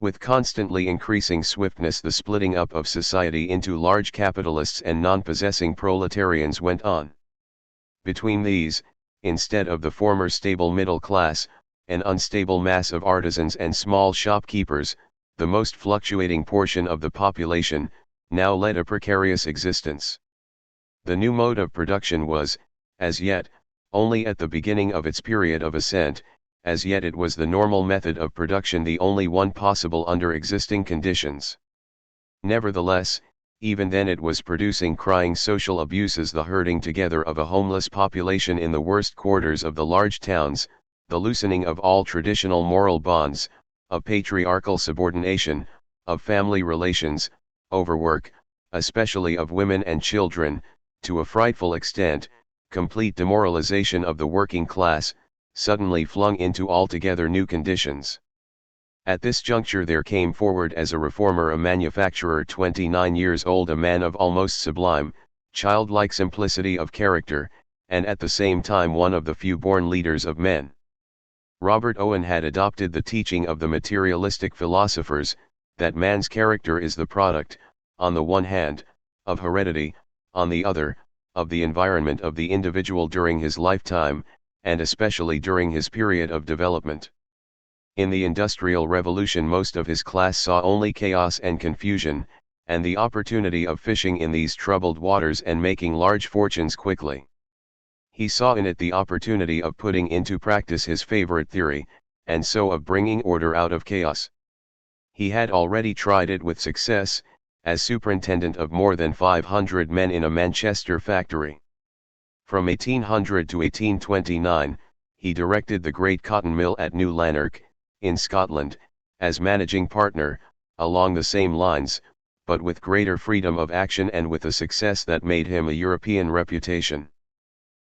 With constantly increasing swiftness the splitting up of society into large capitalists and non-possessing proletarians went on. Between these, instead of the former stable middle class, an unstable mass of artisans and small shopkeepers, the most fluctuating portion of the population, now led a precarious existence. The new mode of production was, as yet, only at the beginning of its period of ascent, as yet it was the normal method of production, the only one possible under existing conditions. Nevertheless, even then it was producing crying social abuses, the herding together of a homeless population in the worst quarters of the large towns, the loosening of all traditional moral bonds, of patriarchal subordination, of family relations, overwork, especially of women and children, to a frightful extent, complete demoralization of the working class, suddenly flung into altogether new conditions. At this juncture there came forward as a reformer a manufacturer 29 years old, a man of almost sublime, childlike simplicity of character, and at the same time one of the few born leaders of men. Robert Owen had adopted the teaching of the materialistic philosophers, that man's character is the product, on the one hand, of heredity, on the other, of the environment of the individual during his lifetime, and especially during his period of development. In the Industrial Revolution most of his class saw only chaos and confusion, and the opportunity of fishing in these troubled waters and making large fortunes quickly. He saw in it the opportunity of putting into practice his favorite theory, and so of bringing order out of chaos. He had already tried it with success, as superintendent of more than 500 men in a Manchester factory. From 1800 to 1829, he directed the great cotton mill at New Lanark, in Scotland, as managing partner, along the same lines, but with greater freedom of action and with a success that made him a European reputation.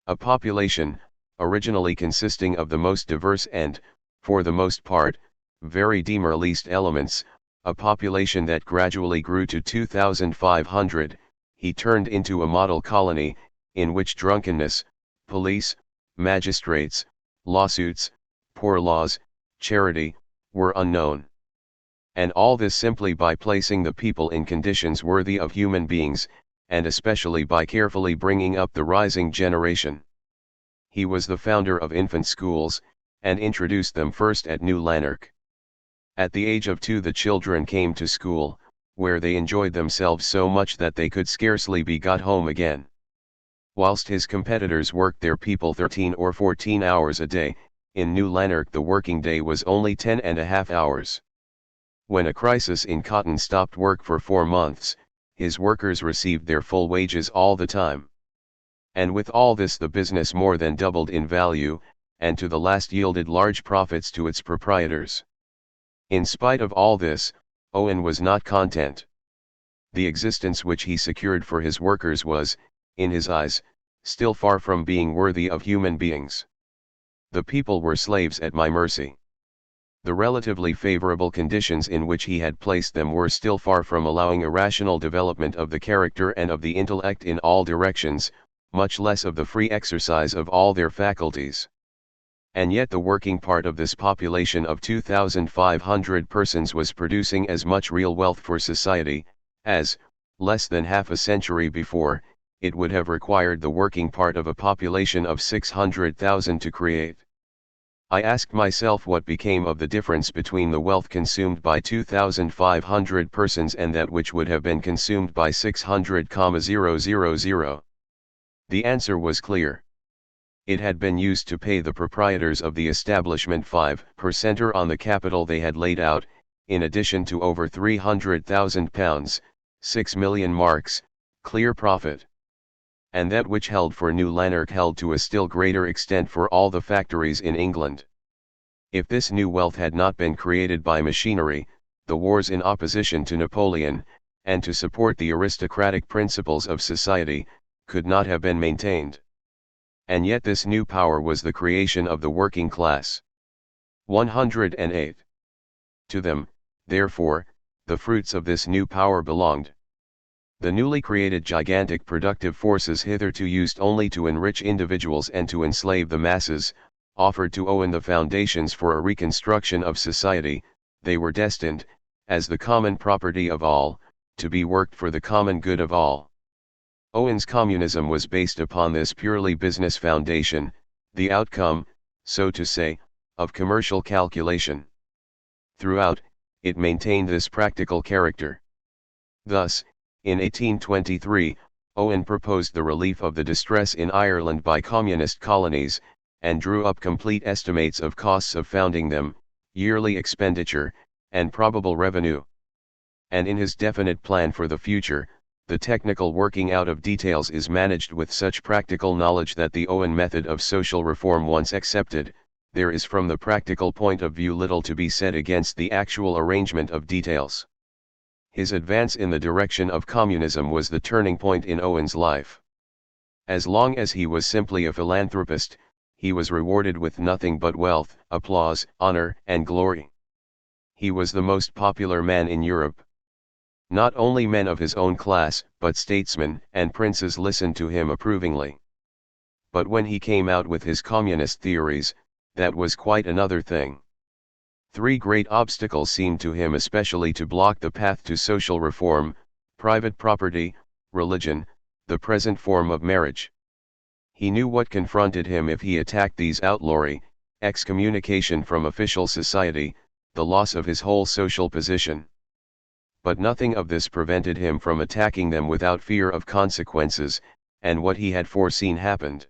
A population, originally consisting of the most diverse and, for the most part, very demoralized elements, a population that gradually grew to 2,500, he turned into a model colony, in which drunkenness, police, magistrates, lawsuits, poor laws, charity, were unknown. And all this simply by placing the people in conditions worthy of human beings, and especially by carefully bringing up the rising generation. He was the founder of infant schools, and introduced them first at New Lanark. At the age of 2 the children came to school, where they enjoyed themselves so much that they could scarcely be got home again. Whilst his competitors worked their people 13 or 14 hours a day, in New Lanark the working day was only 10.5 hours. When a crisis in cotton stopped work for 4 months, his workers received their full wages all the time. And with all this the business more than doubled in value, and to the last yielded large profits to its proprietors. In spite of all this, Owen was not content. The existence which he secured for his workers was, in his eyes, still far from being worthy of human beings. The people were slaves at my mercy. The relatively favorable conditions in which he had placed them were still far from allowing a rational development of the character and of the intellect in all directions, much less of the free exercise of all their faculties. And yet the working part of this population of 2,500 persons was producing as much real wealth for society, as, less than half a century before, it would have required the working part of a population of 600,000 to create. I asked myself what became of the difference between the wealth consumed by 2,500 persons and that which would have been consumed by 600,000. The answer was clear. It had been used to pay the proprietors of the establishment 5% on the capital they had laid out, in addition to over £300,000, 6 million marks, clear profit. And that which held for New Lanark held to a still greater extent for all the factories in England. If this new wealth had not been created by machinery, the wars in opposition to Napoleon, and to support the aristocratic principles of society, could not have been maintained. And yet this new power was the creation of the working class. 108. To them, therefore, the fruits of this new power belonged. The newly created gigantic productive forces hitherto used only to enrich individuals and to enslave the masses, offered to Owen the foundations for a reconstruction of society. They were destined, as the common property of all, to be worked for the common good of all. Owen's communism was based upon this purely business foundation, the outcome, so to say, of commercial calculation. Throughout, it maintained this practical character. Thus, in 1823, Owen proposed the relief of the distress in Ireland by communist colonies, and drew up complete estimates of costs of founding them, yearly expenditure, and probable revenue. And in his definite plan for the future, the technical working out of details is managed with such practical knowledge that the Owen method of social reform once accepted, there is from the practical point of view little to be said against the actual arrangement of details. His advance in the direction of communism was the turning point in Owen's life. As long as he was simply a philanthropist, he was rewarded with nothing but wealth, applause, honor, and glory. He was the most popular man in Europe. Not only men of his own class, but statesmen and princes listened to him approvingly. But when he came out with his communist theories, that was quite another thing. Three great obstacles seemed to him especially to block the path to social reform: private property, religion, the present form of marriage. He knew what confronted him if he attacked these: outlawry, excommunication from official society, the loss of his whole social position. But nothing of this prevented him from attacking them without fear of consequences, and what he had foreseen happened.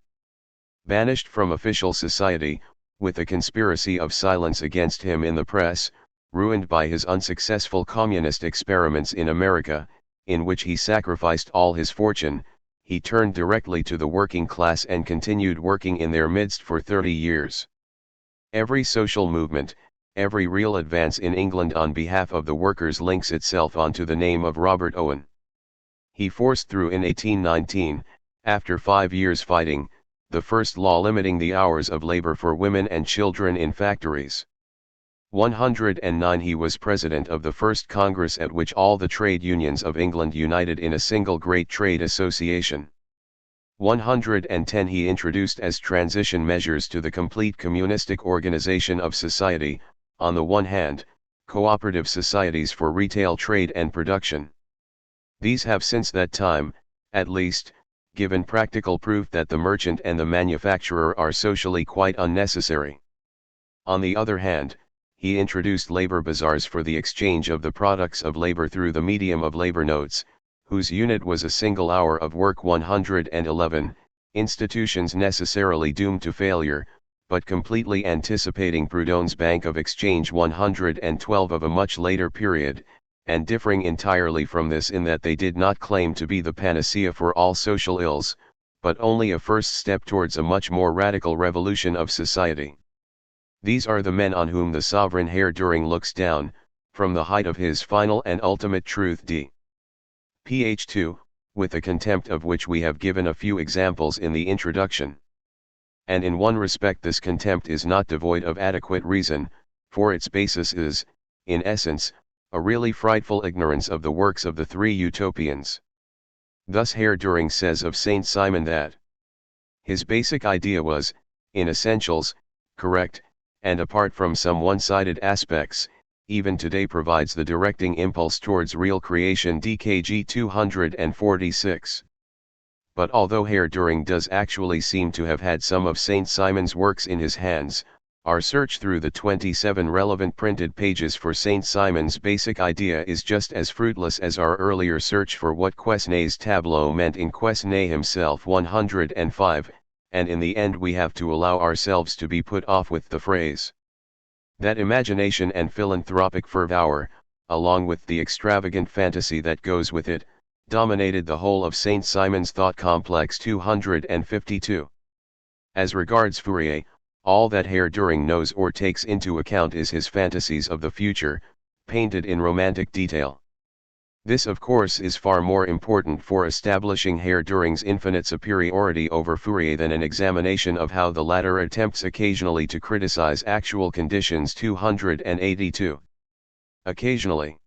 Banished from official society, with a conspiracy of silence against him in the press, ruined by his unsuccessful communist experiments in America, in which he sacrificed all his fortune, he turned directly to the working class and continued working in their midst for 30 years. Every social movement, every real advance in England on behalf of the workers links itself onto the name of Robert Owen. He forced through in 1819, after 5 years fighting, the first law limiting the hours of labor for women and children in factories. 109 He was president of the first Congress at which all the trade unions of England united in a single great trade association. 110 He introduced as transition measures to the complete communistic organization of society, on the one hand, cooperative societies for retail trade and production. These have since that time, at least, given practical proof that the merchant and the manufacturer are socially quite unnecessary. On the other hand, he introduced labor bazaars for the exchange of the products of labor through the medium of labor notes, whose unit was a single hour of work. 111, institutions necessarily doomed to failure, but completely anticipating Proudhon's Bank of Exchange. 112 of a much later period, and differing entirely from this in that they did not claim to be the panacea for all social ills, but only a first step towards a much more radical revolution of society. These are the men on whom the sovereign Herr Duhring looks down, from the height of his final and ultimate truth ph 2, with a contempt of which we have given a few examples in the introduction. And in one respect this contempt is not devoid of adequate reason, for its basis is, in essence, a really frightful ignorance of the works of the three utopians. Thus Herr Duhring says of Saint Simon that his basic idea was, in essentials, correct, and apart from some one-sided aspects, even today provides the directing impulse towards real creation DKG 246. But although Herr Duhring does actually seem to have had some of Saint Simon's works in his hands, our search through the 27 relevant printed pages for Saint Simon's basic idea is just as fruitless as our earlier search for what Quesnay's tableau meant in Quesnay himself 105, and in the end we have to allow ourselves to be put off with the phrase. That imagination and philanthropic fervour, along with the extravagant fantasy that goes with it, dominated the whole of Saint Simon's thought complex 252. As regards Fourier, all that Herr Duhring knows or takes into account is his fantasies of the future, painted in romantic detail. This of course is far more important for establishing Herr Duhring's infinite superiority over Fourier than an examination of how the latter attempts occasionally to criticize actual conditions 282. Occasionally.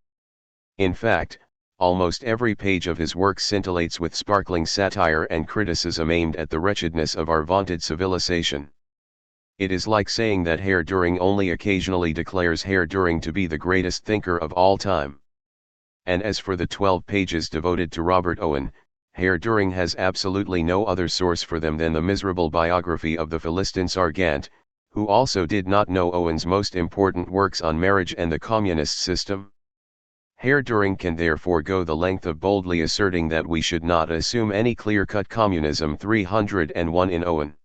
In fact, almost every page of his work scintillates with sparkling satire and criticism aimed at the wretchedness of our vaunted civilization. It is like saying that Herr Duhring only occasionally declares Herr Duhring to be the greatest thinker of all time. And as for the 12 pages devoted to Robert Owen, Herr Duhring has absolutely no other source for them than the miserable biography of the Philistin Sargant, who also did not know Owen's most important works on marriage and the communist system. Herr Duhring can therefore go the length of boldly asserting that we should not assume any clear-cut communism 301 in Owen.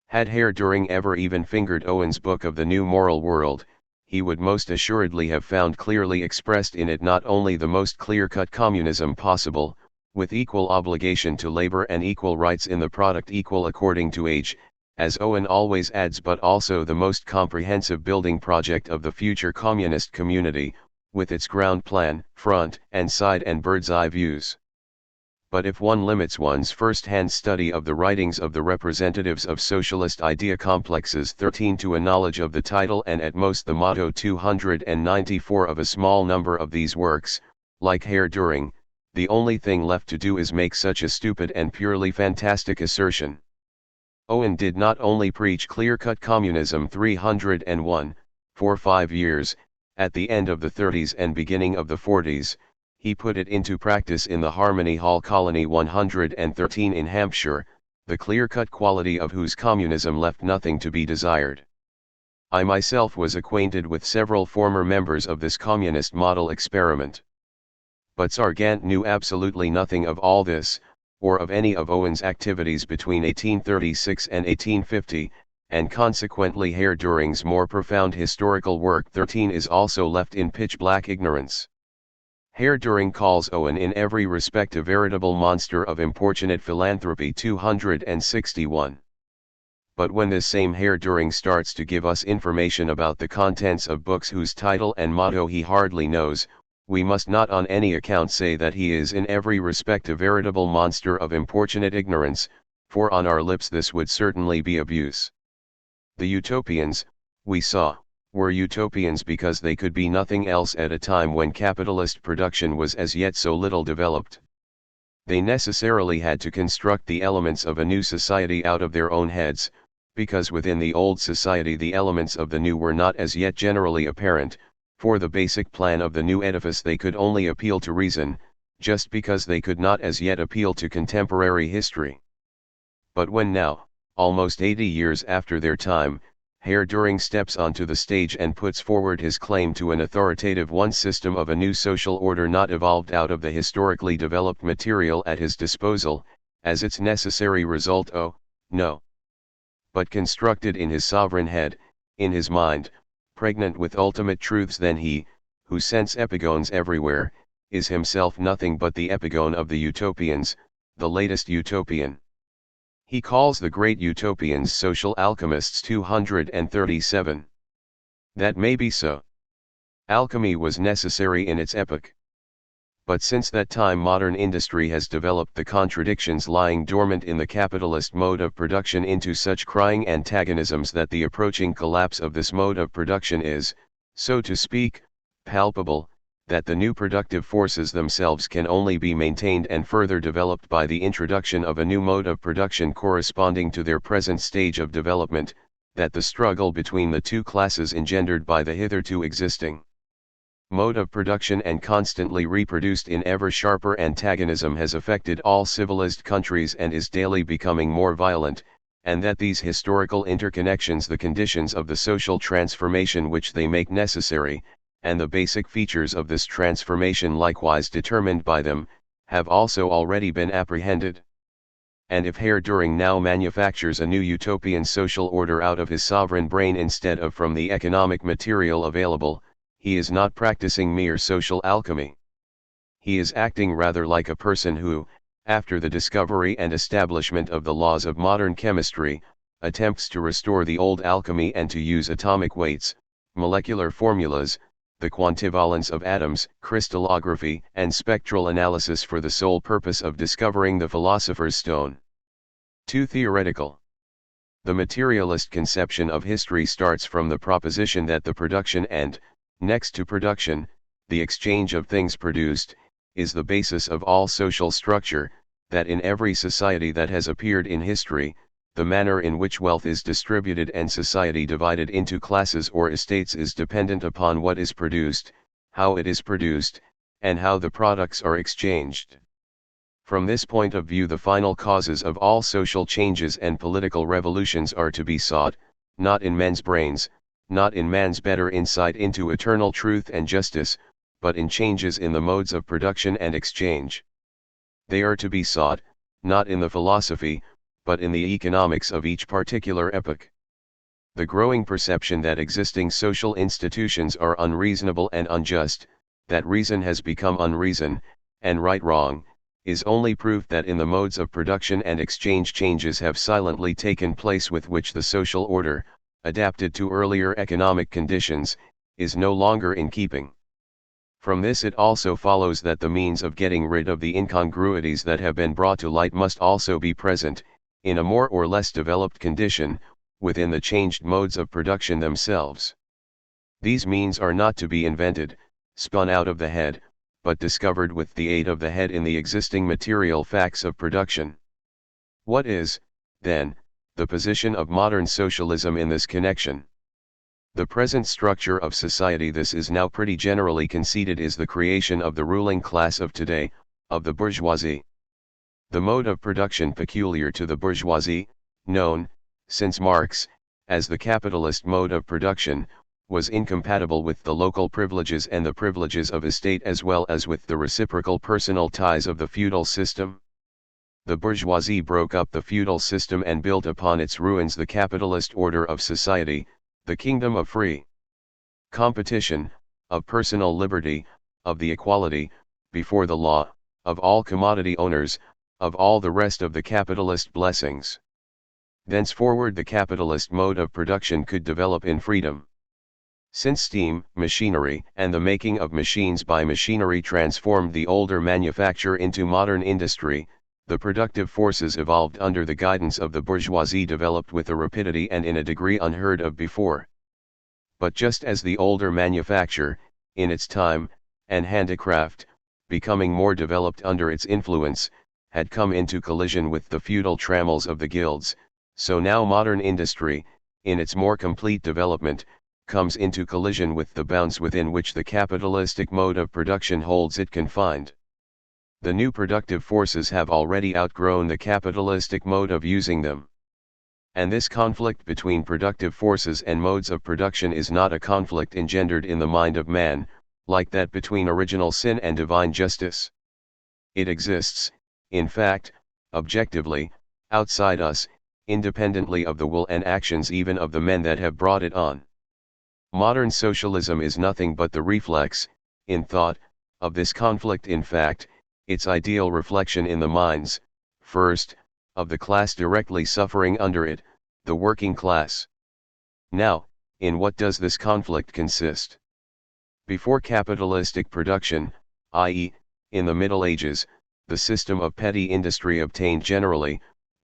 Had Herr Duhring ever even fingered Owen's book of the New Moral World, he would most assuredly have found clearly expressed in it not only the most clear-cut communism possible, with equal obligation to labor and equal rights in the product equal according to age, as Owen always adds, but also the most comprehensive building project of the future communist community, with its ground plan, front and side and bird's-eye views. But if one limits one's first-hand study of the writings of the representatives of socialist idea complexes 13 to a knowledge of the title and at most the motto 294 of a small number of these works, like Herr Duhring, the only thing left to do is make such a stupid and purely fantastic assertion. Owen did not only preach clear-cut communism 301, for 5 years, at the end of the 30s and beginning of the 40s, he put it into practice in the Harmony Hall Colony 113 in Hampshire, the clear-cut quality of whose communism left nothing to be desired. I myself was acquainted with several former members of this communist model experiment. But Sargant knew absolutely nothing of all this, or of any of Owen's activities between 1836 and 1850, and consequently Herr Duhring's more profound historical work 13 is also left in pitch-black ignorance. Herr Duhring calls Owen in every respect a veritable monster of importunate philanthropy 261. But when this same Herr Duhring starts to give us information about the contents of books whose title and motto he hardly knows, we must not on any account say that he is in every respect a veritable monster of importunate ignorance, for on our lips this would certainly be abuse. The utopians, we saw, were utopians because they could be nothing else at a time when capitalist production was as yet so little developed. They necessarily had to construct the elements of a new society out of their own heads, because within the old society the elements of the new were not as yet generally apparent. For the basic plan of the new edifice they could only appeal to reason, just because they could not as yet appeal to contemporary history. But when now, almost 80 years after their time, Herr Duhring steps onto the stage and puts forward his claim to an authoritative one system of a new social order not evolved out of the historically developed material at his disposal, as its necessary result, oh, no, but constructed in his sovereign head, in his mind, pregnant with ultimate truths, then he, who sends epigones everywhere, is himself nothing but the epigone of the utopians, the latest utopian. He calls the great utopians social alchemists 237. That may be so. Alchemy was necessary in its epoch. But since that time modern industry has developed the contradictions lying dormant in the capitalist mode of production into such crying antagonisms that the approaching collapse of this mode of production is, so to speak, palpable, that the new productive forces themselves can only be maintained and further developed by the introduction of a new mode of production corresponding to their present stage of development, that the struggle between the two classes engendered by the hitherto existing mode of production and constantly reproduced in ever sharper antagonism has affected all civilized countries and is daily becoming more violent, and that these historical interconnections, the conditions of the social transformation which they make necessary, and the basic features of this transformation likewise determined by them, have also already been apprehended. And if Herr Duhring now manufactures a new utopian social order out of his sovereign brain instead of from the economic material available, he is not practicing mere social alchemy. He is acting rather like a person who, after the discovery and establishment of the laws of modern chemistry, attempts to restore the old alchemy and to use atomic weights, molecular formulas, the quantivalence of atoms, crystallography, and spectral analysis for the sole purpose of discovering the philosopher's stone. 2. Theoretical. The materialist conception of history starts from the proposition that the production and, next to production, the exchange of things produced, is the basis of all social structure, that in every society that has appeared in history, the manner in which wealth is distributed and society divided into classes or estates is dependent upon what is produced, how it is produced, and how the products are exchanged. From this point of view, the final causes of all social changes and political revolutions are to be sought, not in men's brains, not in man's better insight into eternal truth and justice, but in changes in the modes of production and exchange. They are to be sought, not in the philosophy, but in the economics of each particular epoch. The growing perception that existing social institutions are unreasonable and unjust, that reason has become unreason, and right wrong, is only proof that in the modes of production and exchange changes have silently taken place with which the social order, adapted to earlier economic conditions, is no longer in keeping. From this it also follows that the means of getting rid of the incongruities that have been brought to light must also be present, in a more or less developed condition, within the changed modes of production themselves. These means are not to be invented, spun out of the head, but discovered with the aid of the head in the existing material facts of production. What is, then, the position of modern socialism in this connection? The present structure of society, this is now pretty generally conceded, is the creation of the ruling class of today, of the bourgeoisie. The mode of production peculiar to the bourgeoisie, known, since Marx, as the capitalist mode of production, was incompatible with the local privileges and the privileges of estate as well as with the reciprocal personal ties of the feudal system. The bourgeoisie broke up the feudal system and built upon its ruins the capitalist order of society, the kingdom of free competition, of personal liberty, of the equality, before the law, of all commodity owners, of all the rest of the capitalist blessings. Thenceforward the capitalist mode of production could develop in freedom. Since steam, machinery, and the making of machines by machinery transformed the older manufacture into modern industry, the productive forces evolved under the guidance of the bourgeoisie developed with a rapidity and in a degree unheard of before. But just as the older manufacture, in its time, and handicraft, becoming more developed under its influence, had come into collision with the feudal trammels of the guilds, so now modern industry, in its more complete development, comes into collision with the bounds within which the capitalistic mode of production holds it confined. The new productive forces have already outgrown the capitalistic mode of using them. And this conflict between productive forces and modes of production is not a conflict engendered in the mind of man, like that between original sin and divine justice. It exists, in fact, objectively, outside us, independently of the will and actions even of the men that have brought it on. Modern socialism is nothing but the reflex, in thought, of this conflict. In fact, its ideal reflection in the minds, first, of the class directly suffering under it, the working class. Now, in what does this conflict consist? Before capitalistic production, i.e., in the Middle Ages, the system of petty industry obtained generally,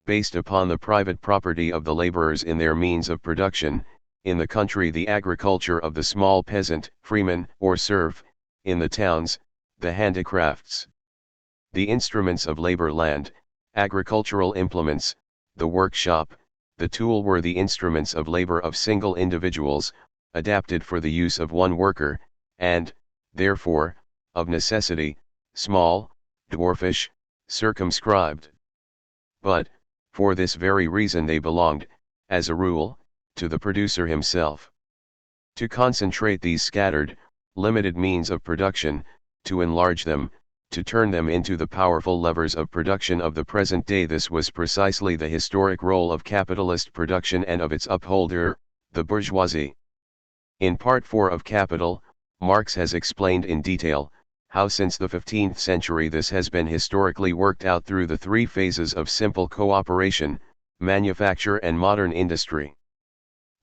based upon the private property of the laborers in their means of production, in the country the agriculture of the small peasant, freeman, or serf, in the towns, the handicrafts. The instruments of labor, land, agricultural implements, the workshop, the tool were the instruments of labor of single individuals, adapted for the use of one worker, and, therefore, of necessity, small, dwarfish, circumscribed. But, for this very reason they belonged, as a rule, to the producer himself. To concentrate these scattered, limited means of production, to enlarge them, to turn them into the powerful levers of production of the present day, this was precisely the historic role of capitalist production and of its upholder, the bourgeoisie. In Part 4 of Capital, Marx has explained in detail, how since the 15th century this has been historically worked out through the three phases of simple cooperation, manufacture and modern industry.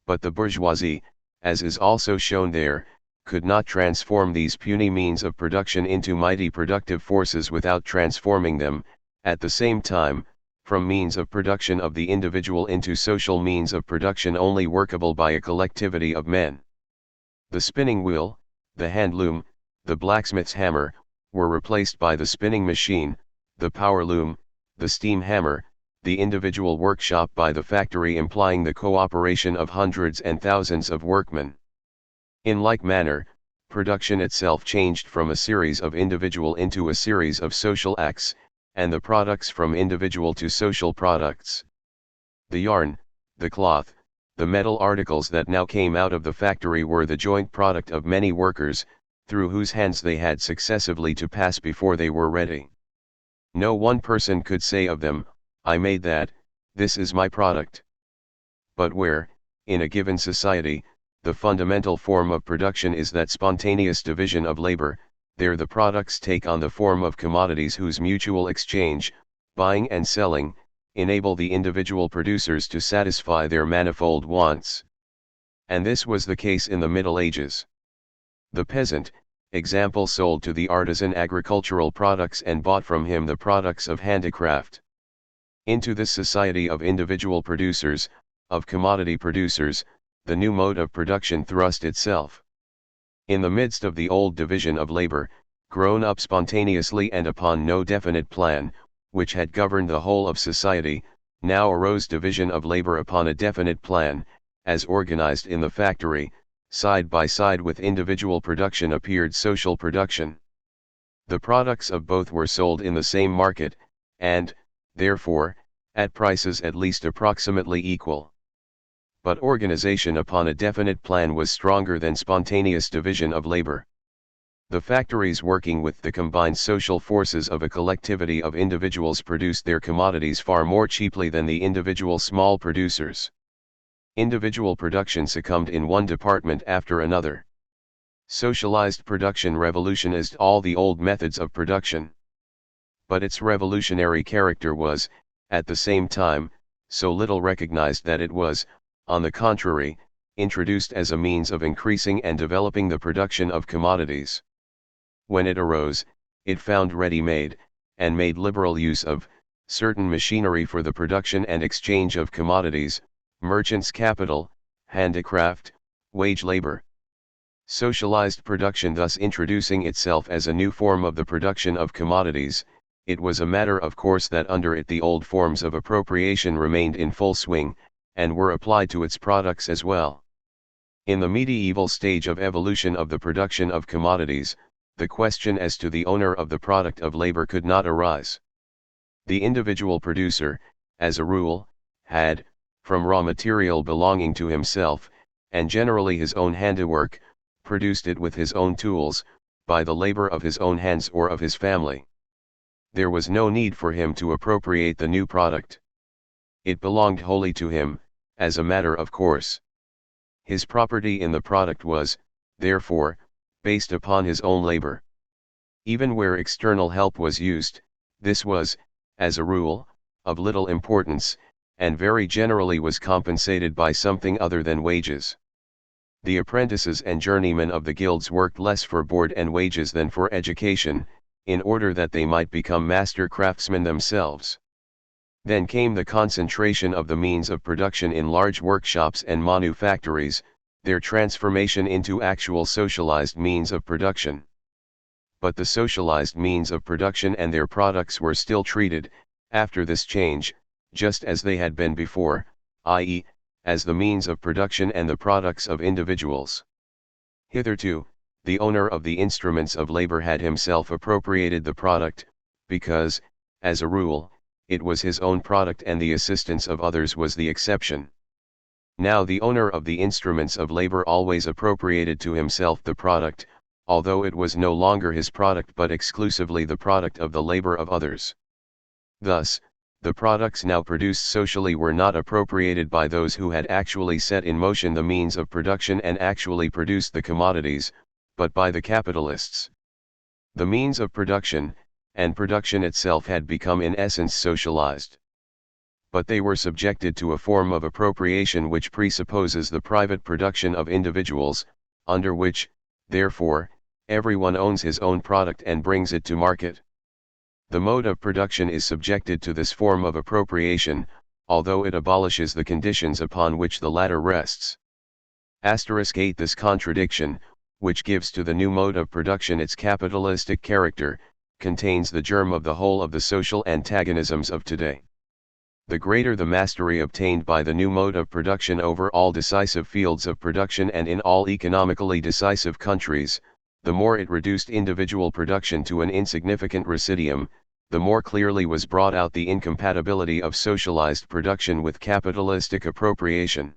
But the bourgeoisie, as is also shown there, could not transform these puny means of production into mighty productive forces without transforming them, at the same time, from means of production of the individual into social means of production only workable by a collectivity of men. The spinning wheel, the hand loom, the blacksmith's hammer, were replaced by the spinning machine, the power loom, the steam hammer, the individual workshop by the factory, implying the cooperation of hundreds and thousands of workmen. In like manner, production itself changed from a series of individual into a series of social acts, and the products from individual to social products. The yarn, the cloth, the metal articles that now came out of the factory were the joint product of many workers, through whose hands they had successively to pass before they were ready. No one person could say of them, "I made that, this is my product." But where, in a given society, the fundamental form of production is that spontaneous division of labor, there the products take on the form of commodities whose mutual exchange, buying and selling, enable the individual producers to satisfy their manifold wants. And this was the case in the Middle Ages. The peasant, example, sold to the artisan agricultural products and bought from him the products of handicraft. Into this society of individual producers, of commodity producers, the new mode of production thrust itself. In the midst of the old division of labor, grown up spontaneously and upon no definite plan, which had governed the whole of society, now arose division of labor upon a definite plan, as organized in the factory. Side by side with individual production appeared social production. The products of both were sold in the same market, and, therefore, at prices at least approximately equal. But organization upon a definite plan was stronger than spontaneous division of labor. The factories, working with the combined social forces of a collectivity of individuals, produced their commodities far more cheaply than the individual small producers. Individual production succumbed in one department after another. Socialized production revolutionized all the old methods of production. But its revolutionary character was, at the same time, so little recognized that it was, on the contrary, introduced as a means of increasing and developing the production of commodities. When it arose, it found ready-made, and made liberal use of, certain machinery for the production and exchange of commodities, merchants' capital, handicraft, wage labor. Socialized production thus introducing itself as a new form of the production of commodities, it was a matter of course that under it the old forms of appropriation remained in full swing, and were applied to its products as well. In the medieval stage of evolution of the production of commodities, the question as to the owner of the product of labor could not arise. The individual producer, as a rule, had, from raw material belonging to himself, and generally his own handiwork, produced it with his own tools, by the labor of his own hands or of his family. There was no need for him to appropriate the new product. It belonged wholly to him, as a matter of course. His property in the product was, therefore, based upon his own labor. Even where external help was used, this was, as a rule, of little importance, and very generally was compensated by something other than wages. The apprentices and journeymen of the guilds worked less for board and wages than for education, in order that they might become master craftsmen themselves. Then came the concentration of the means of production in large workshops and manufactories, their transformation into actual socialized means of production. But the socialized means of production and their products were still treated, after this change, just as they had been before, i.e., as the means of production and the products of individuals. Hitherto, the owner of the instruments of labor had himself appropriated the product, because, as a rule, it was his own product and the assistance of others was the exception. Now the owner of the instruments of labor always appropriated to himself the product, although it was no longer his product but exclusively the product of the labor of others. Thus, the products now produced socially were not appropriated by those who had actually set in motion the means of production and actually produced the commodities, but by the capitalists. The means of production, and production itself had become in essence socialized. But they were subjected to a form of appropriation which presupposes the private production of individuals, under which, therefore, everyone owns his own product and brings it to market. The mode of production is subjected to this form of appropriation, although it abolishes the conditions upon which the latter rests. *8 This contradiction, which gives to the new mode of production its capitalistic character, contains the germ of the whole of the social antagonisms of today. The greater the mastery obtained by the new mode of production over all decisive fields of production and in all economically decisive countries, the more it reduced individual production to an insignificant residuum, the more clearly was brought out the incompatibility of socialized production with capitalistic appropriation.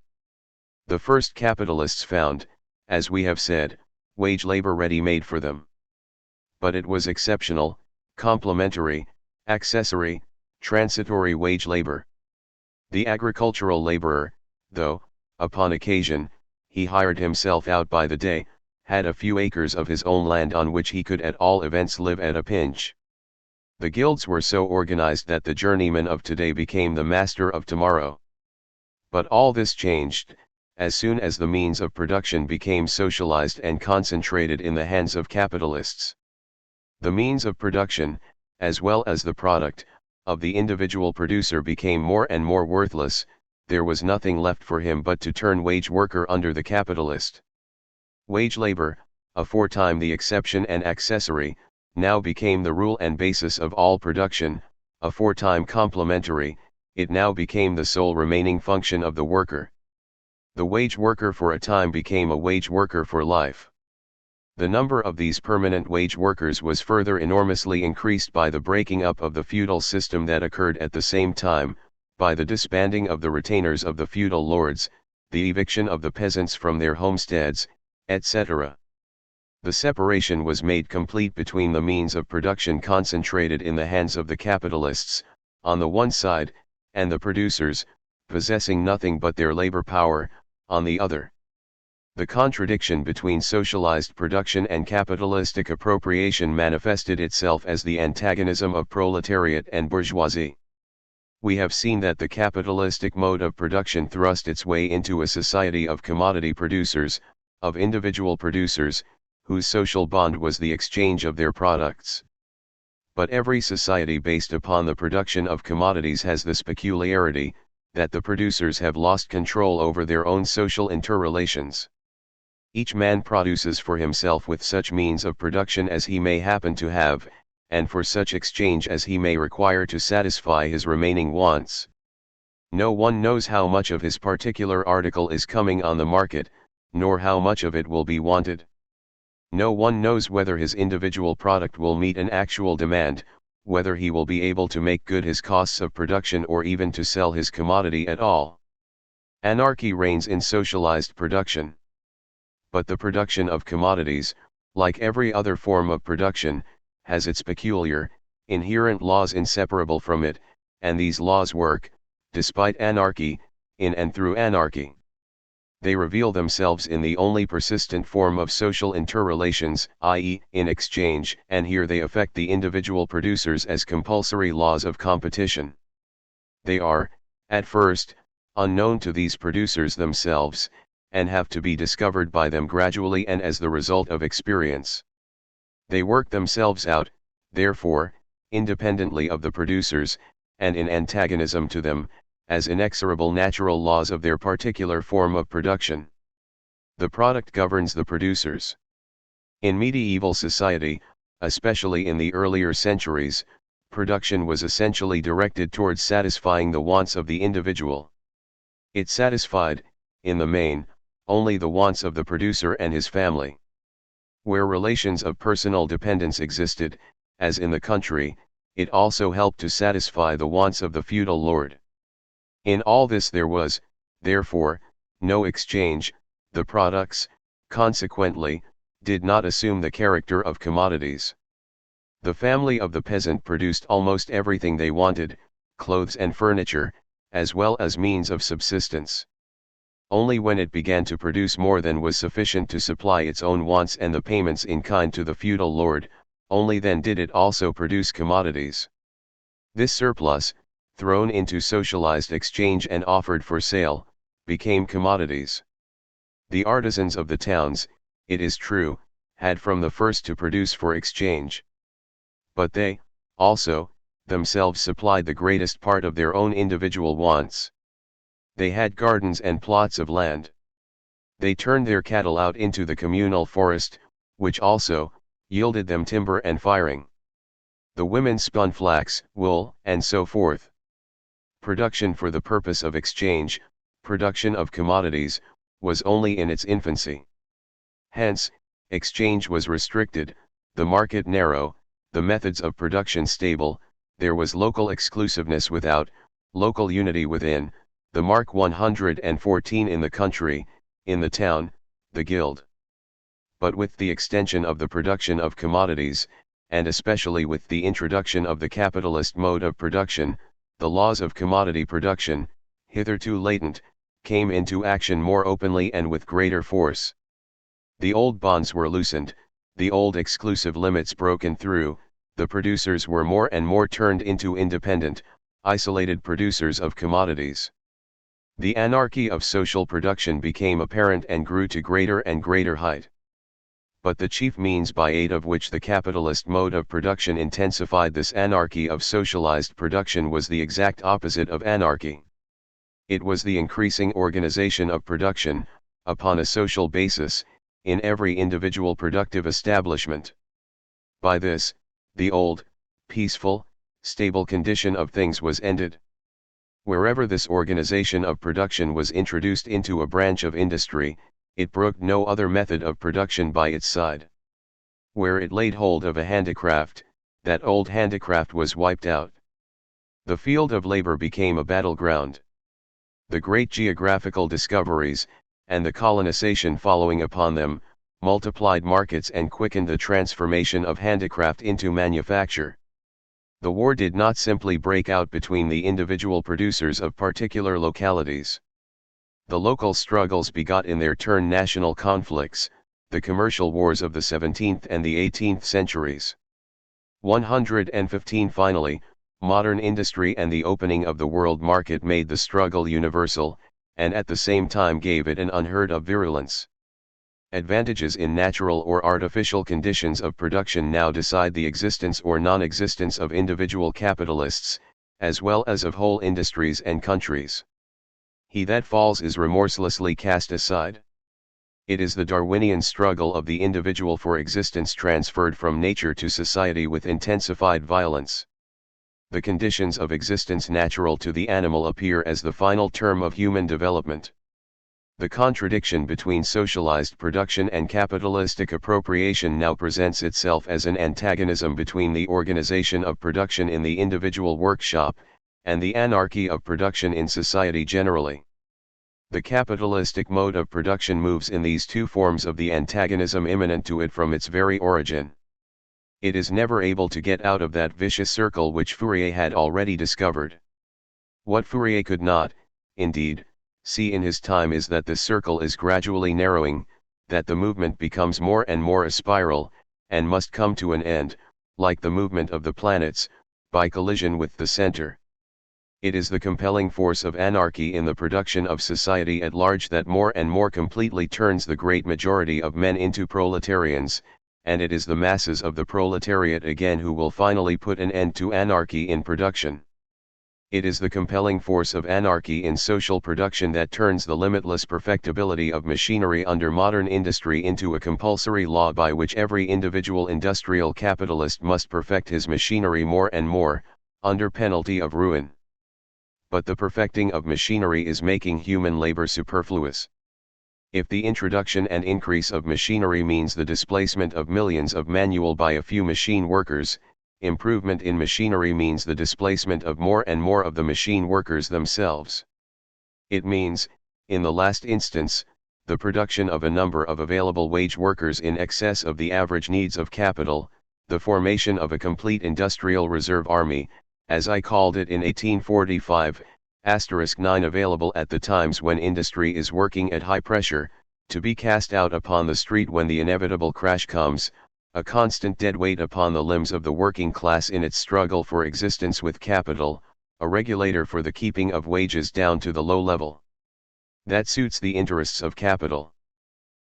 The first capitalists found, as we have said, wage labor ready-made for them. But it was exceptional, complementary, accessory, transitory wage labor. The agricultural laborer, though, upon occasion, he hired himself out by the day, had a few acres of his own land on which he could at all events live at a pinch. The guilds were so organized that the journeyman of today became the master of tomorrow. But all this changed, as soon as the means of production became socialized and concentrated in the hands of capitalists. The means of production, as well as the product, of the individual producer became more and more worthless. There was nothing left for him but to turn wage worker under the capitalist. Wage labor, aforetime the exception and accessory, now became the rule and basis of all production. Aforetime complementary, it now became the sole remaining function of the worker. The wage worker for a time became a wage worker for life. The number of these permanent wage workers was further enormously increased by the breaking up of the feudal system that occurred at the same time, by the disbanding of the retainers of the feudal lords, the eviction of the peasants from their homesteads, etc. The separation was made complete between the means of production concentrated in the hands of the capitalists, on the one side, and the producers, possessing nothing but their labor power, on the other. The contradiction between socialized production and capitalistic appropriation manifested itself as the antagonism of proletariat and bourgeoisie. We have seen that the capitalistic mode of production thrust its way into a society of commodity producers, of individual producers, whose social bond was the exchange of their products. But every society based upon the production of commodities has this peculiarity, that the producers have lost control over their own social interrelations. Each man produces for himself with such means of production as he may happen to have, and for such exchange as he may require to satisfy his remaining wants. No one knows how much of his particular article is coming on the market, nor how much of it will be wanted. No one knows whether his individual product will meet an actual demand, whether he will be able to make good his costs of production or even to sell his commodity at all. Anarchy reigns in socialized production. But the production of commodities, like every other form of production, has its peculiar, inherent laws inseparable from it, and these laws work, despite anarchy, in and through anarchy. They reveal themselves in the only persistent form of social interrelations, i.e., in exchange, and here they affect the individual producers as compulsory laws of competition. They are, at first, unknown to these producers themselves, and have to be discovered by them gradually and as the result of experience. They work themselves out, therefore, independently of the producers, and in antagonism to them, as inexorable natural laws of their particular form of production. The product governs the producers. In medieval society, especially in the earlier centuries, production was essentially directed towards satisfying the wants of the individual. It satisfied, in the main, only the wants of the producer and his family. Where relations of personal dependence existed, as in the country, it also helped to satisfy the wants of the feudal lord. In all this there was, therefore, no exchange. The products, consequently, did not assume the character of commodities. The family of the peasant produced almost everything they wanted, clothes and furniture, as well as means of subsistence. Only when it began to produce more than was sufficient to supply its own wants and the payments in kind to the feudal lord, only then did it also produce commodities. This surplus, thrown into socialized exchange and offered for sale, became commodities. The artisans of the towns, it is true, had from the first to produce for exchange. But they, also, themselves supplied the greatest part of their own individual wants. They had gardens and plots of land. They turned their cattle out into the communal forest, which also, yielded them timber and firing. The women spun flax, wool, and so forth. Production for the purpose of exchange, production of commodities, was only in its infancy. Hence, exchange was restricted, the market narrow, the methods of production stable, there was local exclusiveness without, local unity within, the mark 114 in the country, in the town, the guild. But with the extension of the production of commodities, and especially with the introduction of the capitalist mode of production, the laws of commodity production, hitherto latent, came into action more openly and with greater force. The old bonds were loosened, the old exclusive limits broken through, the producers were more and more turned into independent, isolated producers of commodities. The anarchy of social production became apparent and grew to greater and greater height. But the chief means by aid of which the capitalist mode of production intensified this anarchy of socialized production was the exact opposite of anarchy. It was the increasing organization of production, upon a social basis, in every individual productive establishment. By this, the old, peaceful, stable condition of things was ended. Wherever this organization of production was introduced into a branch of industry, it brooked no other method of production by its side. Where it laid hold of a handicraft, that old handicraft was wiped out. The field of labor became a battleground. The great geographical discoveries, and the colonization following upon them, multiplied markets and quickened the transformation of handicraft into manufacture. The war did not simply break out between the individual producers of particular localities. The local struggles begot in their turn national conflicts, the commercial wars of the 17th and the 18th centuries. 115 Finally, modern industry and the opening of the world market made the struggle universal, and at the same time gave it an unheard of virulence. Advantages in natural or artificial conditions of production now decide the existence or non-existence of individual capitalists, as well as of whole industries and countries. He that falls is remorselessly cast aside. It is the Darwinian struggle of the individual for existence transferred from nature to society with intensified violence. The conditions of existence natural to the animal appear as the final term of human development. The contradiction between socialized production and capitalistic appropriation now presents itself as an antagonism between the organization of production in the individual workshop, and the anarchy of production in society generally. The capitalistic mode of production moves in these two forms of the antagonism immanent to it from its very origin. It is never able to get out of that vicious circle which Fourier had already discovered. What Fourier could not, indeed, see in his time is that this circle is gradually narrowing, that the movement becomes more and more a spiral, and must come to an end, like the movement of the planets, by collision with the center. It is the compelling force of anarchy in the production of society at large that more and more completely turns the great majority of men into proletarians, and it is the masses of the proletariat again who will finally put an end to anarchy in production. It is the compelling force of anarchy in social production that turns the limitless perfectibility of machinery under modern industry into a compulsory law by which every individual industrial capitalist must perfect his machinery more and more, under penalty of ruin. but the perfecting of machinery is making human labor superfluous. If the introduction and increase of machinery means the displacement of millions of manual by a few machine workers, improvement in machinery means the displacement of more and more of the machine workers themselves. It means, in the last instance, the production of a number of available wage workers in excess of the average needs of capital, the formation of a complete industrial reserve army, as I called it in 1845, *9 available at the times when industry is working at high pressure, to be cast out upon the street when the inevitable crash comes, a constant dead weight upon the limbs of the working class in its struggle for existence with capital, a regulator for the keeping of wages down to the low level that suits the interests of capital.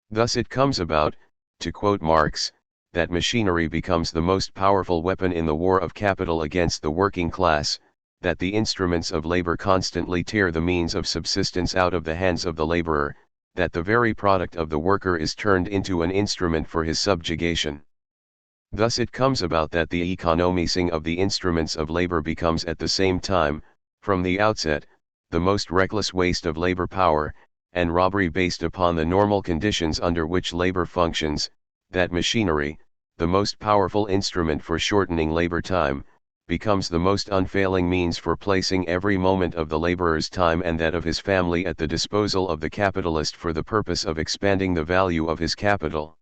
Thus it comes about, to quote Marx, that machinery becomes the most powerful weapon in the war of capital against the working class, that the instruments of labor constantly tear the means of subsistence out of the hands of the laborer, that the very product of the worker is turned into an instrument for his subjugation. Thus it comes about that the economizing of the instruments of labor becomes at the same time, from the outset, the most reckless waste of labor power, and robbery based upon the normal conditions under which labor functions, that machinery, the most powerful instrument for shortening labor time, becomes the most unfailing means for placing every moment of the laborer's time and that of his family at the disposal of the capitalist for the purpose of expanding the value of his capital.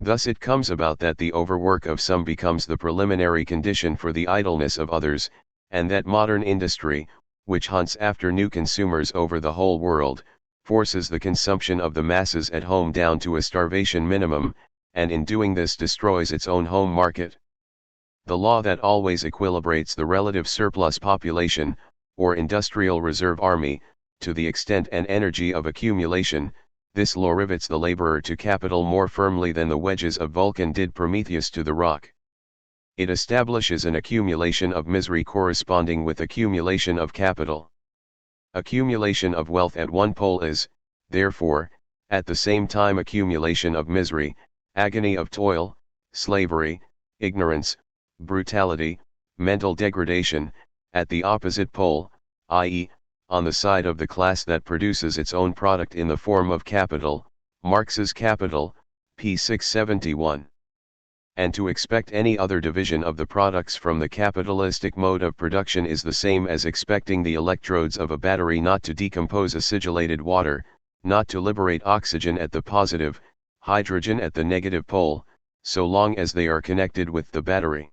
Thus it comes about that the overwork of some becomes the preliminary condition for the idleness of others, and that modern industry, which hunts after new consumers over the whole world, forces the consumption of the masses at home down to a starvation minimum, and in doing this destroys its own home market. The law that always equilibrates the relative surplus population, or industrial reserve army, to the extent and energy of accumulation, this law rivets the laborer to capital more firmly than the wedges of Vulcan did Prometheus to the rock. It establishes an accumulation of misery corresponding with accumulation of capital. Accumulation of wealth at one pole is, therefore, at the same time accumulation of misery, agony of toil, slavery, ignorance, brutality, mental degradation, at the opposite pole, i.e., on the side of the class that produces its own product in the form of capital, Marx's Capital, p. 671. And to expect any other division of the products from the capitalistic mode of production is the same as expecting the electrodes of a battery not to decompose acidulated water, not to liberate oxygen at the positive, hydrogen at the negative pole, so long as they are connected with the battery.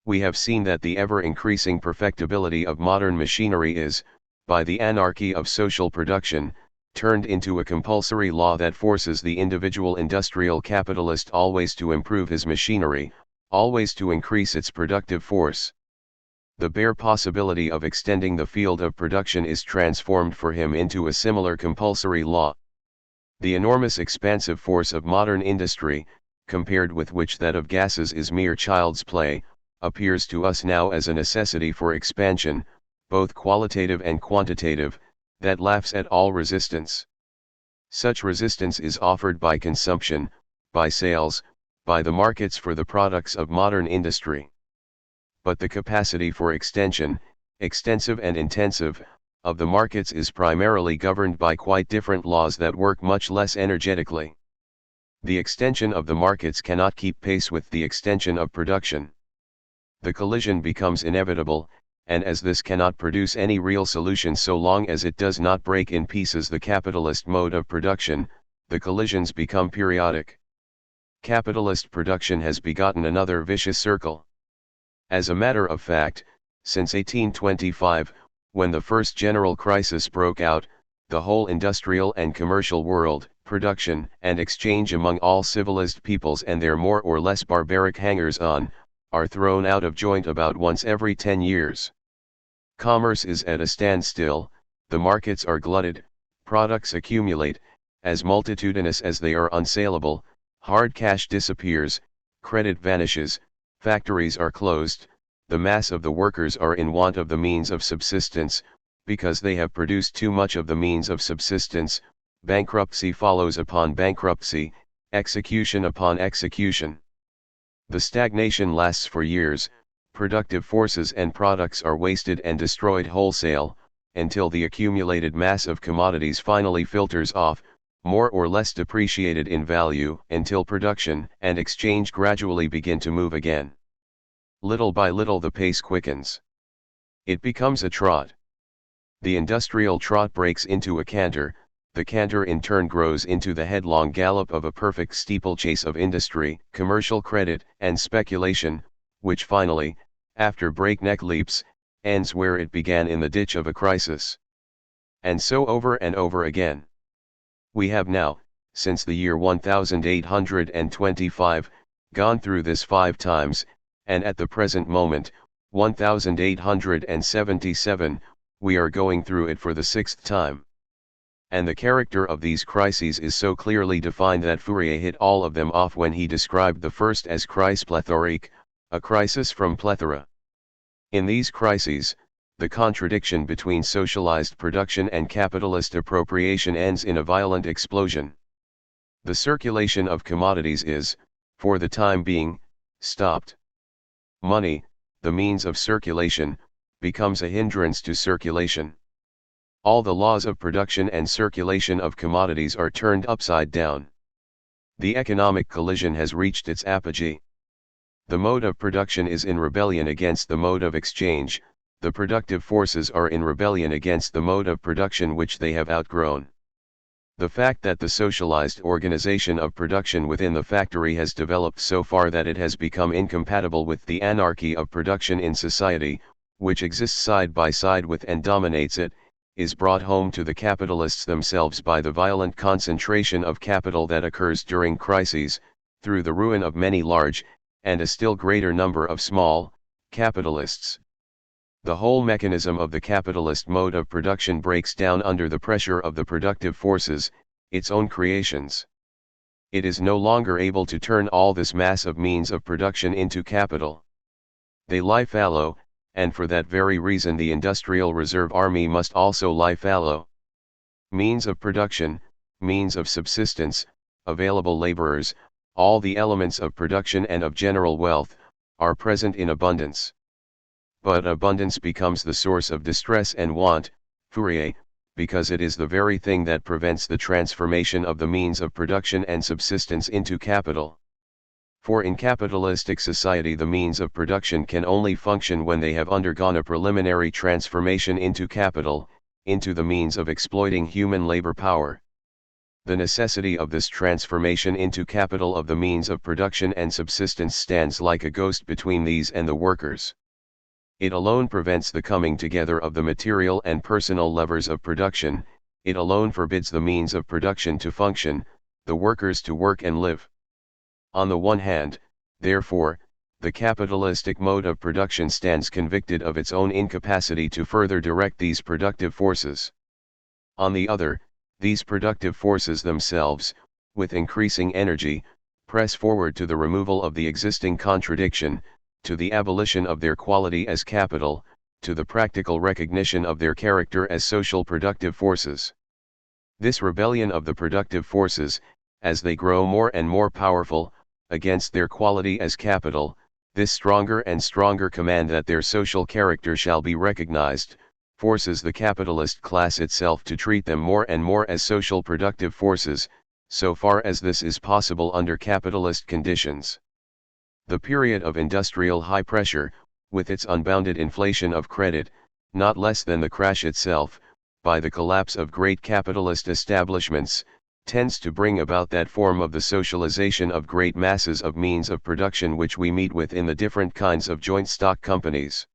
We have seen that the ever-increasing perfectibility of modern machinery is, by the anarchy of social production, turned into a compulsory law that forces the individual industrial capitalist always to improve his machinery, always to increase its productive force. The bare possibility of extending the field of production is transformed for him into a similar compulsory law. The enormous expansive force of modern industry, compared with which that of gases is mere child's play, appears to us now as a necessity for expansion, both qualitative and quantitative, that laughs at all resistance. Such resistance is offered by consumption, by sales, by the markets for the products of modern industry. But the capacity for extension, extensive and intensive, of the markets is primarily governed by quite different laws that work much less energetically. The extension of the markets cannot keep pace with the extension of production. The collision becomes inevitable, and as this cannot produce any real solution so long as it does not break in pieces the capitalist mode of production, the collisions become periodic. Capitalist production has begotten another vicious circle. As a matter of fact, since 1825, when the first general crisis broke out, the whole industrial and commercial world, production and exchange among all civilized peoples and their more or less barbaric hangers-on, are thrown out of joint about once every 10 years. Commerce is at a standstill, the markets are glutted, products accumulate, as multitudinous as they are unsaleable, hard cash disappears, credit vanishes, factories are closed, the mass of the workers are in want of the means of subsistence, because they have produced too much of the means of subsistence, bankruptcy follows upon bankruptcy, execution upon execution. The stagnation lasts for years, productive forces and products are wasted and destroyed wholesale, until the accumulated mass of commodities finally filters off, more or less depreciated in value, until production and exchange gradually begin to move again. Little by little the pace quickens. It becomes a trot. The industrial trot breaks into a canter, the canter in turn grows into the headlong gallop of a perfect steeplechase of industry, commercial credit, and speculation, which finally, after breakneck leaps, ends where it began, in the ditch of a crisis. And so over and over again. We have now, since the year 1825, gone through this 5 times, and at the present moment, 1877, we are going through it for the 6th time. And the character of these crises is so clearly defined that Fourier hit all of them off when he described the first as crise pléthorique, a crisis from plethora. In these crises, the contradiction between socialized production and capitalist appropriation ends in a violent explosion. The circulation of commodities is, for the time being, stopped. Money, the means of circulation, becomes a hindrance to circulation. All the laws of production and circulation of commodities are turned upside down. The economic collision has reached its apogee. The mode of production is in rebellion against the mode of exchange, the productive forces are in rebellion against the mode of production which they have outgrown. The fact that the socialized organization of production within the factory has developed so far that it has become incompatible with the anarchy of production in society, which exists side by side with and dominates it, is brought home to the capitalists themselves by the violent concentration of capital that occurs during crises, through the ruin of many large, and a still greater number of small, capitalists. The whole mechanism of the capitalist mode of production breaks down under the pressure of the productive forces, its own creations. It is no longer able to turn all this mass of means of production into capital. They lie fallow, and for that very reason the industrial reserve army must also lie fallow. Means of production, means of subsistence, available laborers, all the elements of production and of general wealth, are present in abundance. But abundance becomes the source of distress and want, Fourier, because it is the very thing that prevents the transformation of the means of production and subsistence into capital. For in capitalistic society the means of production can only function when they have undergone a preliminary transformation into capital, into the means of exploiting human labor power. The necessity of this transformation into capital of the means of production and subsistence stands like a ghost between these and the workers. It alone prevents the coming together of the material and personal levers of production, it alone forbids the means of production to function, the workers to work and live. On the one hand, therefore, the capitalistic mode of production stands convicted of its own incapacity to further direct these productive forces. On the other, these productive forces themselves, with increasing energy, press forward to the removal of the existing contradiction, to the abolition of their quality as capital, to the practical recognition of their character as social productive forces. This rebellion of the productive forces, as they grow more and more powerful, against their quality as capital, this stronger and stronger command that their social character shall be recognized, forces the capitalist class itself to treat them more and more as social productive forces, so far as this is possible under capitalist conditions. The period of industrial high pressure, with its unbounded inflation of credit, not less than the crash itself, by the collapse of great capitalist establishments, tends to bring about that form of the socialization of great masses of means of production which we meet with in the different kinds of joint stock companies.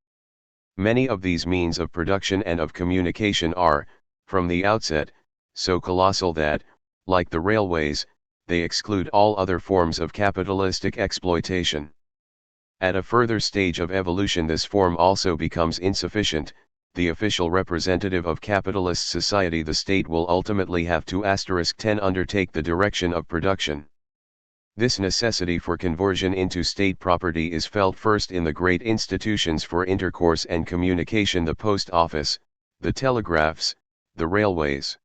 Many of these means of production and of communication are, from the outset, so colossal that, like the railways, they exclude all other forms of capitalistic exploitation. At a further stage of evolution this form also becomes insufficient, the official representative of capitalist society the state will ultimately have to *10 undertake the direction of production. This necessity for conversion into state property is felt first in the great institutions for intercourse and communication, the post office, the telegraphs, the railways.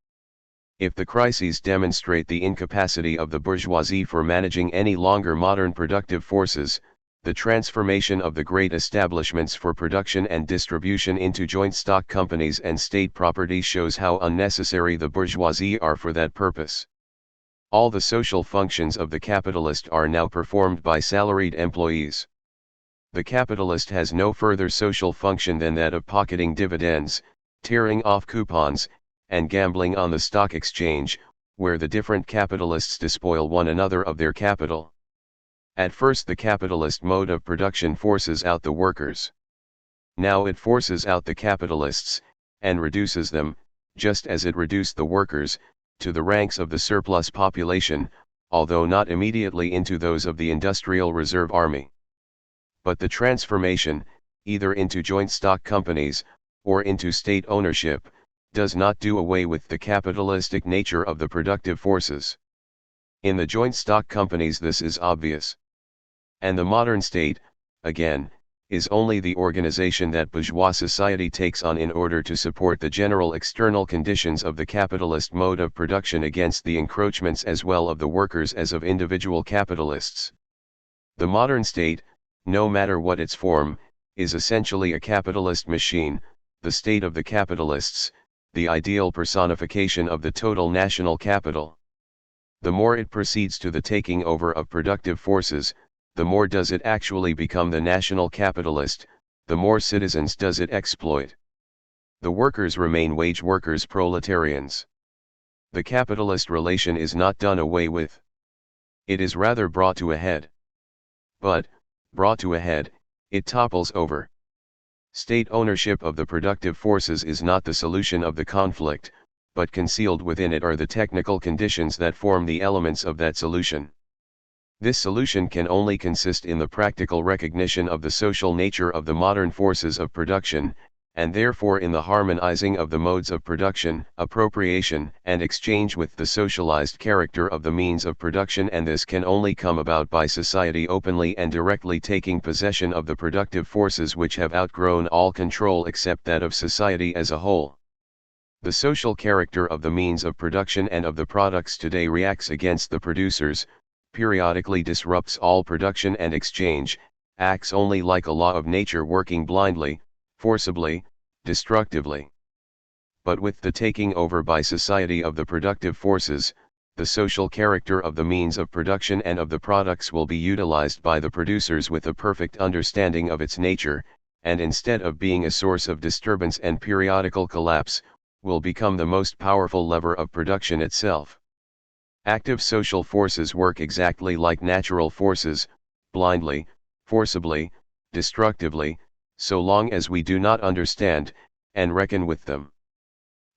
If the crises demonstrate the incapacity of the bourgeoisie for managing any longer modern productive forces, The transformation of the great establishments for production and distribution into joint stock companies and state property shows how unnecessary the bourgeoisie are for that purpose. All the social functions of the capitalist are now performed by salaried employees. The capitalist has no further social function than that of pocketing dividends, tearing off coupons, and gambling on the stock exchange, where the different capitalists despoil one another of their capital. At first the capitalist mode of production forces out the workers. Now it forces out the capitalists, and reduces them, just as it reduced the workers, to the ranks of the surplus population, although not immediately into those of the industrial reserve army. But the transformation, either into joint stock companies, or into state ownership, does not do away with the capitalistic nature of the productive forces. In the joint stock companies this is obvious. And the modern state, again, is only the organization that bourgeois society takes on in order to support the general external conditions of the capitalist mode of production against the encroachments as well of the workers as of individual capitalists. The modern state, no matter what its form, is essentially a capitalist machine, the state of the capitalists, the ideal personification of the total national capital. The more it proceeds to the taking over of productive forces, the more does it actually become the national capitalist, the more citizens does it exploit. The workers remain wage workers, proletarians. The capitalist relation is not done away with. It is rather brought to a head. But, brought to a head, it topples over. State ownership of the productive forces is not the solution of the conflict, but concealed within it are the technical conditions that form the elements of that solution. This solution can only consist in the practical recognition of the social nature of the modern forces of production, and therefore in the harmonizing of the modes of production, appropriation, and exchange with the socialized character of the means of production, and this can only come about by society openly and directly taking possession of the productive forces which have outgrown all control except that of society as a whole. The social character of the means of production and of the products today reacts against the producers, periodically disrupts all production and exchange, acts only like a law of nature working blindly, forcibly, destructively. But with the taking over by society of the productive forces, the social character of the means of production and of the products will be utilized by the producers with a perfect understanding of its nature, and instead of being a source of disturbance and periodical collapse, will become the most powerful lever of production itself. Active social forces work exactly like natural forces, blindly, forcibly, destructively, so long as we do not understand, and reckon with them.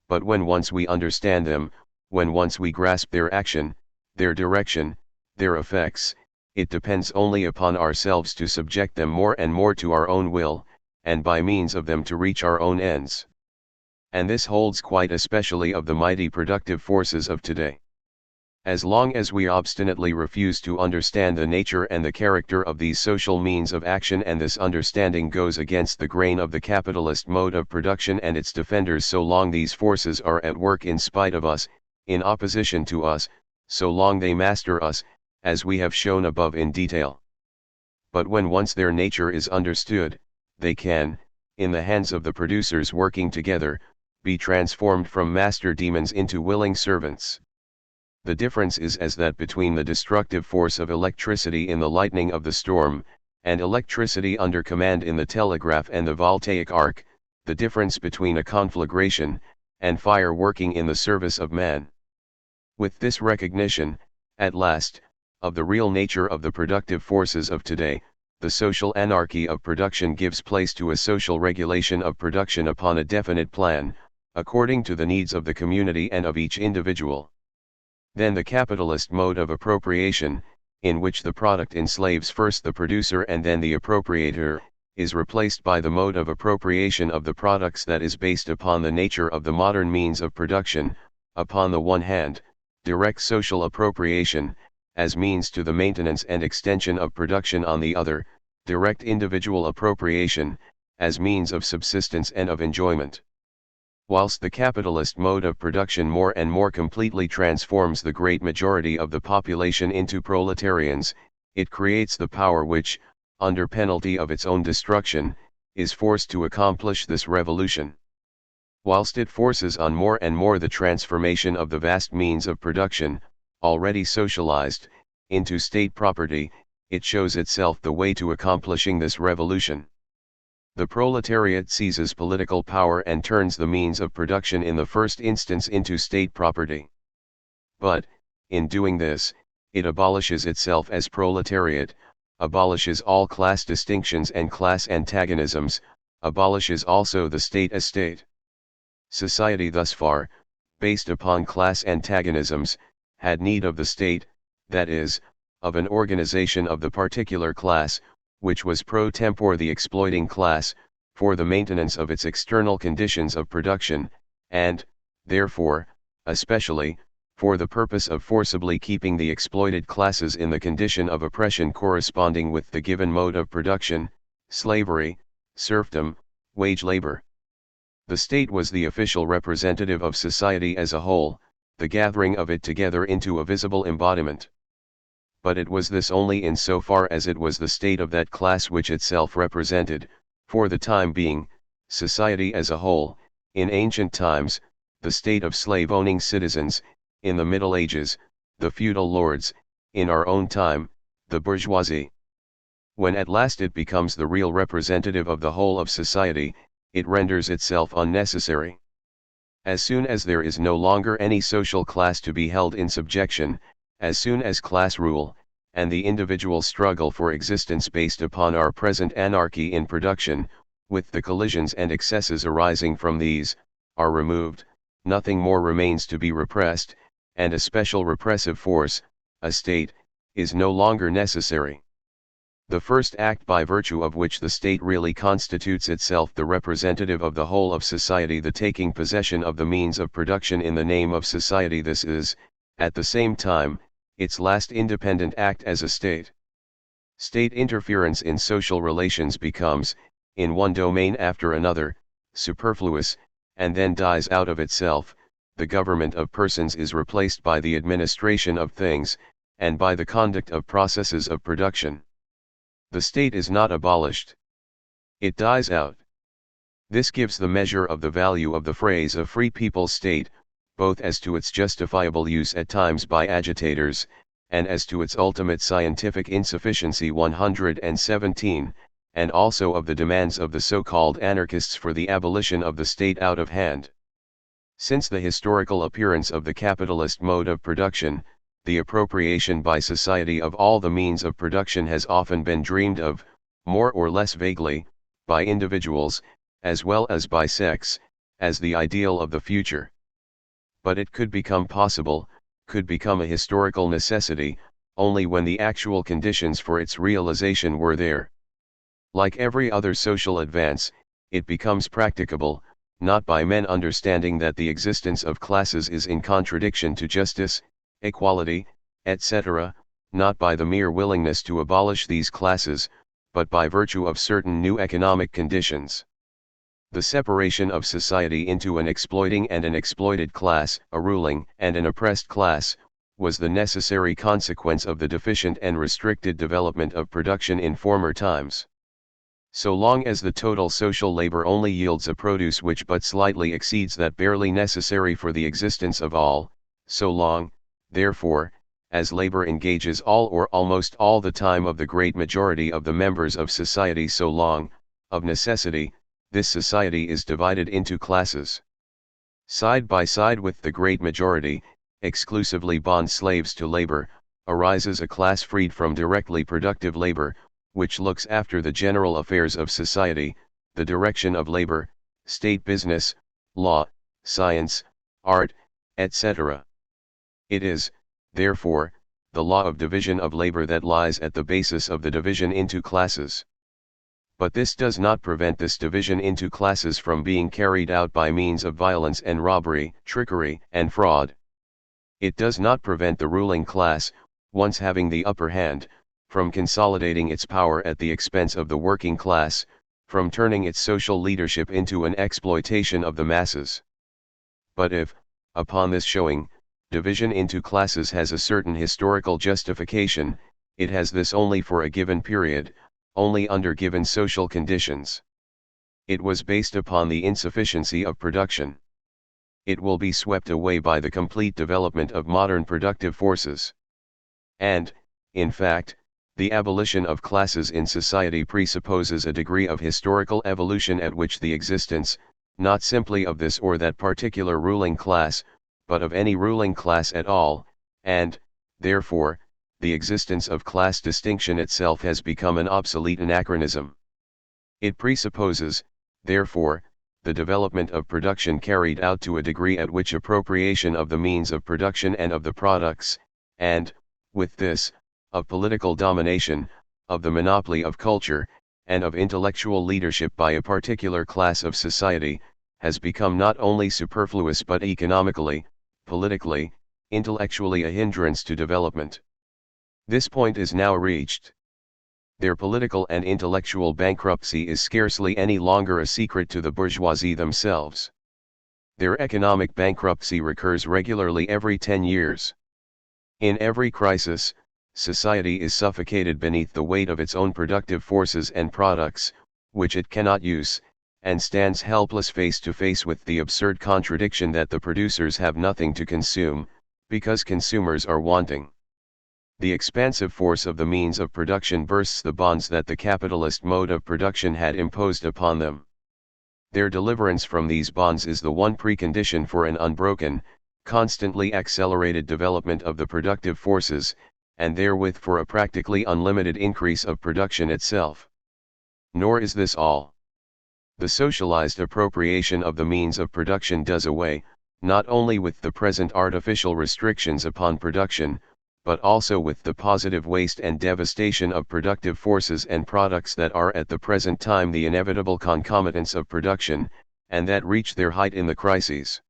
But when once we understand them, when once we grasp their action, their direction, their effects, it depends only upon ourselves to subject them more and more to our own will, and by means of them to reach our own ends. And this holds quite especially of the mighty productive forces of today. As long as we obstinately refuse to understand the nature and the character of these social means of action, and this understanding goes against the grain of the capitalist mode of production and its defenders, so long these forces are at work in spite of us, in opposition to us, so long they master us, as we have shown above in detail. But when once their nature is understood, they can, in the hands of the producers working together, be transformed from master demons into willing servants. The difference is as that between the destructive force of electricity in the lightning of the storm, and electricity under command in the telegraph and the voltaic arc, the difference between a conflagration, and fire working in the service of man. With this recognition, at last, of the real nature of the productive forces of today, the social anarchy of production gives place to a social regulation of production upon a definite plan, according to the needs of the community and of each individual. Then the capitalist mode of appropriation, in which the product enslaves first the producer and then the appropriator, is replaced by the mode of appropriation of the products that is based upon the nature of the modern means of production, upon the one hand, direct social appropriation, as means to the maintenance and extension of production; on the other, direct individual appropriation, as means of subsistence and of enjoyment. Whilst the capitalist mode of production more and more completely transforms the great majority of the population into proletarians, it creates the power which, under penalty of its own destruction, is forced to accomplish this revolution. Whilst it forces on more and more the transformation of the vast means of production, already socialized, into state property, it shows itself the way to accomplishing this revolution. The proletariat seizes political power and turns the means of production in the first instance into state property. But, in doing this, it abolishes itself as proletariat, abolishes all class distinctions and class antagonisms, abolishes also the state as state. Society thus far, based upon class antagonisms, had need of the state, that is, of an organization of the particular class, which was pro tempore the exploiting class, for the maintenance of its external conditions of production, and, therefore, especially, for the purpose of forcibly keeping the exploited classes in the condition of oppression corresponding with the given mode of production, slavery, serfdom, wage labor. The state was the official representative of society as a whole, the gathering of it together into a visible embodiment. But it was this only in so far as it was the state of that class which itself represented, for the time being, society as a whole, in ancient times, the state of slave-owning citizens, in the Middle Ages, the feudal lords, in our own time, the bourgeoisie. When at last it becomes the real representative of the whole of society, it renders itself unnecessary. As soon as there is no longer any social class to be held in subjection, as soon as class rule, and the individual struggle for existence based upon our present anarchy in production, with the collisions and excesses arising from these, are removed, nothing more remains to be repressed, and a special repressive force, a state, is no longer necessary. The first act by virtue of which the state really constitutes itself the representative of the whole of society, the taking possession of the means of production in the name of society, this is, at the same time, its last independent act as a state. State interference in social relations becomes, in one domain after another, superfluous, and then dies out of itself. The government of persons is replaced by the administration of things, and by the conduct of processes of production. The state is not abolished. It dies out. This gives the measure of the value of the phrase "a free people's state," both as to its justifiable use at times by agitators, and as to its ultimate scientific insufficiency. 117, and also of the demands of the so-called anarchists for the abolition of the state out of hand. Since the historical appearance of the capitalist mode of production, the appropriation by society of all the means of production has often been dreamed of, more or less vaguely, by individuals, as well as by sects, as the ideal of the future. But it could become possible, could become a historical necessity, only when the actual conditions for its realization were there. Like every other social advance, it becomes practicable, not by men understanding that the existence of classes is in contradiction to justice, equality, etc., not by the mere willingness to abolish these classes, but by virtue of certain new economic conditions. The separation of society into an exploiting and an exploited class, a ruling and an oppressed class, was the necessary consequence of the deficient and restricted development of production in former times. So long as the total social labor only yields a produce which but slightly exceeds that barely necessary for the existence of all, so long, therefore, as labor engages all or almost all the time of the great majority of the members of society, so long, of necessity, this society is divided into classes. Side by side with the great majority, exclusively bond slaves to labor, arises a class freed from directly productive labor, which looks after the general affairs of society, the direction of labor, state business, law, science, art, etc. It is, therefore, the law of division of labor that lies at the basis of the division into classes. But this does not prevent this division into classes from being carried out by means of violence and robbery, trickery and fraud. It does not prevent the ruling class, once having the upper hand, from consolidating its power at the expense of the working class, from turning its social leadership into an exploitation of the masses. But if, upon this showing, division into classes has a certain historical justification, it has this only for a given period, only under given social conditions. It was based upon the insufficiency of production. It will be swept away by the complete development of modern productive forces. And, in fact, the abolition of classes in society presupposes a degree of historical evolution at which the existence, not simply of this or that particular ruling class, but of any ruling class at all, and, therefore, the existence of class distinction itself has become an obsolete anachronism. It presupposes, therefore, the development of production carried out to a degree at which appropriation of the means of production and of the products, and, with this, of political domination, of the monopoly of culture, and of intellectual leadership by a particular class of society, has become not only superfluous but economically, politically, intellectually a hindrance to development. This point is now reached. Their political and intellectual bankruptcy is scarcely any longer a secret to the bourgeoisie themselves. Their economic bankruptcy recurs regularly every 10 years. In every crisis, society is suffocated beneath the weight of its own productive forces and products, which it cannot use, and stands helpless face to face with the absurd contradiction that the producers have nothing to consume, because consumers are wanting. The expansive force of the means of production bursts the bonds that the capitalist mode of production had imposed upon them. Their deliverance from these bonds is the one precondition for an unbroken, constantly accelerated development of the productive forces, and therewith for a practically unlimited increase of production itself. Nor is this all. The socialized appropriation of the means of production does away, not only with the present artificial restrictions upon production, but also with the positive waste and devastation of productive forces and products that are at the present time the inevitable concomitants of production, and that reach their height in the crises.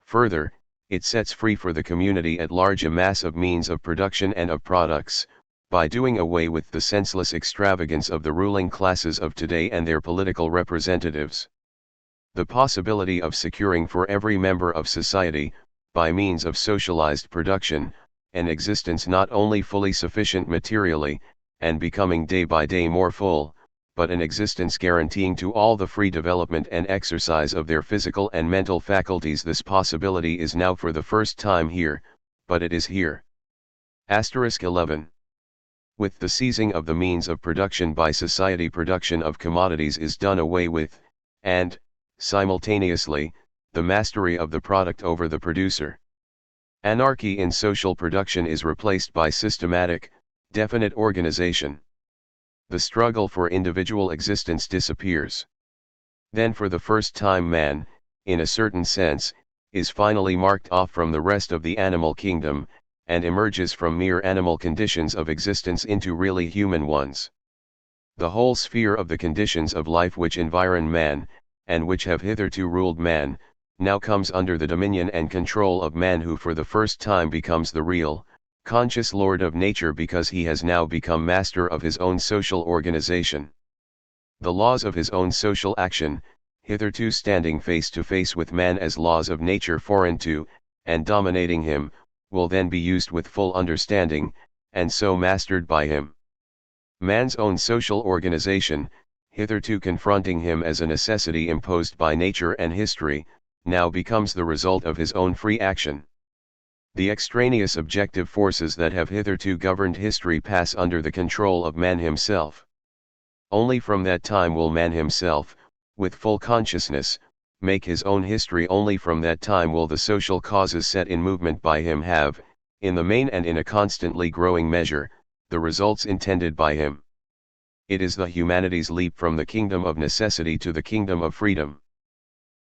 Further, it sets free for the community at large a mass of means of production and of products, by doing away with the senseless extravagance of the ruling classes of today and their political representatives. The possibility of securing for every member of society, by means of socialized production, an existence not only fully sufficient materially, and becoming day by day more full, but an existence guaranteeing to all the free development and exercise of their physical and mental faculties. This possibility is now for the first time here, but it is here. * 11. With the seizing of the means of production by society, production of commodities is done away with, and, simultaneously, the mastery of the product over the producer. Anarchy in social production is replaced by systematic, definite organization. The struggle for individual existence disappears. Then for the first time man, in a certain sense, is finally marked off from the rest of the animal kingdom, and emerges from mere animal conditions of existence into really human ones. The whole sphere of the conditions of life which environ man, and which have hitherto ruled man, now comes under the dominion and control of man, who for the first time becomes the real, conscious lord of nature, because he has now become master of his own social organization. The laws of his own social action, hitherto standing face to face with man as laws of nature foreign to, and dominating him, will then be used with full understanding, and so mastered by him. Man's own social organization, hitherto confronting him as a necessity imposed by nature and history, now becomes the result of his own free action. The extraneous objective forces that have hitherto governed history pass under the control of man himself. Only from that time will man himself, with full consciousness, make his own history. Only from that time will the social causes set in movement by him have, in the main and in a constantly growing measure, the results intended by him. It is the humanity's leap from the kingdom of necessity to the kingdom of freedom.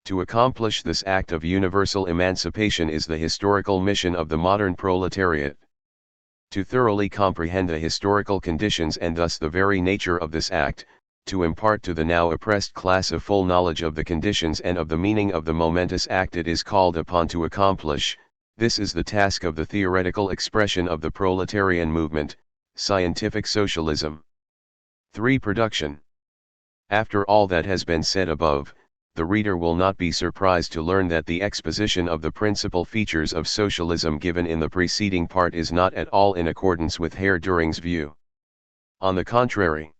To accomplish this act of universal emancipation is the historical mission of the modern proletariat. To thoroughly comprehend the historical conditions and thus the very nature of this act, to impart to the now oppressed class a full knowledge of the conditions and of the meaning of the momentous act it is called upon to accomplish, this is the task of the theoretical expression of the proletarian movement, scientific socialism. 3. Production. After all that has been said above, the reader will not be surprised to learn that the exposition of the principal features of socialism given in the preceding part is not at all in accordance with Herr Duhring's view. On the contrary,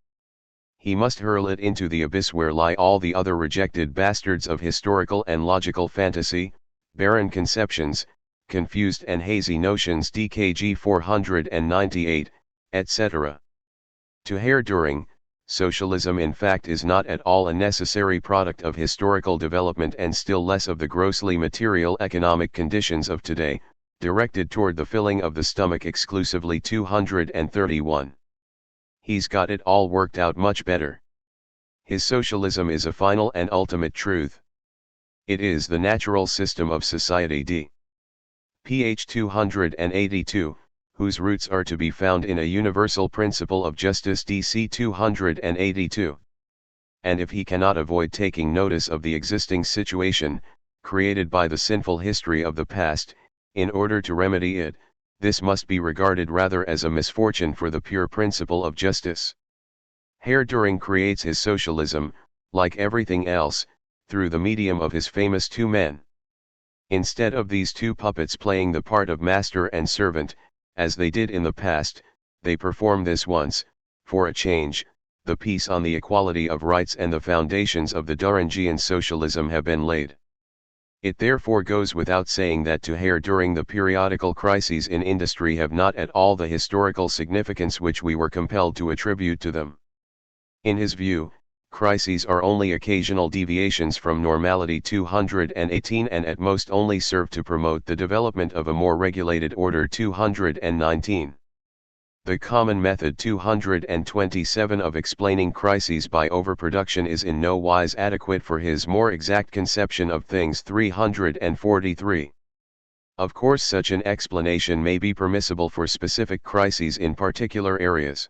he must hurl it into the abyss where lie all the other rejected bastards of historical and logical fantasy, barren conceptions, confused and hazy notions DKG 498, etc. To Herr Duhring, socialism in fact is not at all a necessary product of historical development and still less of the grossly material economic conditions of today, directed toward the filling of the stomach exclusively. 231. He's got it all worked out much better. His socialism is a final and ultimate truth. It is the natural system of society ph 282, whose roots are to be found in a universal principle of justice DC 282. And if he cannot avoid taking notice of the existing situation, created by the sinful history of the past, in order to remedy it, this must be regarded rather as a misfortune for the pure principle of justice. Herr Duhring creates his socialism, like everything else, through the medium of his famous two men. Instead of these two puppets playing the part of master and servant, as they did in the past, they perform this once, for a change, the piece on the equality of rights and the foundations of the Duhringian socialism have been laid. It therefore goes without saying that to Herr Duhring the periodical crises in industry have not at all the historical significance which we were compelled to attribute to them. In his view, crises are only occasional deviations from normality. 218 and at most only serve to promote the development of a more regulated order. 219. The common method 227 of explaining crises by overproduction is in no wise adequate for his more exact conception of things. 343. Of course such an explanation may be permissible for specific crises in particular areas.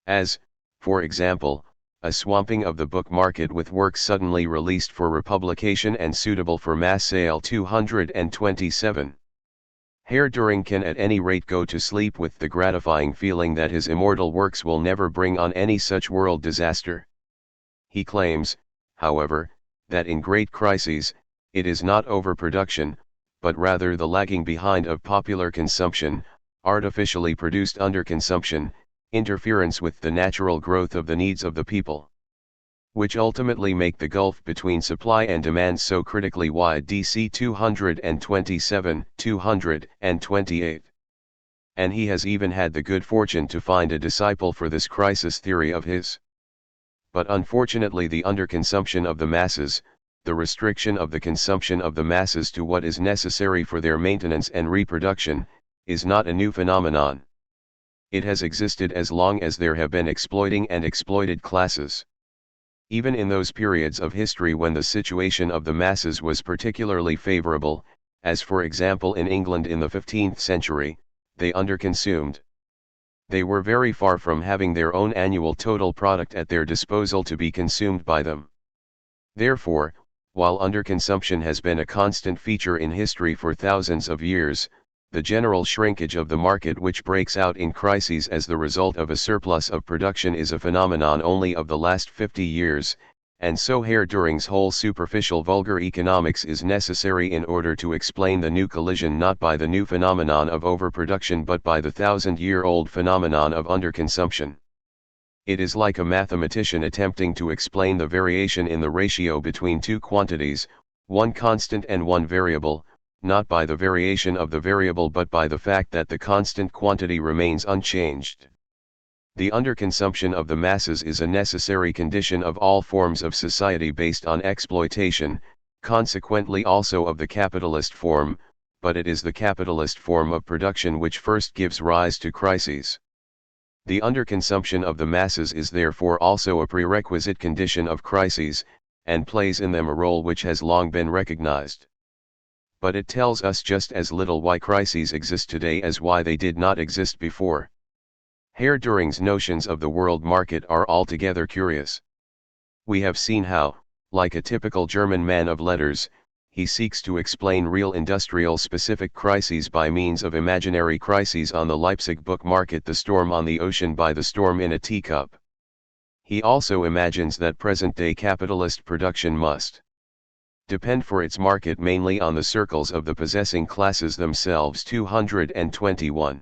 As, for example, a swamping of the book market with works suddenly released for republication and suitable for mass sale. 227. Herr Duhring can at any rate go to sleep with the gratifying feeling that his immortal works will never bring on any such world disaster. He claims, however, that in great crises, it is not overproduction, but rather the lagging behind of popular consumption, artificially produced underconsumption, interference with the natural growth of the needs of the people, which ultimately make the gulf between supply and demand so critically wide. DC 227, 228. And he has even had the good fortune to find a disciple for this crisis theory of his. But unfortunately the underconsumption of the masses, the restriction of the consumption of the masses to what is necessary for their maintenance and reproduction, is not a new phenomenon. It has existed as long as there have been exploiting and exploited classes. Even in those periods of history when the situation of the masses was particularly favorable, as for example in England in the 15th century, they underconsumed. They were very far from having their own annual total product at their disposal to be consumed by them. Therefore, while underconsumption has been a constant feature in history for thousands of years, the general shrinkage of the market which breaks out in crises as the result of a surplus of production is a phenomenon only of the last 50 years, and so Herr Duhring's whole superficial vulgar economics is necessary in order to explain the new collision not by the new phenomenon of overproduction but by the thousand-year-old phenomenon of underconsumption. It is like a mathematician attempting to explain the variation in the ratio between two quantities, one constant and one variable, not by the variation of the variable but by the fact that the constant quantity remains unchanged. The underconsumption of the masses is a necessary condition of all forms of society based on exploitation, consequently also of the capitalist form, but it is the capitalist form of production which first gives rise to crises. The underconsumption of the masses is therefore also a prerequisite condition of crises, and plays in them a role which has long been recognized. But it tells us just as little why crises exist today as why they did not exist before. Herr Duhring's notions of the world market are altogether curious. We have seen how, like a typical German man of letters, he seeks to explain real industrial specific crises by means of imaginary crises on the Leipzig book market, the storm on the ocean by the storm in a teacup. He also imagines that present-day capitalist production must depend for its market mainly on the circles of the possessing classes themselves. 221.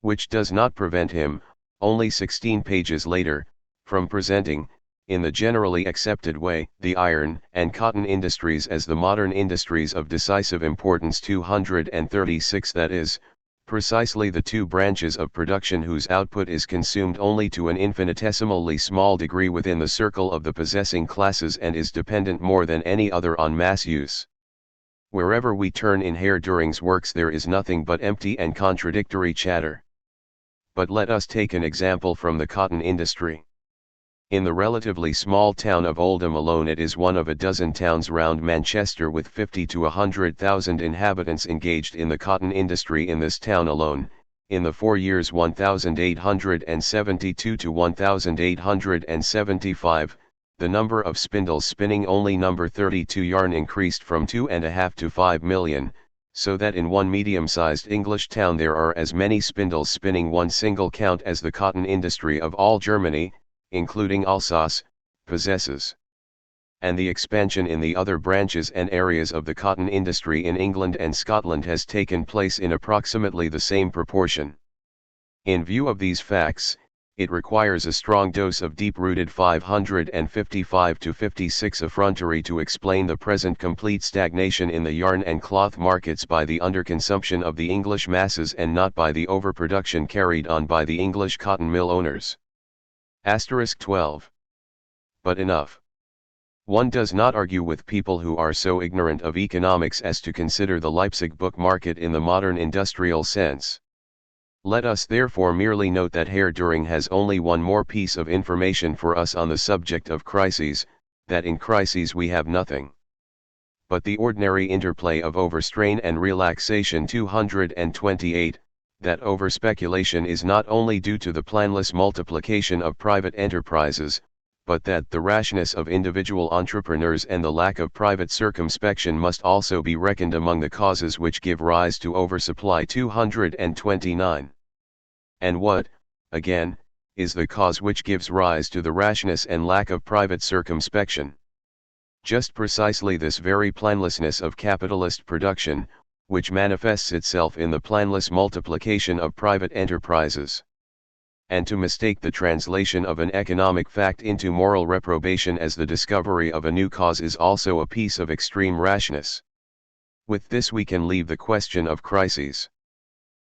Which does not prevent him, only 16 pages later, from presenting, in the generally accepted way, the iron and cotton industries as the modern industries of decisive importance 236, that is, precisely the two branches of production whose output is consumed only to an infinitesimally small degree within the circle of the possessing classes and is dependent more than any other on mass use. Wherever we turn in Herr Duhring's works there is nothing but empty and contradictory chatter. But let us take an example from the cotton industry. In the relatively small town of Oldham alone, it is one of a dozen towns round Manchester with 50 to 100,000 inhabitants engaged in the cotton industry. In this town alone, in the 4 years 1872 to 1875, the number of spindles spinning only number 32 yarn increased from 2.5 to 5 million, so that in one medium-sized English town there are as many spindles spinning one single count as the cotton industry of all Germany, including Alsace, possesses. And the expansion in the other branches and areas of the cotton industry in England and Scotland has taken place in approximately the same proportion. In view of these facts, it requires a strong dose of deep-rooted 555 to 56 effrontery to explain the present complete stagnation in the yarn and cloth markets by the underconsumption of the English masses and not by the overproduction carried on by the English cotton mill owners. * 12. But enough. One does not argue with people who are so ignorant of economics as to consider the Leipzig book market in the modern industrial sense. Let us therefore merely note that Herr Duhring has only one more piece of information for us on the subject of crises, that in crises we have nothing but the ordinary interplay of overstrain and relaxation. 228, that overspeculation is not only due to the planless multiplication of private enterprises, but that the rashness of individual entrepreneurs and the lack of private circumspection must also be reckoned among the causes which give rise to oversupply. 229. And what, again, is the cause which gives rise to the rashness and lack of private circumspection? Just precisely this very planlessness of capitalist production, which manifests itself in the planless multiplication of private enterprises. And to mistake the translation of an economic fact into moral reprobation as the discovery of a new cause is also a piece of extreme rashness. With this we can leave the question of crises.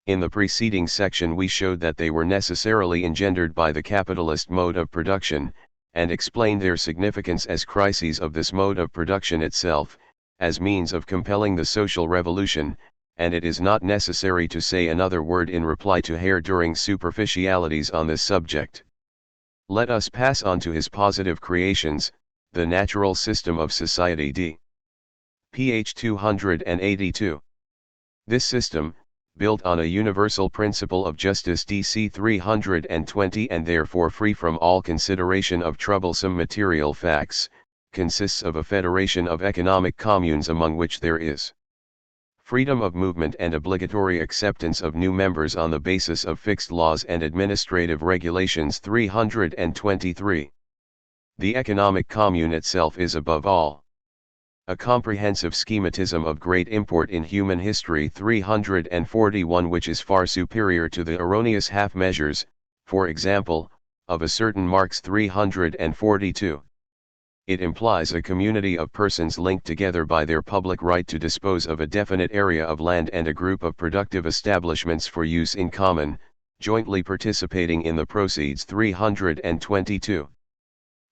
In the preceding section we showed that they were necessarily engendered by the capitalist mode of production, and explained their significance as crises of this mode of production itself, as means of compelling the social revolution, and it is not necessary to say another word in reply to Herr Duhring's superficialities on this subject. Let us pass on to his positive creations, the natural system of society d. ph 282. This system, built on a universal principle of justice DC 320 and therefore free from all consideration of troublesome material facts, consists of a federation of economic communes among which there is freedom of movement and obligatory acceptance of new members on the basis of fixed laws and administrative regulations. 323. The economic commune itself is above all a comprehensive schematism of great import in human history. 341, which is far superior to the erroneous half measures, for example, of a certain Marx. 342. It implies a community of persons linked together by their public right to dispose of a definite area of land and a group of productive establishments for use in common, jointly participating in the proceeds. 322.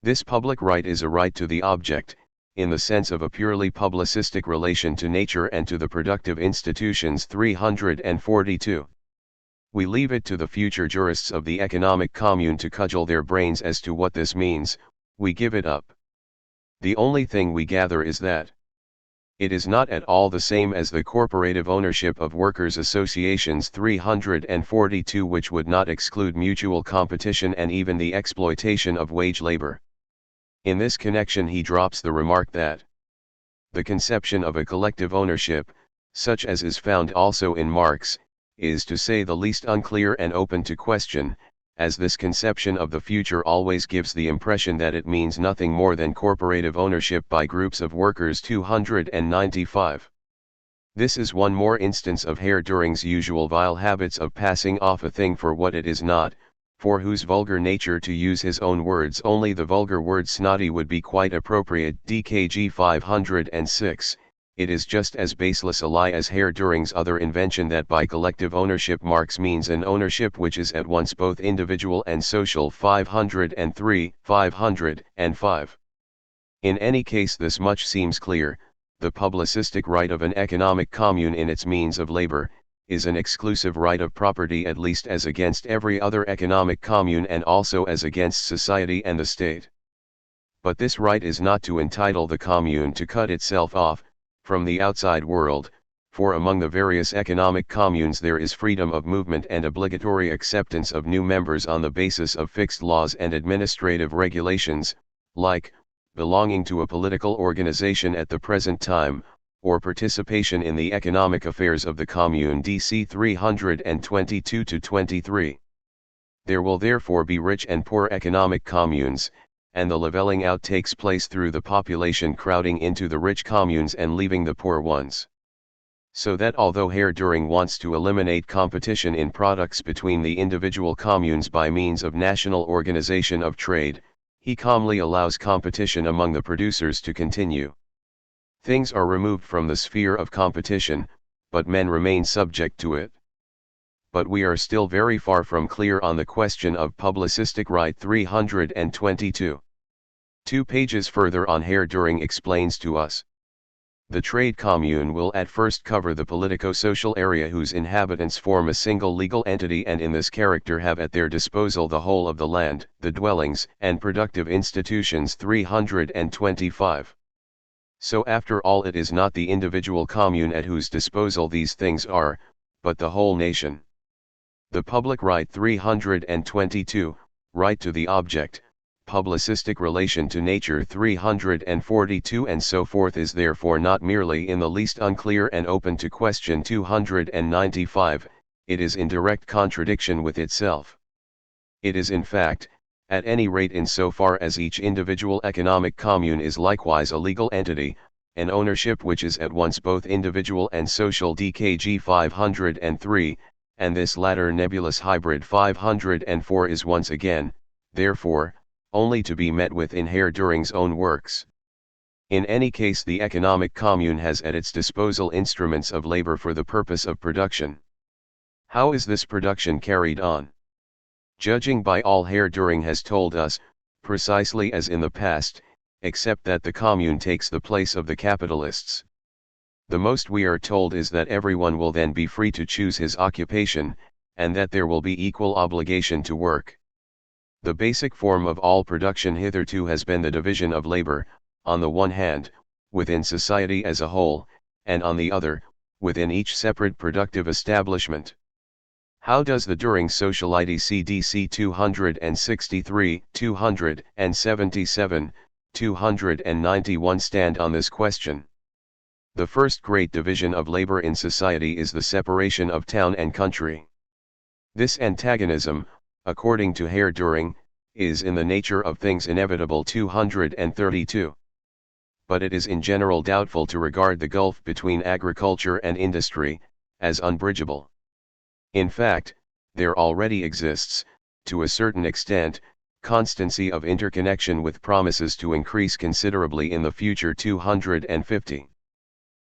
This public right is a right to the object, in the sense of a purely publicistic relation to nature and to the productive institutions. 342. We leave it to the future jurists of the economic commune to cudgel their brains as to what this means. We give it up. The only thing we gather is that it is not at all the same as the corporative ownership of workers' associations. 342, which would not exclude mutual competition and even the exploitation of wage labor. In this connection he drops the remark that the conception of a collective ownership, such as is found also in Marx, is to say the least unclear and open to question, as this conception of the future always gives the impression that it means nothing more than corporative ownership by groups of workers. 295. This is one more instance of Herr Duhring's usual vile habits of passing off a thing for what it is not, for whose vulgar nature, to use his own words only, the vulgar word snotty would be quite appropriate. DKG 506, it is just as baseless a lie as Herr Duhring's other invention that by collective ownership Marx means an ownership which is at once both individual and social. 503, 505. In any case, this much seems clear: the publicistic right of an economic commune in its means of labor, is an exclusive right of property, at least as against every other economic commune and also as against society and the state. But this right is not to entitle the commune to cut itself off from the outside world, for among the various economic communes there is freedom of movement and obligatory acceptance of new members on the basis of fixed laws and administrative regulations, like belonging to a political organization at the present time, or participation in the economic affairs of the commune. DC 322-23. There will therefore be rich and poor economic communes, and the leveling out takes place through the population crowding into the rich communes and leaving the poor ones. So that although Herr Duhring wants to eliminate competition in products between the individual communes by means of national organization of trade, he calmly allows competition among the producers to continue. Things are removed from the sphere of competition, but men remain subject to it. But we are still very far from clear on the question of publicistic right. 322. 2 pages further on, Herr Duhring explains to us: the trade commune will at first cover the politico-social area whose inhabitants form a single legal entity and in this character have at their disposal the whole of the land, the dwellings, and productive institutions. 325. So after all, it is not the individual commune at whose disposal these things are, but the whole nation. The public right. 322, right to the object, publicistic relation to nature. 342 and so forth is therefore not merely in the least unclear and open to question. 295, it is in direct contradiction with itself. It is in fact, at any rate in so far as each individual economic commune is likewise a legal entity, an ownership which is at once both individual and social. DKG 503, and this latter nebulous hybrid. 504 is once again, therefore, only to be met with in Herr Duhring's own works. In any case, the economic commune has at its disposal instruments of labor for the purpose of production. How is this production carried on? Judging by all Herr Duhring has told us, precisely as in the past, except that the commune takes the place of the capitalists. The most we are told is that everyone will then be free to choose his occupation, and that there will be equal obligation to work. The basic form of all production hitherto has been the division of labor, on the one hand, within society as a whole, and on the other, within each separate productive establishment. How does the Duhring Sociality CDC 263, 277, 291 stand on this question? The first great division of labor in society is the separation of town and country. This antagonism, according to Herr Duhring, is in the nature of things inevitable. 232. But it is in general doubtful to regard the gulf between agriculture and industry as unbridgeable. In fact, there already exists, to a certain extent, constancy of interconnection with promises to increase considerably in the future. 250.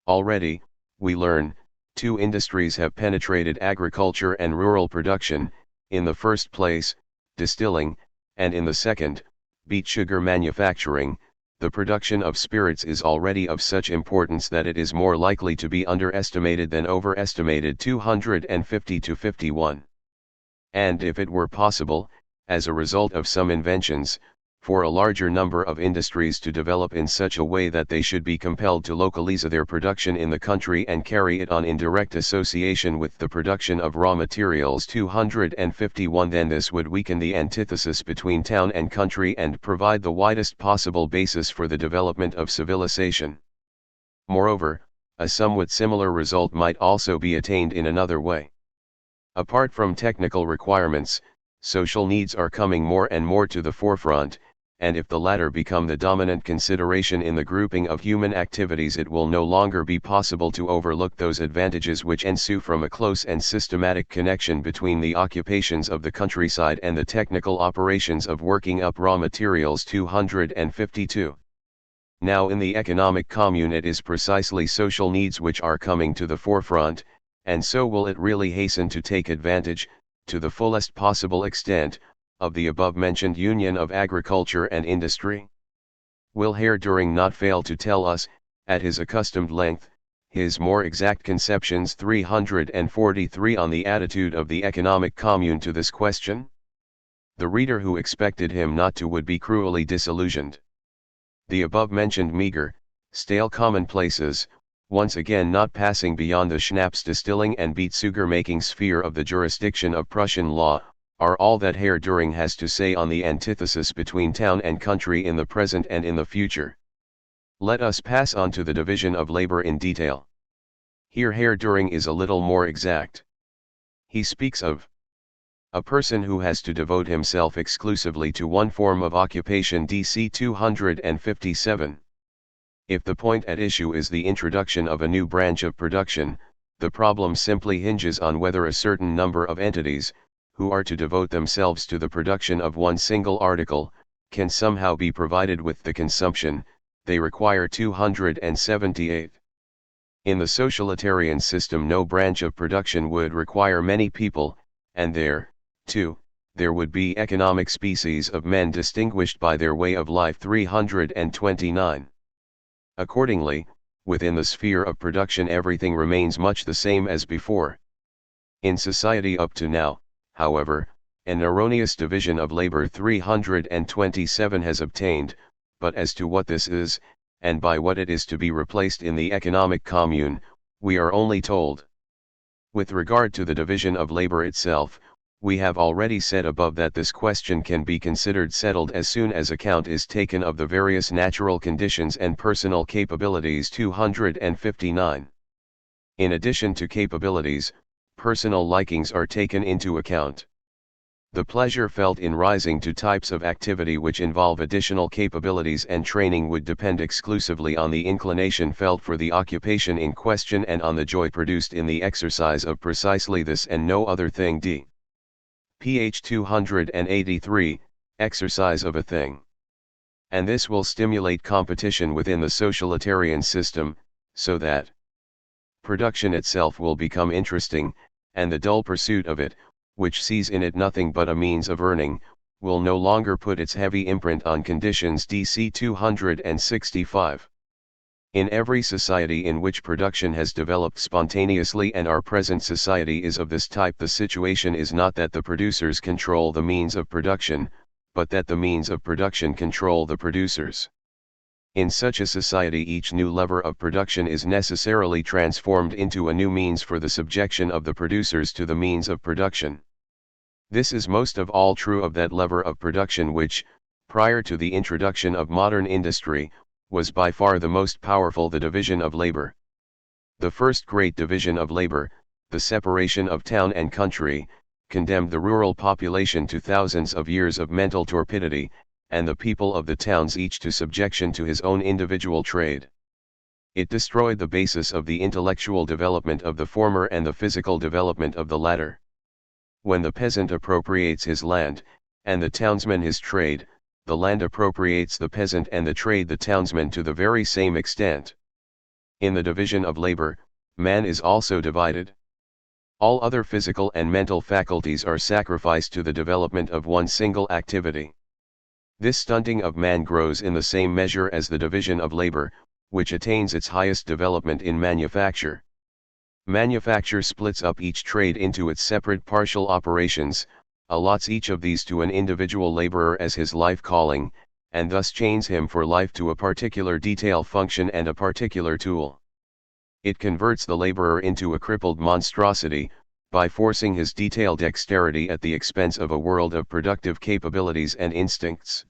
Already, we learn, 2 industries have penetrated agriculture and rural production: in the first place, distilling, and in the second, beet sugar manufacturing. The production of spirits is already of such importance that it is more likely to be underestimated than overestimated. 250-51. And if it were possible, as a result of some inventions, for a larger number of industries to develop in such a way that they should be compelled to localize their production in the country and carry it on in direct association with the production of raw materials. 251. Then this would weaken the antithesis between town and country and provide the widest possible basis for the development of civilization. Moreover, a somewhat similar result might also be attained in another way. Apart from technical requirements, social needs are coming more and more to the forefront, and if the latter become the dominant consideration in the grouping of human activities, it will no longer be possible to overlook those advantages which ensue from a close and systematic connection between the occupations of the countryside and the technical operations of working up raw materials. 252. Now in the economic commune it is precisely social needs which are coming to the forefront, and so will it really hasten to take advantage, to the fullest possible extent, of the above-mentioned union of agriculture and industry. Will Herr Duhring not fail to tell us, at his accustomed length, his more exact conceptions 343 on the attitude of the economic commune to this question? The reader who expected him not to would be cruelly disillusioned. The above-mentioned meager, stale commonplaces, once again not passing beyond the schnapps distilling and beet sugar making sphere of the jurisdiction of Prussian law, are all that Herr Duhring has to say on the antithesis between town and country in the present and in the future. Let us pass on to the division of labor in detail. Here Herr Duhring is a little more exact. He speaks of a person who has to devote himself exclusively to one form of occupation. DC 257. If the point at issue is the introduction of a new branch of production, the problem simply hinges on whether a certain number of entities, who are to devote themselves to the production of one single article, can somehow be provided with the consumption they require. 278. In the socialitarian system no branch of production would require many people, and there, too, there would be economic species of men distinguished by their way of life. 329. Accordingly, within the sphere of production everything remains much the same as before. In society up to now, however, an erroneous division of labor 327 has obtained, but as to what this is, and by what it is to be replaced in the economic commune, we are only told. With regard to the division of labor itself, we have already said above that this question can be considered settled as soon as account is taken of the various natural conditions and personal capabilities. 259. In addition to capabilities, personal likings are taken into account. The pleasure felt in rising to types of activity which involve additional capabilities and training would depend exclusively on the inclination felt for the occupation in question and on the joy produced in the exercise of precisely this and no other thing. Ph 283, exercise of a thing. And this will stimulate competition within the socialitarian system, so that production itself will become interesting, and the dull pursuit of it, which sees in it nothing but a means of earning, will no longer put its heavy imprint on conditions. DC 265. In every society in which production has developed spontaneously, and our present society is of this type, the situation is not that the producers control the means of production, but that the means of production control the producers. In such a society each new lever of production is necessarily transformed into a new means for the subjection of the producers to the means of production. This is most of all true of that lever of production which, prior to the introduction of modern industry, was by far the most powerful, the division of labor. The first great division of labor, the separation of town and country, condemned the rural population to thousands of years of mental torpidity, and the people of the towns each to subjection to his own individual trade. It destroyed the basis of the intellectual development of the former and the physical development of the latter. When the peasant appropriates his land, and the townsman his trade, the land appropriates the peasant and the trade the townsman to the very same extent. In the division of labor, man is also divided. All other physical and mental faculties are sacrificed to the development of one single activity. This stunting of man grows in the same measure as the division of labor, which attains its highest development in manufacture. Manufacture splits up each trade into its separate partial operations, allots each of these to an individual laborer as his life calling, and thus chains him for life to a particular detail function and a particular tool. It converts the laborer into a crippled monstrosity, by forcing his detail dexterity at the expense of a world of productive capabilities and instincts.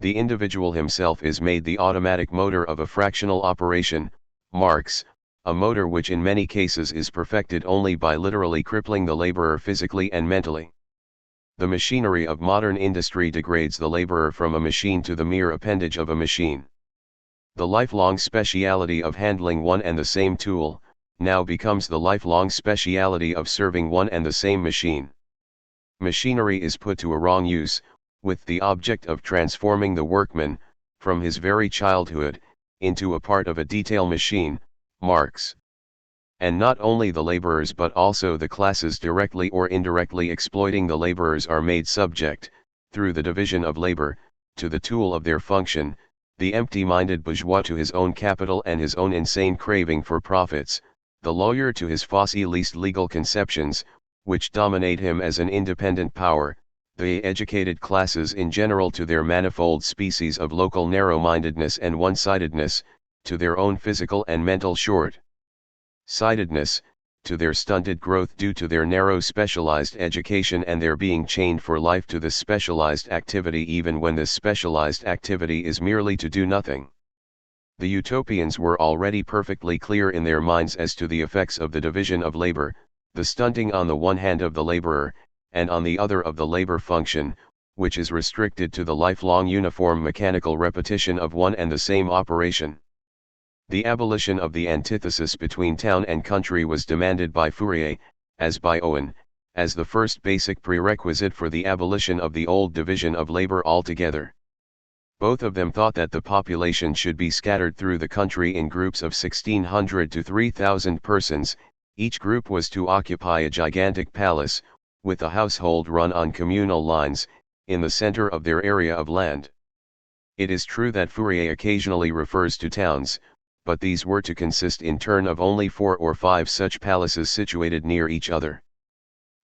The individual himself is made the automatic motor of a fractional operation, Marx, a motor which in many cases is perfected only by literally crippling the laborer physically and mentally. The machinery of modern industry degrades the laborer from a machine to the mere appendage of a machine. The lifelong speciality of handling one and the same tool, now becomes the lifelong speciality of serving one and the same machine. Machinery is put to a wrong use, with the object of transforming the workman, from his very childhood, into a part of a detail machine, Marx. And not only the laborers but also the classes directly or indirectly exploiting the laborers are made subject, through the division of labor, to the tool of their function, the empty-minded bourgeois to his own capital and his own insane craving for profits, the lawyer to his fossilist legal conceptions, which dominate him as an independent power, the educated classes in general to their manifold species of local narrow-mindedness and one-sidedness, to their own physical and mental short-sightedness, to their stunted growth due to their narrow specialized education and their being chained for life to this specialized activity even when this specialized activity is merely to do nothing. The utopians were already perfectly clear in their minds as to the effects of the division of labor, the stunting on the one hand of the laborer, and on the other of the labor function, which is restricted to the lifelong uniform mechanical repetition of one and the same operation. The abolition of the antithesis between town and country was demanded by Fourier, as by Owen, as the first basic prerequisite for the abolition of the old division of labor altogether. Both of them thought that the population should be scattered through the country in groups of 1,600 to 3,000 persons, each group was to occupy a gigantic palace, with a household run on communal lines, in the center of their area of land. It is true that Fourier occasionally refers to towns, but these were to consist in turn of only 4 or 5 such palaces situated near each other.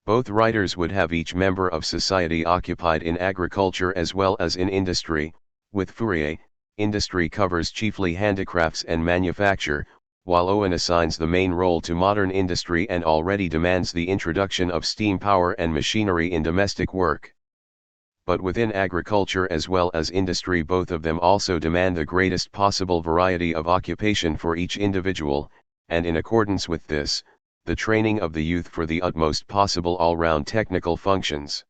Both writers would have each member of society occupied in agriculture as well as in industry. With Fourier, industry covers chiefly handicrafts and manufacture, while Owen assigns the main role to modern industry and already demands the introduction of steam power and machinery in domestic work. But within agriculture as well as industry both of them also demand the greatest possible variety of occupation for each individual, and in accordance with this, the training of the youth for the utmost possible all-round technical functions.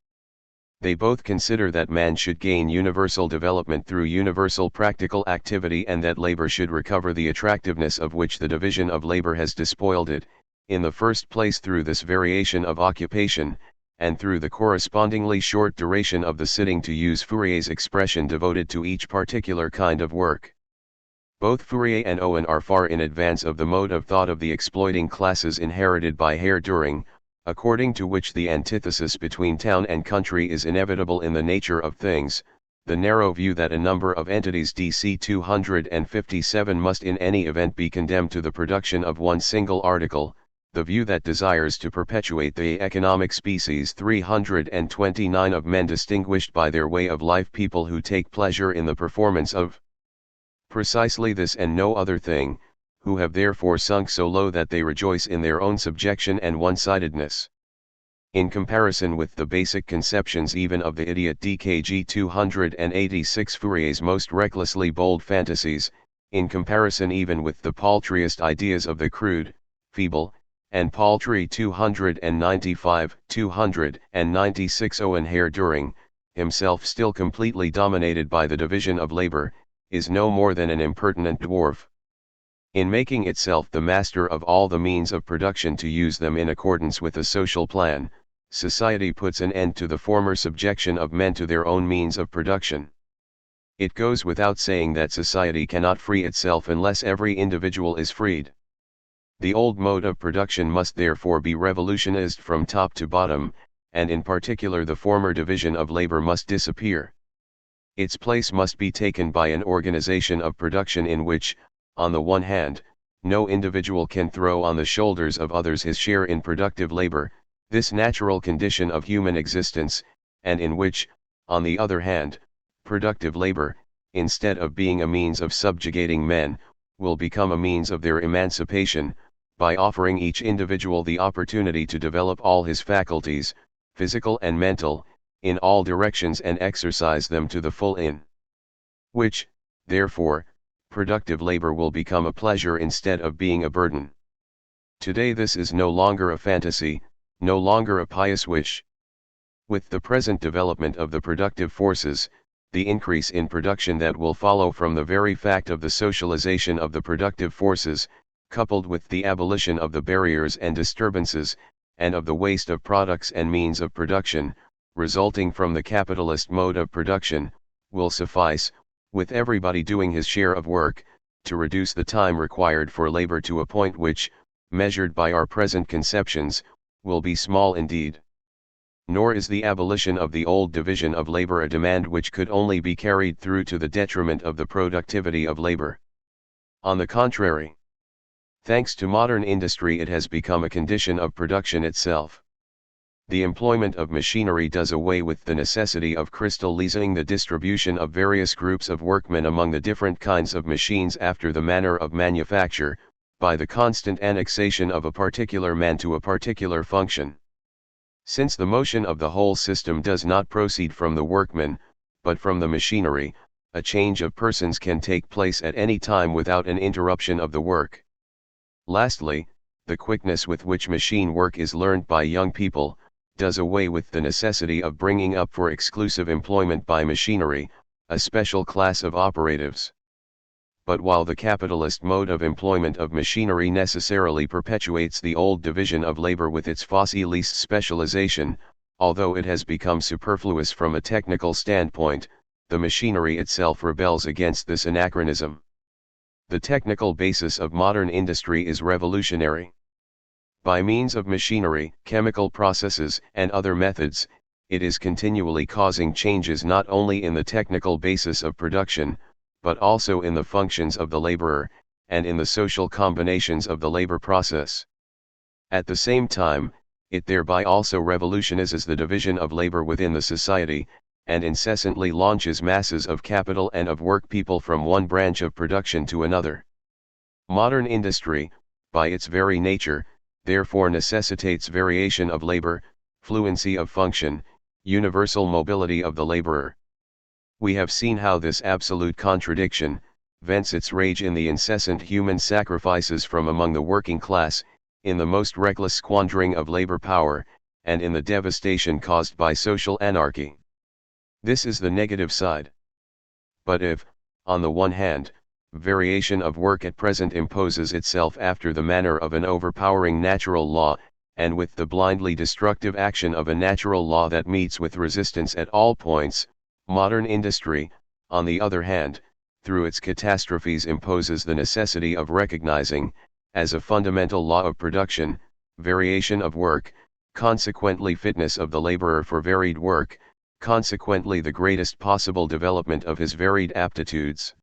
They both consider that man should gain universal development through universal practical activity and that labor should recover the attractiveness of which the division of labor has despoiled it, in the first place through this variation of occupation, and through the correspondingly short duration of the sitting, to use Fourier's expression, devoted to each particular kind of work. Both Fourier and Owen are far in advance of the mode of thought of the exploiting classes inherited by Herr Duhring, according to which the antithesis between town and country is inevitable in the nature of things, the narrow view that a number of entities DC 257 must in any event be condemned to the production of one single article, the view that desires to perpetuate the economic species 329 of men distinguished by their way of life, people who take pleasure in the performance of precisely this and no other thing, who have therefore sunk so low that they rejoice in their own subjection and one-sidedness. In comparison with the basic conceptions even of the idiot DKG 286, Fourier's most recklessly bold fantasies, in comparison even with the paltriest ideas of the crude, feeble, and paltry 295, 296 Owen Herr Duhring, himself still completely dominated by the division of labor, is no more than an impertinent dwarf. In making itself the master of all the means of production to use them in accordance with a social plan, society puts an end to the former subjection of men to their own means of production. It goes without saying that society cannot free itself unless every individual is freed. The old mode of production must therefore be revolutionized from top to bottom, and in particular the former division of labor must disappear. Its place must be taken by an organization of production in which, on the one hand, no individual can throw on the shoulders of others his share in productive labor, this natural condition of human existence, and in which, on the other hand, productive labor, instead of being a means of subjugating men, will become a means of their emancipation, by offering each individual the opportunity to develop all his faculties, physical and mental, in all directions and exercise them to the full, in which, therefore, productive labor will become a pleasure instead of being a burden. Today this is no longer a fantasy, no longer a pious wish. With the present development of the productive forces, the increase in production that will follow from the very fact of the socialization of the productive forces, coupled with the abolition of the barriers and disturbances, and of the waste of products and means of production, resulting from the capitalist mode of production, will suffice, with everybody doing his share of work, to reduce the time required for labor to a point which, measured by our present conceptions, will be small indeed. Nor is the abolition of the old division of labor a demand which could only be carried through to the detriment of the productivity of labor. On the contrary, thanks to modern industry, it has become a condition of production itself. The employment of machinery does away with the necessity of crystallizing the distribution of various groups of workmen among the different kinds of machines after the manner of manufacture, by the constant annexation of a particular man to a particular function. Since the motion of the whole system does not proceed from the workman, but from the machinery, a change of persons can take place at any time without an interruption of the work. Lastly, the quickness with which machine work is learned by young people, does away with the necessity of bringing up for exclusive employment by machinery, a special class of operatives. But while the capitalist mode of employment of machinery necessarily perpetuates the old division of labor with its fossilis specialization, although it has become superfluous from a technical standpoint, the machinery itself rebels against this anachronism. The technical basis of modern industry is revolutionary. By means of machinery, chemical processes, and other methods, it is continually causing changes not only in the technical basis of production, but also in the functions of the laborer, and in the social combinations of the labor process. At the same time, it thereby also revolutionizes the division of labor within the society, and incessantly launches masses of capital and of work people from one branch of production to another. Modern industry, by its very nature, therefore necessitates variation of labor, fluency of function, universal mobility of the laborer. We have seen how this absolute contradiction vents its rage in the incessant human sacrifices from among the working class, in the most reckless squandering of labor power, and in the devastation caused by social anarchy. This is the negative side. But if, on the one hand, variation of work at present imposes itself after the manner of an overpowering natural law, and with the blindly destructive action of a natural law that meets with resistance at all points, modern industry, on the other hand, through its catastrophes imposes the necessity of recognizing, as a fundamental law of production, variation of work, consequently fitness of the laborer for varied work, consequently the greatest possible development of his varied aptitudes.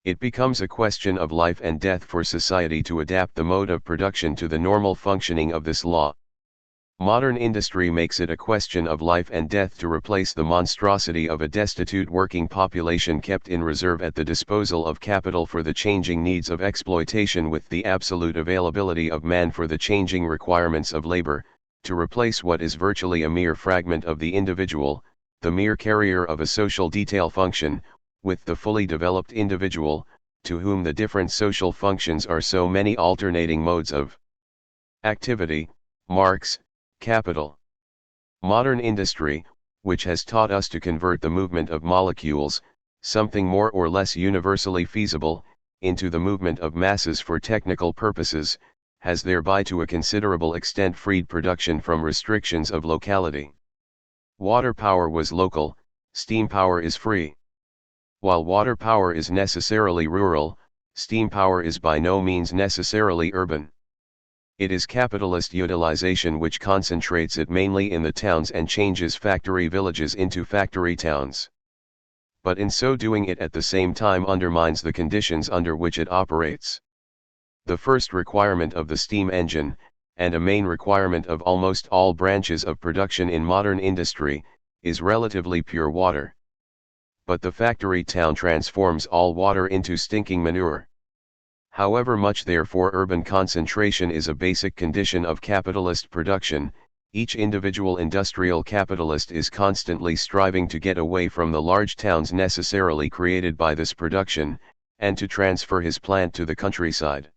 It becomes a question of life and death for society to adapt the mode of production to the normal functioning of this law. Modern industry makes it a question of life and death to replace the monstrosity of a destitute working population kept in reserve at the disposal of capital for the changing needs of exploitation with the absolute availability of man for the changing requirements of labor, to replace what is virtually a mere fragment of the individual, the mere carrier of a social detail function, with the fully developed individual, to whom the different social functions are so many alternating modes of activity. Marx, Capital. Modern industry, which has taught us to convert the movement of molecules, something more or less universally feasible, into the movement of masses for technical purposes, has thereby to a considerable extent freed production from restrictions of locality. Water power was local, steam power is free. While water power is necessarily rural, steam power is by no means necessarily urban. It is capitalist utilization which concentrates it mainly in the towns and changes factory villages into factory towns. But in so doing it at the same time undermines the conditions under which it operates. The first requirement of the steam engine, and a main requirement of almost all branches of production in modern industry, is relatively pure water. But the factory town transforms all water into stinking manure. However much therefore urban concentration is a basic condition of capitalist production, each individual industrial capitalist is constantly striving to get away from the large towns necessarily created by this production, and to transfer his plant to the countryside.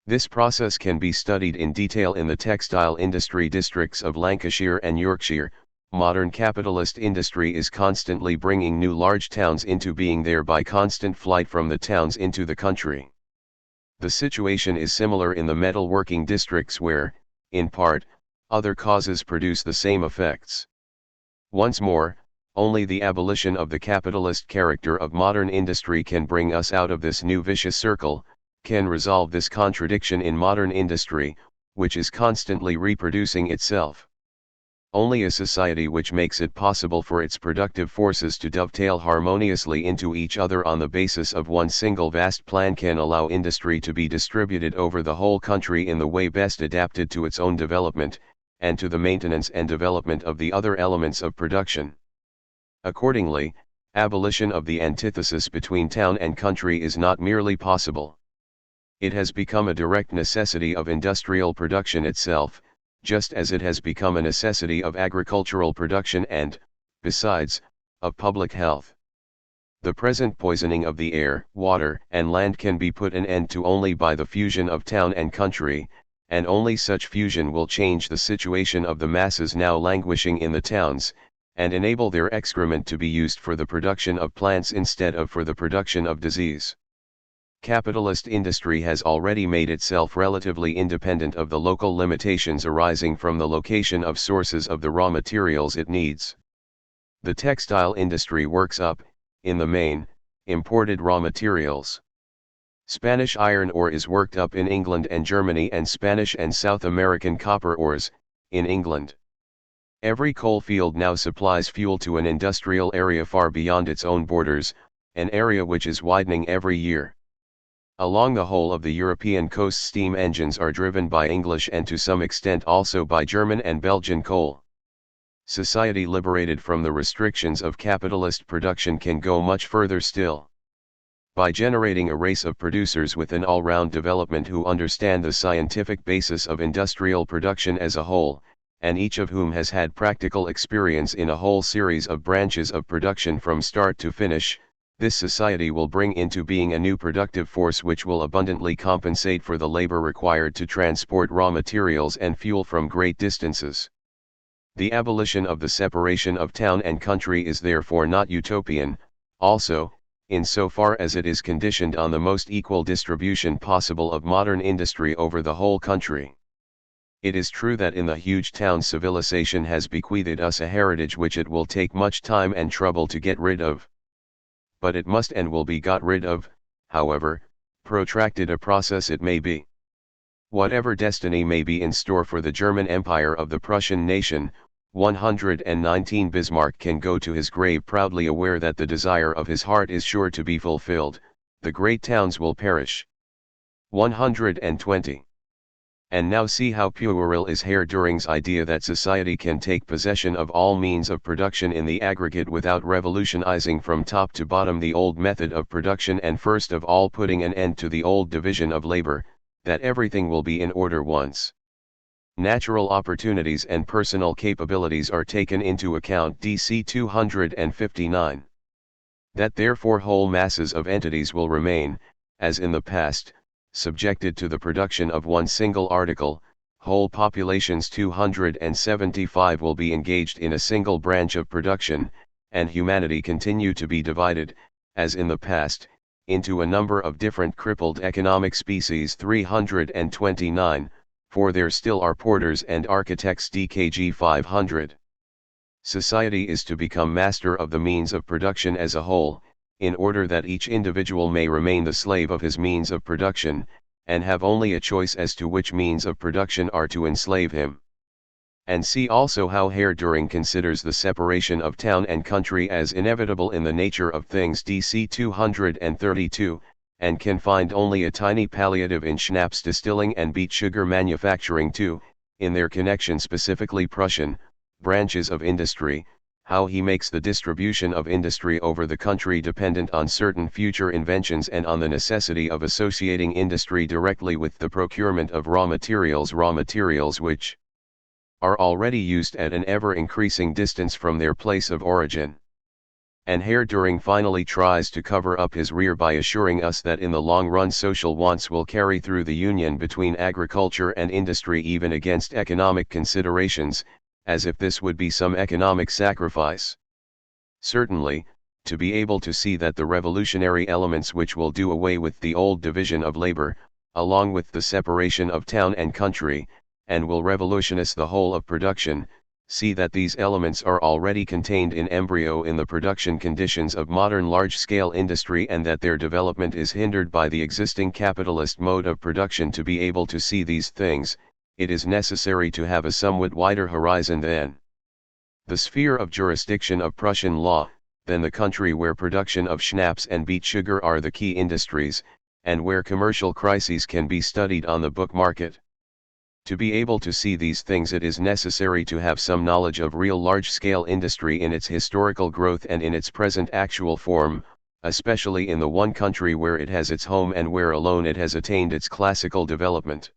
This process can be studied in detail in the textile industry districts of Lancashire and Yorkshire, modern capitalist industry is constantly bringing new large towns into being there by constant flight from the towns into the country. The situation is similar in the metal-working districts where, in part, other causes produce the same effects. Once more, only the abolition of the capitalist character of modern industry can bring us out of this new vicious circle, can resolve this contradiction in modern industry, which is constantly reproducing itself. Only a society which makes it possible for its productive forces to dovetail harmoniously into each other on the basis of one single vast plan can allow industry to be distributed over the whole country in the way best adapted to its own development, and to the maintenance and development of the other elements of production. Accordingly, abolition of the antithesis between town and country is not merely possible. It has become a direct necessity of industrial production itself, just as it has become a necessity of agricultural production and, besides, of public health. The present poisoning of the air, water, and land can be put an end to only by the fusion of town and country, and only such fusion will change the situation of the masses now languishing in the towns, and enable their excrement to be used for the production of plants instead of for the production of disease. Capitalist industry has already made itself relatively independent of the local limitations arising from the location of sources of the raw materials it needs. The textile industry works up, in the main, imported raw materials. Spanish iron ore is worked up in England and Germany, and Spanish and South American copper ores, in England. Every coal field now supplies fuel to an industrial area far beyond its own borders, an area which is widening every year. Along the whole of the European coast steam engines are driven by English and to some extent also by German and Belgian coal. Society liberated from the restrictions of capitalist production can go much further still. By generating a race of producers with an all-round development who understand the scientific basis of industrial production as a whole, and each of whom has had practical experience in a whole series of branches of production from start to finish, this society will bring into being a new productive force which will abundantly compensate for the labor required to transport raw materials and fuel from great distances. The abolition of the separation of town and country is therefore not utopian, also, in so far as it is conditioned on the most equal distribution possible of modern industry over the whole country. It is true that in the huge towns civilization has bequeathed us a heritage which it will take much time and trouble to get rid of. But it must and will be got rid of, however protracted a process it may be. Whatever destiny may be in store for the German Empire of the Prussian nation, 119 Bismarck can go to his grave proudly aware that the desire of his heart is sure to be fulfilled, the great towns will perish. 120. And now see how puerile is Herr Duhring's idea that society can take possession of all means of production in the aggregate without revolutionizing from top to bottom the old method of production and first of all putting an end to the old division of labor, that everything will be in order once natural opportunities and personal capabilities are taken into account. DC 259. That therefore whole masses of entities will remain, as in the past, subjected to the production of one single article, whole populations 275 will be engaged in a single branch of production, and humanity continue to be divided, as in the past, into a number of different crippled economic species. 329, for there still are porters and architects. DKG 500. Society is to become master of the means of production as a whole, in order that each individual may remain the slave of his means of production, and have only a choice as to which means of production are to enslave him. And see also how Herr Duhring considers the separation of town and country as inevitable in the nature of things. DC 232, and can find only a tiny palliative in schnapps distilling and beet sugar manufacturing too, in their connection specifically Prussian, branches of industry, how he makes the distribution of industry over the country dependent on certain future inventions and on the necessity of associating industry directly with the procurement of raw materials which are already used at an ever-increasing distance from their place of origin. And Herr Duhring finally tries to cover up his rear by assuring us that in the long run social wants will carry through the union between agriculture and industry even against economic considerations. as if this would be some economic sacrifice. Certainly, to be able to see that the revolutionary elements which will do away with the old division of labor, along with the separation of town and country, and will revolutionize the whole of production, see that these elements are already contained in embryo in the production conditions of modern large-scale industry, and that their development is hindered by the existing capitalist mode of production. To be able to see these things, it is necessary to have a somewhat wider horizon than the sphere of jurisdiction of Prussian law, than the country where production of schnapps and beet sugar are the key industries, and where commercial crises can be studied on the book market. To be able to see these things, it is necessary to have some knowledge of real large-scale industry in its historical growth and in its present actual form, especially in the one country where it has its home and where alone it has attained its classical development.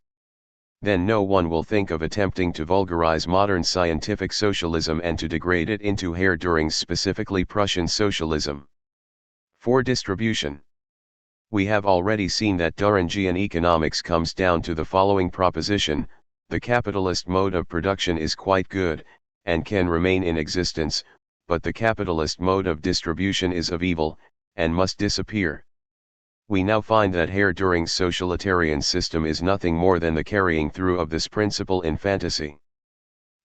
Then no one will think of attempting to vulgarize modern scientific socialism and to degrade it into Herr Duhring's specifically Prussian socialism. For distribution. We have already seen that Duhringian economics comes down to the following proposition: the capitalist mode of production is quite good, and can remain in existence, but the capitalist mode of distribution is of evil, and must disappear. We now find that Herr Duhring's socialitarian system is nothing more than the carrying through of this principle in fantasy.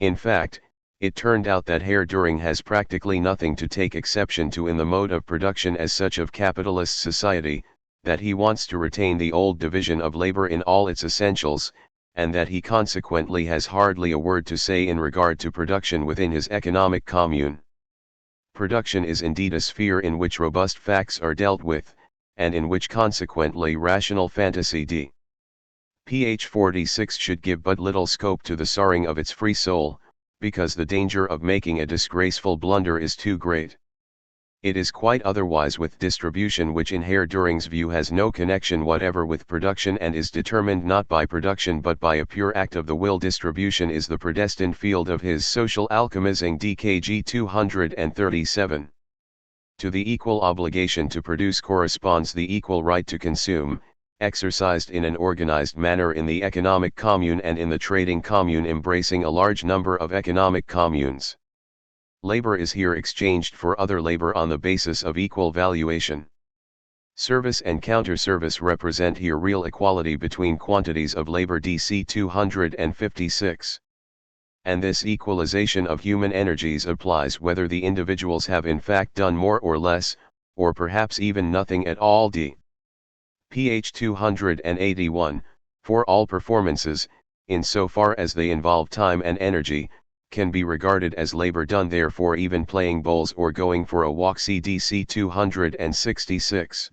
In fact, it turned out that Herr Duhring has practically nothing to take exception to in the mode of production as such of capitalist society, that he wants to retain the old division of labor in all its essentials, and that he consequently has hardly a word to say in regard to production within his economic commune. Production is indeed a sphere in which robust facts are dealt with, and in which consequently rational fantasy d. Ph 46 should give but little scope to the soaring of its free soul, because the danger of making a disgraceful blunder is too great. It is quite otherwise with distribution, which in Herr Duhring's view has no connection whatever with production and is determined not by production but by a pure act of the will. Distribution is the predestined field of his social alchemizing DKG 237. To the equal obligation to produce corresponds the equal right to consume, exercised in an organized manner in the economic commune and in the trading commune, embracing a large number of economic communes. Labor is here exchanged for other labor on the basis of equal valuation. Service and counter-service represent here real equality between quantities of labor. DC 256. And this equalization of human energies applies whether the individuals have in fact done more or less, or perhaps even nothing at all. Ph 281, for all performances, in so far as they involve time and energy, can be regarded as labor done. Therefore even playing bowls or going for a walk. CDC 266.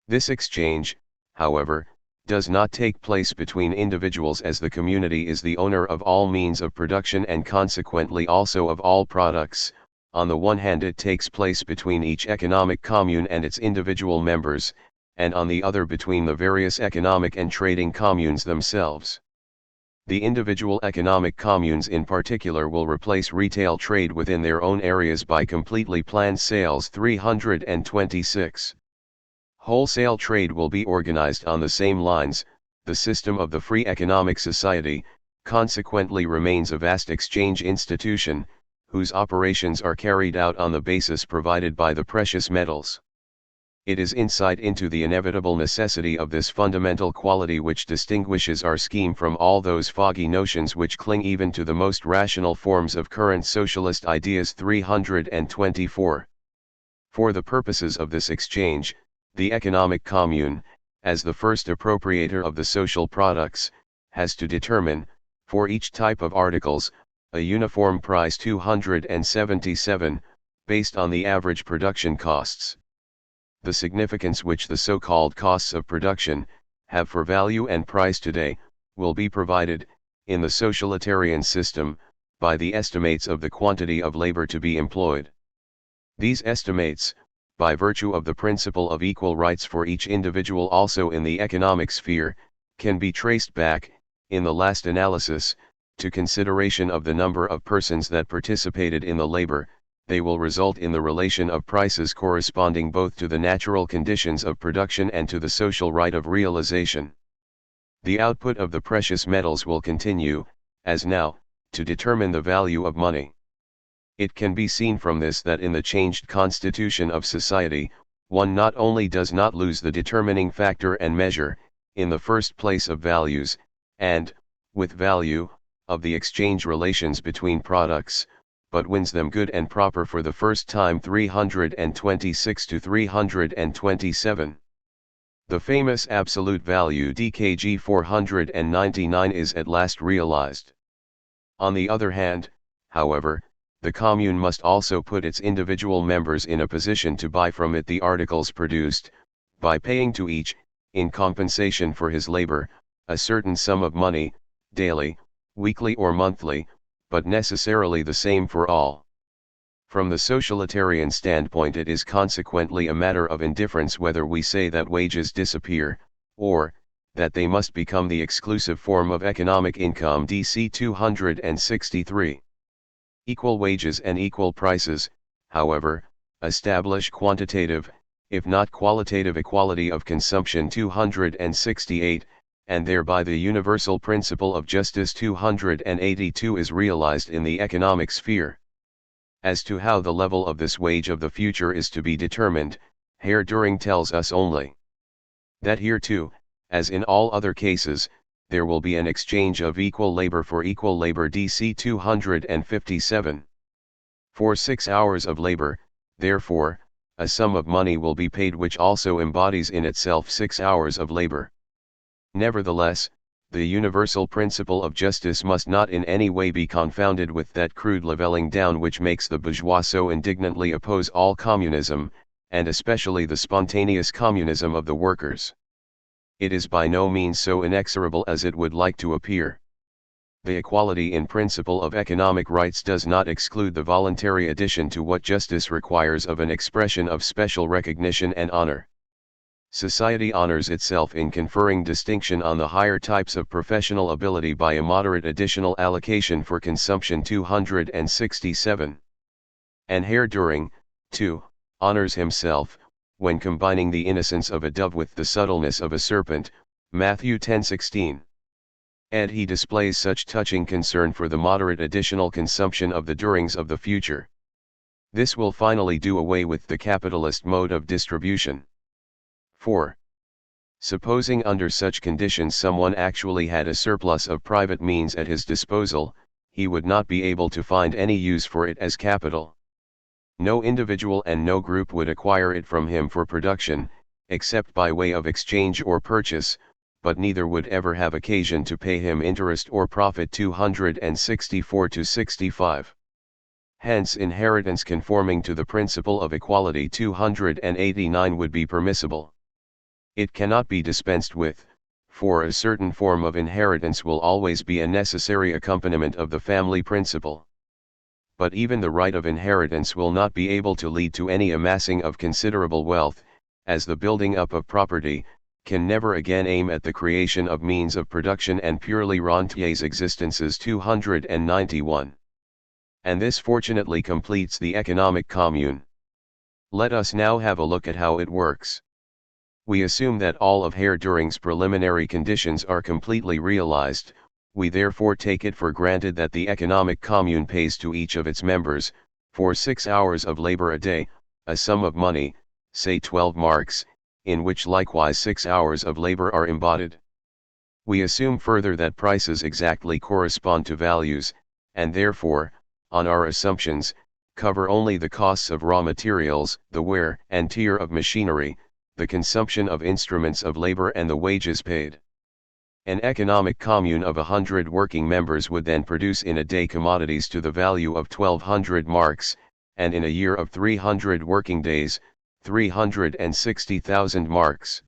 This exchange, however, does not take place between individuals, as the community is the owner of all means of production and consequently also of all products. On the one hand it takes place between each economic commune and its individual members, and on the other between the various economic and trading communes themselves. The individual economic communes in particular will replace retail trade within their own areas by completely planned sales. 326. Wholesale trade will be organized on the same lines. The system of the free economic society, consequently, remains a vast exchange institution, whose operations are carried out on the basis provided by the precious metals. It is insight into the inevitable necessity of this fundamental quality which distinguishes our scheme from all those foggy notions which cling even to the most rational forms of current socialist ideas. 324. For the purposes of this exchange, the economic commune, as the first appropriator of the social products, has to determine, for each type of articles, a uniform price. 277, based on the average production costs. The significance which the so-called costs of production have for value and price today, will be provided, in the socialitarian system, by the estimates of the quantity of labor to be employed. These estimates, by virtue of the principle of equal rights for each individual also in the economic sphere, can be traced back, in the last analysis, to consideration of the number of persons that participated in the labor. They will result in the relation of prices corresponding both to the natural conditions of production and to the social right of realization. The output of the precious metals will continue, as now, to determine the value of money. It can be seen from this that in the changed constitution of society, one not only does not lose the determining factor and measure, in the first place of values, and, with value, of the exchange relations between products, but wins them good and proper for the first time. 326 to 327. The famous absolute value DKG 499 is at last realized. On the other hand, however, the commune must also put its individual members in a position to buy from it the articles produced, by paying to each, in compensation for his labor, a certain sum of money, daily, weekly or monthly, but necessarily the same for all. From the socialitarian standpoint, it is consequently a matter of indifference whether we say that wages disappear, or that they must become the exclusive form of economic income. DC 263. Equal wages and equal prices, however, establish quantitative, if not qualitative equality of consumption. 268, and thereby the universal principle of justice. 282 is realized in the economic sphere. As to how the level of this wage of the future is to be determined, Herr Duhring tells us only that here too, as in all other cases, there will be an exchange of equal labor for equal labor. DC 257. For 6 hours of labor, therefore, a sum of money will be paid which also embodies in itself 6 hours of labor. Nevertheless, the universal principle of justice must not in any way be confounded with that crude leveling down which makes the bourgeois so indignantly oppose all communism, and especially the spontaneous communism of the workers. It is by no means so inexorable as it would like to appear. The equality in principle of economic rights does not exclude the voluntary addition to what justice requires of an expression of special recognition and honor. Society honors itself in conferring distinction on the higher types of professional ability by a moderate additional allocation for consumption. 267. And Herr Duhring, too, honors himself, when combining the innocence of a dove with the subtleness of a serpent, Matthew 10:16. And he displays such touching concern for the moderate additional consumption of the Duhrings of the future. This will finally do away with the capitalist mode of distribution. 4. Supposing under such conditions someone actually had a surplus of private means at his disposal, he would not be able to find any use for it as capital. No individual and no group would acquire it from him for production, except by way of exchange or purchase, but neither would ever have occasion to pay him interest or profit. 264 to 65. Hence inheritance conforming to the principle of equality. 289 would be permissible. It cannot be dispensed with, for a certain form of inheritance will always be a necessary accompaniment of the family principle. But even the right of inheritance will not be able to lead to any amassing of considerable wealth, as the building up of property can never again aim at the creation of means of production and purely rentiers' existences. 291. And this fortunately completes the economic commune. Let us now have a look at how it works. We assume that all of Herr Duhring's preliminary conditions are completely realized. We therefore take it for granted that the economic commune pays to each of its members, for 6 hours of labor a day, a sum of money, say 12 marks, in which likewise 6 hours of labor are embodied. We assume further that prices exactly correspond to values, and therefore, on our assumptions, cover only the costs of raw materials, the wear and tear of machinery, the consumption of instruments of labor and the wages paid. An economic commune of 100 working members would then produce in a day commodities to the value of 1200 marks, and in a year of 300 working days, 360,000 marks.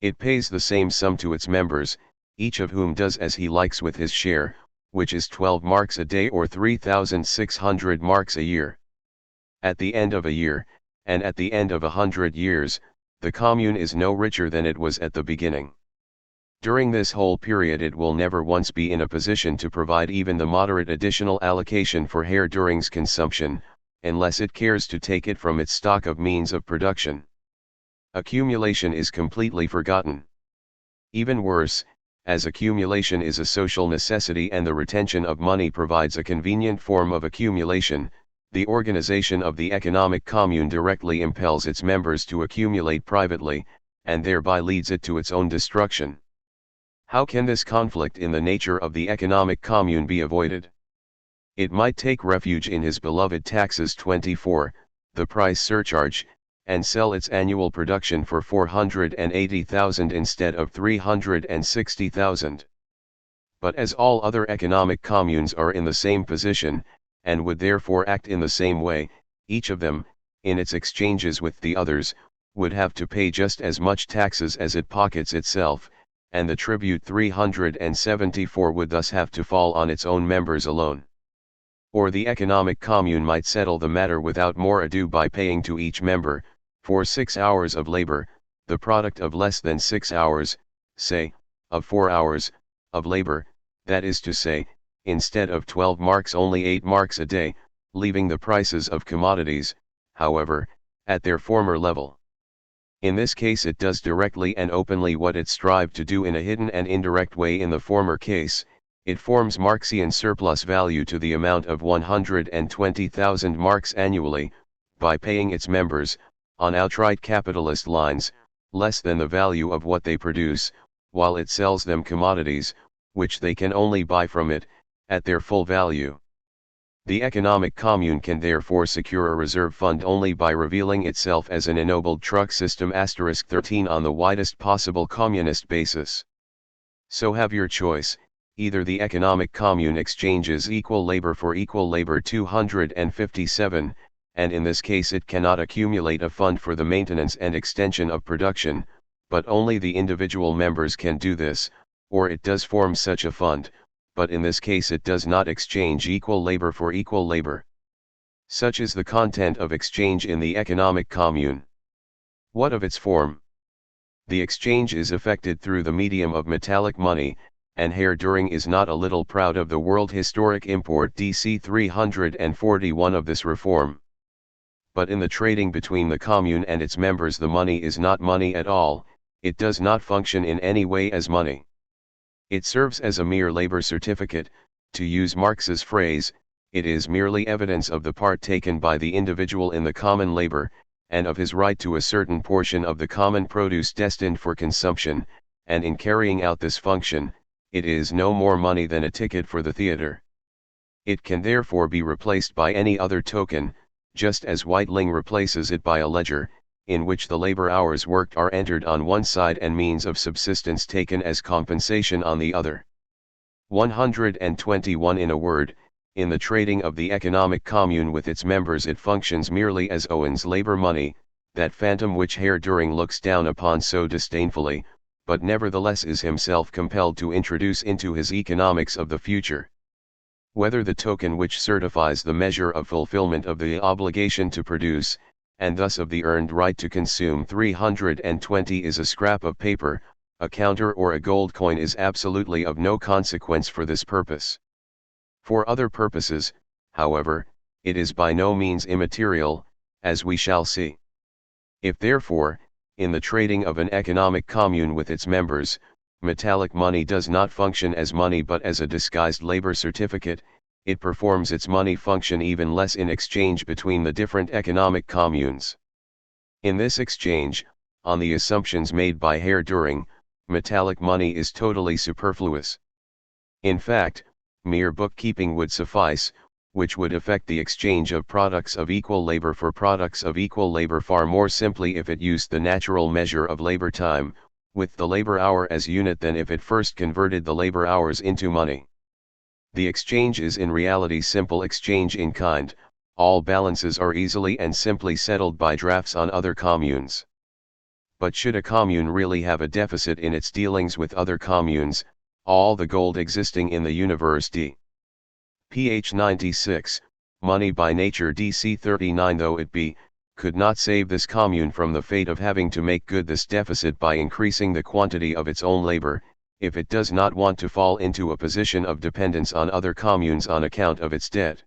It pays the same sum to its members, each of whom does as he likes with his share, which is 12 marks a day or 3,600 marks a year. At the end of a year, and at the end of 100 years, the commune is no richer than it was at the beginning. During this whole period it will never once be in a position to provide even the moderate additional allocation for Herr Duhring's consumption, unless it cares to take it from its stock of means of production. Accumulation is completely forgotten. Even worse, as accumulation is a social necessity and the retention of money provides a convenient form of accumulation, the organization of the economic commune directly impels its members to accumulate privately, and thereby leads it to its own destruction. How can this conflict in the nature of the economic commune be avoided? It might take refuge in his beloved taxes 24, the price surcharge, and sell its annual production for 480,000 instead of 360,000. But as all other economic communes are in the same position, and would therefore act in the same way, each of them, in its exchanges with the others, would have to pay just as much taxes as it pockets itself, and the tribute 374 would thus have to fall on its own members alone. Or the economic commune might settle the matter without more ado by paying to each member, for 6 hours of labor, the product of less than 6 hours, say, of 4 hours, of labor, that is to say, instead of 12 marks only 8 marks a day, leaving the prices of commodities, however, at their former level. In this case it does directly and openly what it strived to do in a hidden and indirect way in the former case. It forms Marxian surplus value to the amount of 120,000 marks annually, by paying its members, on outright capitalist lines, less than the value of what they produce, while it sells them commodities, which they can only buy from it, at their full value. The economic commune can therefore secure a reserve fund only by revealing itself as an ennobled truck system *13 on the widest possible communist basis. So have your choice. Either the economic commune exchanges equal labor for equal labor 257, and in this case it cannot accumulate a fund for the maintenance and extension of production, but only the individual members can do this, or it does form such a fund, but in this case it does not exchange equal labor for equal labor. Such is the content of exchange in the economic commune. What of its form? The exchange is effected through the medium of metallic money, and Herr Duhring is not a little proud of the world historic import DC 341 of this reform. But in the trading between the commune and its members the money is not money at all, it does not function in any way as money. It serves as a mere labor certificate, to use Marx's phrase, it is merely evidence of the part taken by the individual in the common labor, and of his right to a certain portion of the common produce destined for consumption, and in carrying out this function, it is no more money than a ticket for the theater. It can therefore be replaced by any other token, just as Whiteling replaces it by a ledger, in which the labor hours worked are entered on one side and means of subsistence taken as compensation on the other. 121 In a word, in the trading of the economic commune with its members it functions merely as Owen's labor money, that phantom which Herr Duhring looks down upon so disdainfully, but nevertheless is himself compelled to introduce into his economics of the future. Whether the token which certifies the measure of fulfillment of the obligation to produce, and thus of the earned right to consume 320 is a scrap of paper, a counter or a gold coin is absolutely of no consequence for this purpose. For other purposes, however, it is by no means immaterial, as we shall see. If therefore, in the trading of an economic commune with its members, metallic money does not function as money but as a disguised labor certificate, it performs its money function even less in exchange between the different economic communes. In this exchange, on the assumptions made by Herr Duhring, metallic money is totally superfluous. In fact, mere bookkeeping would suffice, which would effect the exchange of products of equal labor for products of equal labor far more simply if it used the natural measure of labor time, with the labor hour as unit than if it first converted the labor hours into money. The exchange is in reality simple exchange in kind, all balances are easily and simply settled by drafts on other communes. But should a commune really have a deficit in its dealings with other communes, all the gold existing in the universe ph 96, money by nature DC 39 though it be, could not save this commune from the fate of having to make good this deficit by increasing the quantity of its own labor, if it does not want to fall into a position of dependence on other communes on account of its debt.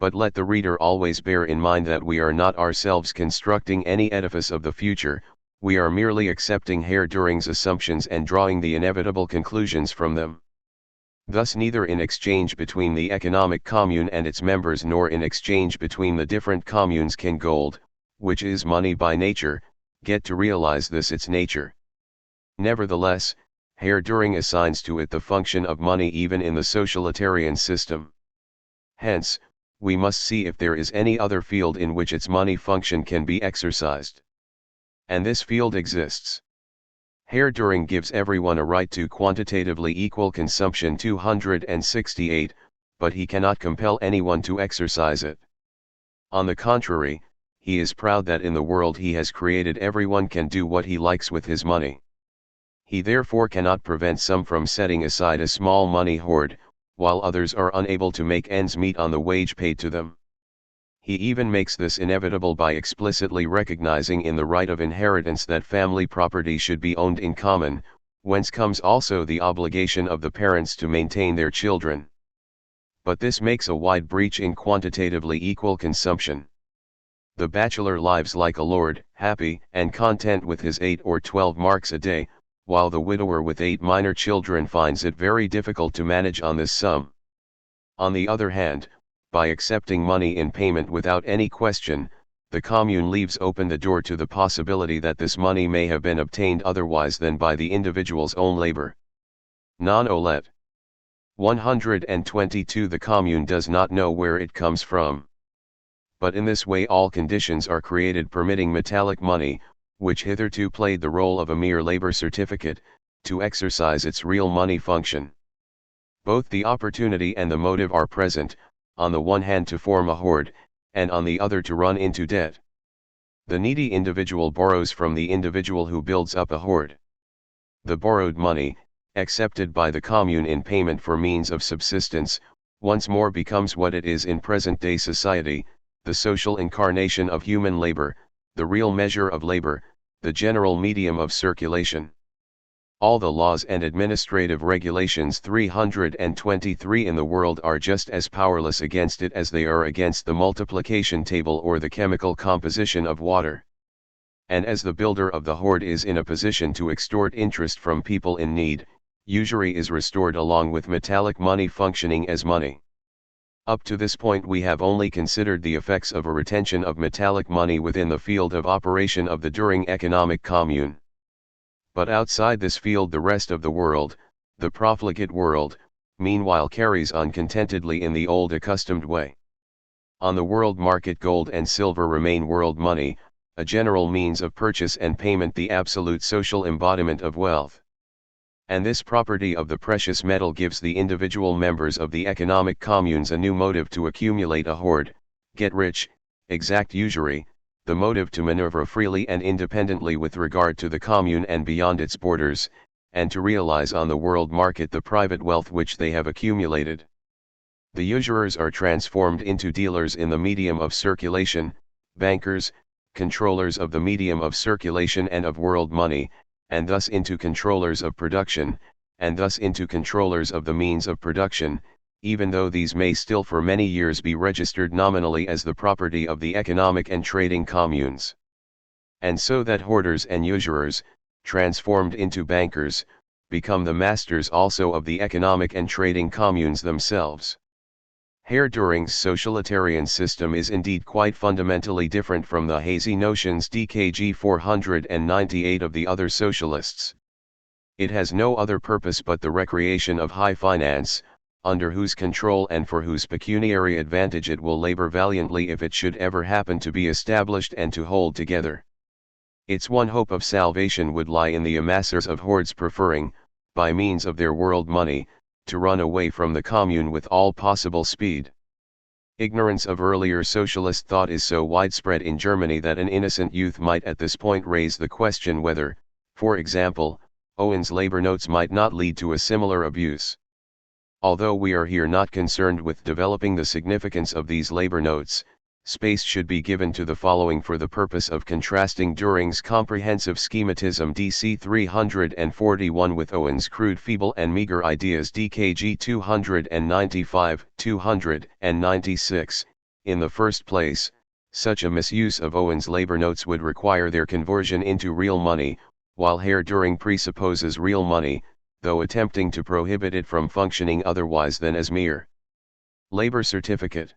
But let the reader always bear in mind that we are not ourselves constructing any edifice of the future, We are merely accepting Herr Duhring's assumptions and drawing the inevitable conclusions from them. Thus neither in exchange between the economic commune and its members nor in exchange between the different communes can gold, which is money by nature, get to realize this its nature. Nevertheless, Herr Duhring assigns to it the function of money even in the socialitarian system. Hence, we must see if there is any other field in which its money function can be exercised. And this field exists. Herr Duhring gives everyone a right to quantitatively equal consumption 268, but he cannot compel anyone to exercise it. On the contrary, he is proud that in the world he has created everyone can do what he likes with his money. He therefore cannot prevent some from setting aside a small money hoard, while others are unable to make ends meet on the wage paid to them. He even makes this inevitable by explicitly recognizing in the right of inheritance that family property should be owned in common, whence comes also the obligation of the parents to maintain their children. But this makes a wide breach in quantitatively equal consumption. The bachelor lives like a lord, happy and content with his 8 or 12 marks a day, while the widower with 8 minor children finds it very difficult to manage on this sum. On the other hand, by accepting money in payment without any question, the commune leaves open the door to the possibility that this money may have been obtained otherwise than by the individual's own labor. Non-OLET. 122 The commune does not know where it comes from. But in this way all conditions are created permitting metallic money, which hitherto played the role of a mere labor certificate, to exercise its real money function. Both the opportunity and the motive are present, on the one hand to form a hoard, and on the other to run into debt. The needy individual borrows from the individual who builds up a hoard. The borrowed money, accepted by the commune in payment for means of subsistence, once more becomes what it is in present-day society, the social incarnation of human labor, the real measure of labor, the general medium of circulation. All the laws and administrative regulations 323 in the world are just as powerless against it as they are against the multiplication table or the chemical composition of water. And as the builder of the hoard is in a position to extort interest from people in need, usury is restored along with metallic money functioning as money. Up to this point we have only considered the effects of a retention of metallic money within the field of operation of the Duhring economic commune. But outside this field the rest of the world, the profligate world, meanwhile carries on contentedly in the old accustomed way. On the world market gold and silver remain world money, a general means of purchase and payment, the absolute social embodiment of wealth. And this property of the precious metal gives the individual members of the economic communes a new motive to accumulate a hoard, get rich, exact usury, the motive to maneuver freely and independently with regard to the commune and beyond its borders, and to realize on the world market the private wealth which they have accumulated. The usurers are transformed into dealers in the medium of circulation, bankers, controllers of the medium of circulation and of world money, and thus into controllers of production, and thus into controllers of the means of production, even though these may still for many years be registered nominally as the property of the economic and trading communes. And so that hoarders and usurers, transformed into bankers, become the masters also of the economic and trading communes themselves. Herr Duhring's socialitarian system is indeed quite fundamentally different from the hazy notions DKG 498 of the other socialists. It has no other purpose but the recreation of high finance, under whose control and for whose pecuniary advantage it will labor valiantly if it should ever happen to be established and to hold together. Its one hope of salvation would lie in the amassers of hoards preferring, by means of their world money, to run away from the commune with all possible speed. Ignorance of earlier socialist thought is so widespread in Germany that an innocent youth might at this point raise the question whether, for example, Owen's labor notes might not lead to a similar abuse. Although we are here not concerned with developing the significance of these labor notes, space should be given to the following for the purpose of contrasting Duhring's comprehensive schematism DC 341 with Owen's crude, feeble and meager ideas DKG 295, 296. In the first place, Such a misuse of Owen's labor notes would require their conversion into real money, while Herr Duhring presupposes real money, though attempting to prohibit it from functioning otherwise than as mere labor certificate.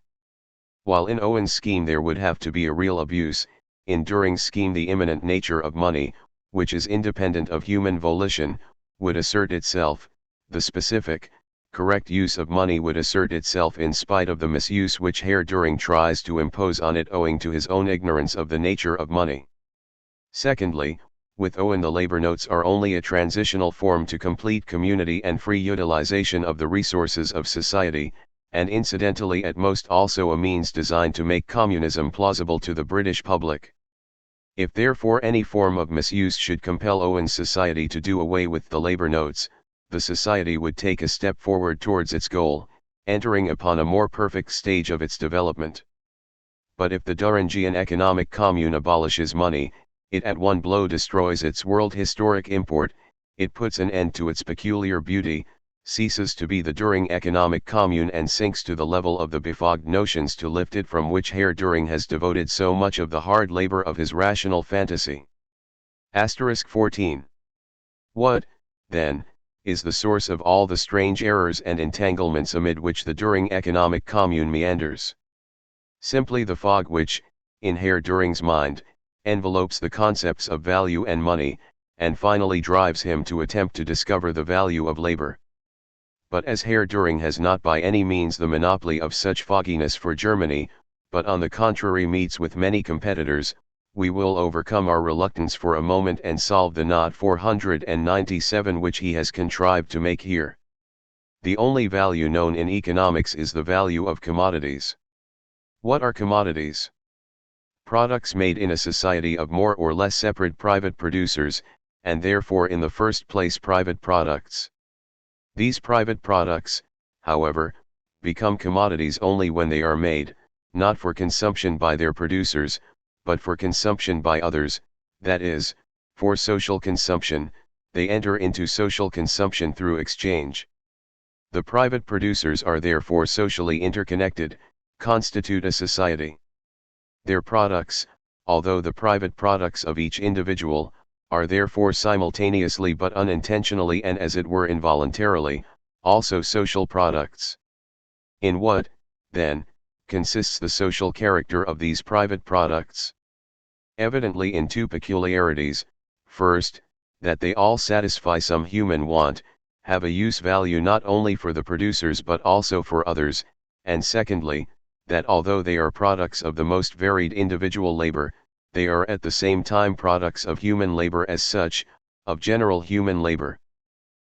While in Owen's scheme there would have to be a real abuse, in Duhring's scheme the immanent nature of money, which is independent of human volition, would assert itself. The specific, correct use of money would assert itself in spite of the misuse which Herr Duhring tries to impose on it owing to his own ignorance of the nature of money. Secondly, with Owen the labor notes are only a transitional form to complete community and free utilization of the resources of society, and incidentally at most also a means designed to make communism plausible to the British public. If therefore any form of misuse should compel Owen's society to do away with the labor notes, the society would take a step forward towards its goal, entering upon a more perfect stage of its development. But if the Duhringian economic commune abolishes money, it at one blow destroys its world historic import, it puts an end to its peculiar beauty, ceases to be the Duhring economic commune and sinks to the level of the befogged notions to lift it from which Herr Duhring has devoted so much of the hard labor of his rational fantasy. * 14. What, then, is the source of all the strange errors and entanglements amid which the Duhring economic commune meanders? Simply the fog which, in Herr Duhring's mind, envelopes the concepts of value and money, and finally drives him to attempt to discover the value of labor. But as Herr Duhring has not by any means the monopoly of such fogginess for Germany, but on the contrary meets with many competitors, we will overcome our reluctance for a moment and solve the knot 497 which he has contrived to make here. The only value known in economics is the value of commodities. What are commodities? Products made in a society of more or less separate private producers, and therefore in the first place private products. These private products, however, become commodities only when they are made, not for consumption by their producers, but for consumption by others, that is, for social consumption. They enter into social consumption through exchange. The private producers are therefore socially interconnected, constitute a society. Their products, although the private products of each individual, are therefore simultaneously but unintentionally and as it were involuntarily, also social products. In what, then, consists the social character of these private products? Evidently in two peculiarities: first, that they all satisfy some human want, have a use value not only for the producers but also for others, and secondly, that although they are products of the most varied individual labor, they are at the same time products of human labor as such, of general human labor.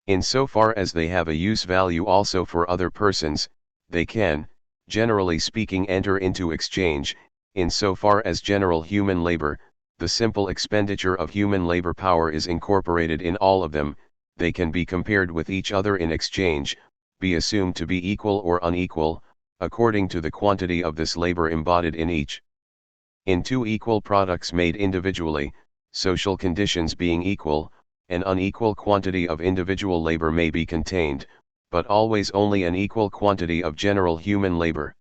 In so far as they have a use value also for other persons, they can, generally speaking, enter into exchange. In so far as general human labor, the simple expenditure of human labor power is incorporated in all of them, they can be compared with each other in exchange, be assumed to be equal or unequal, according to the quantity of this labor embodied in each. In two equal products made individually, social conditions being equal, an unequal quantity of individual labor may be contained, but always only an equal quantity of general human labor.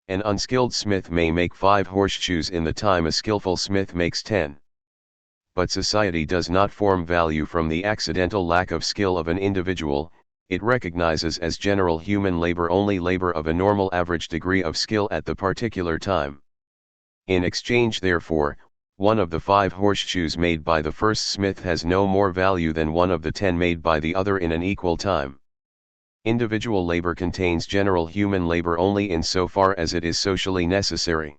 An unskilled smith may make 5 horseshoes in the time a skillful smith makes 10. But society does not form value from the accidental lack of skill of an individual, it recognizes as general human labor only labor of a normal average degree of skill at the particular time. In exchange therefore, one of the 5 horseshoes made by the first smith has no more value than one of the 10 made by the other in an equal time. Individual labor contains general human labor only in so far as it is socially necessary.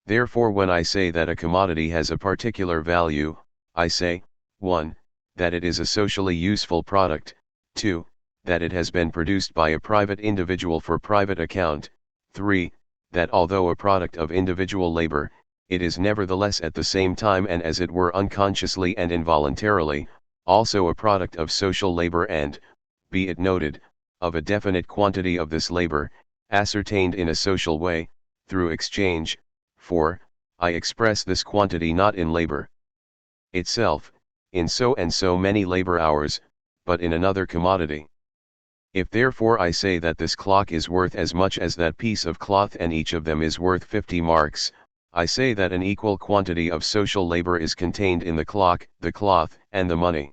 Therefore when I say that a commodity has a particular value, I say, 1. That it is a socially useful product, 2. That it has been produced by a private individual for private account, 3. That although a product of individual labor, it is nevertheless at the same time and as it were unconsciously and involuntarily, also a product of social labor and, be it noted, of a definite quantity of this labor, ascertained in a social way, through exchange. 4. I express this quantity not in labor itself, in so and so many labor hours, but in another commodity. If therefore I say that this clock is worth as much as that piece of cloth and each of them is worth 50 marks, I say that an equal quantity of social labor is contained in the clock, the cloth, and the money.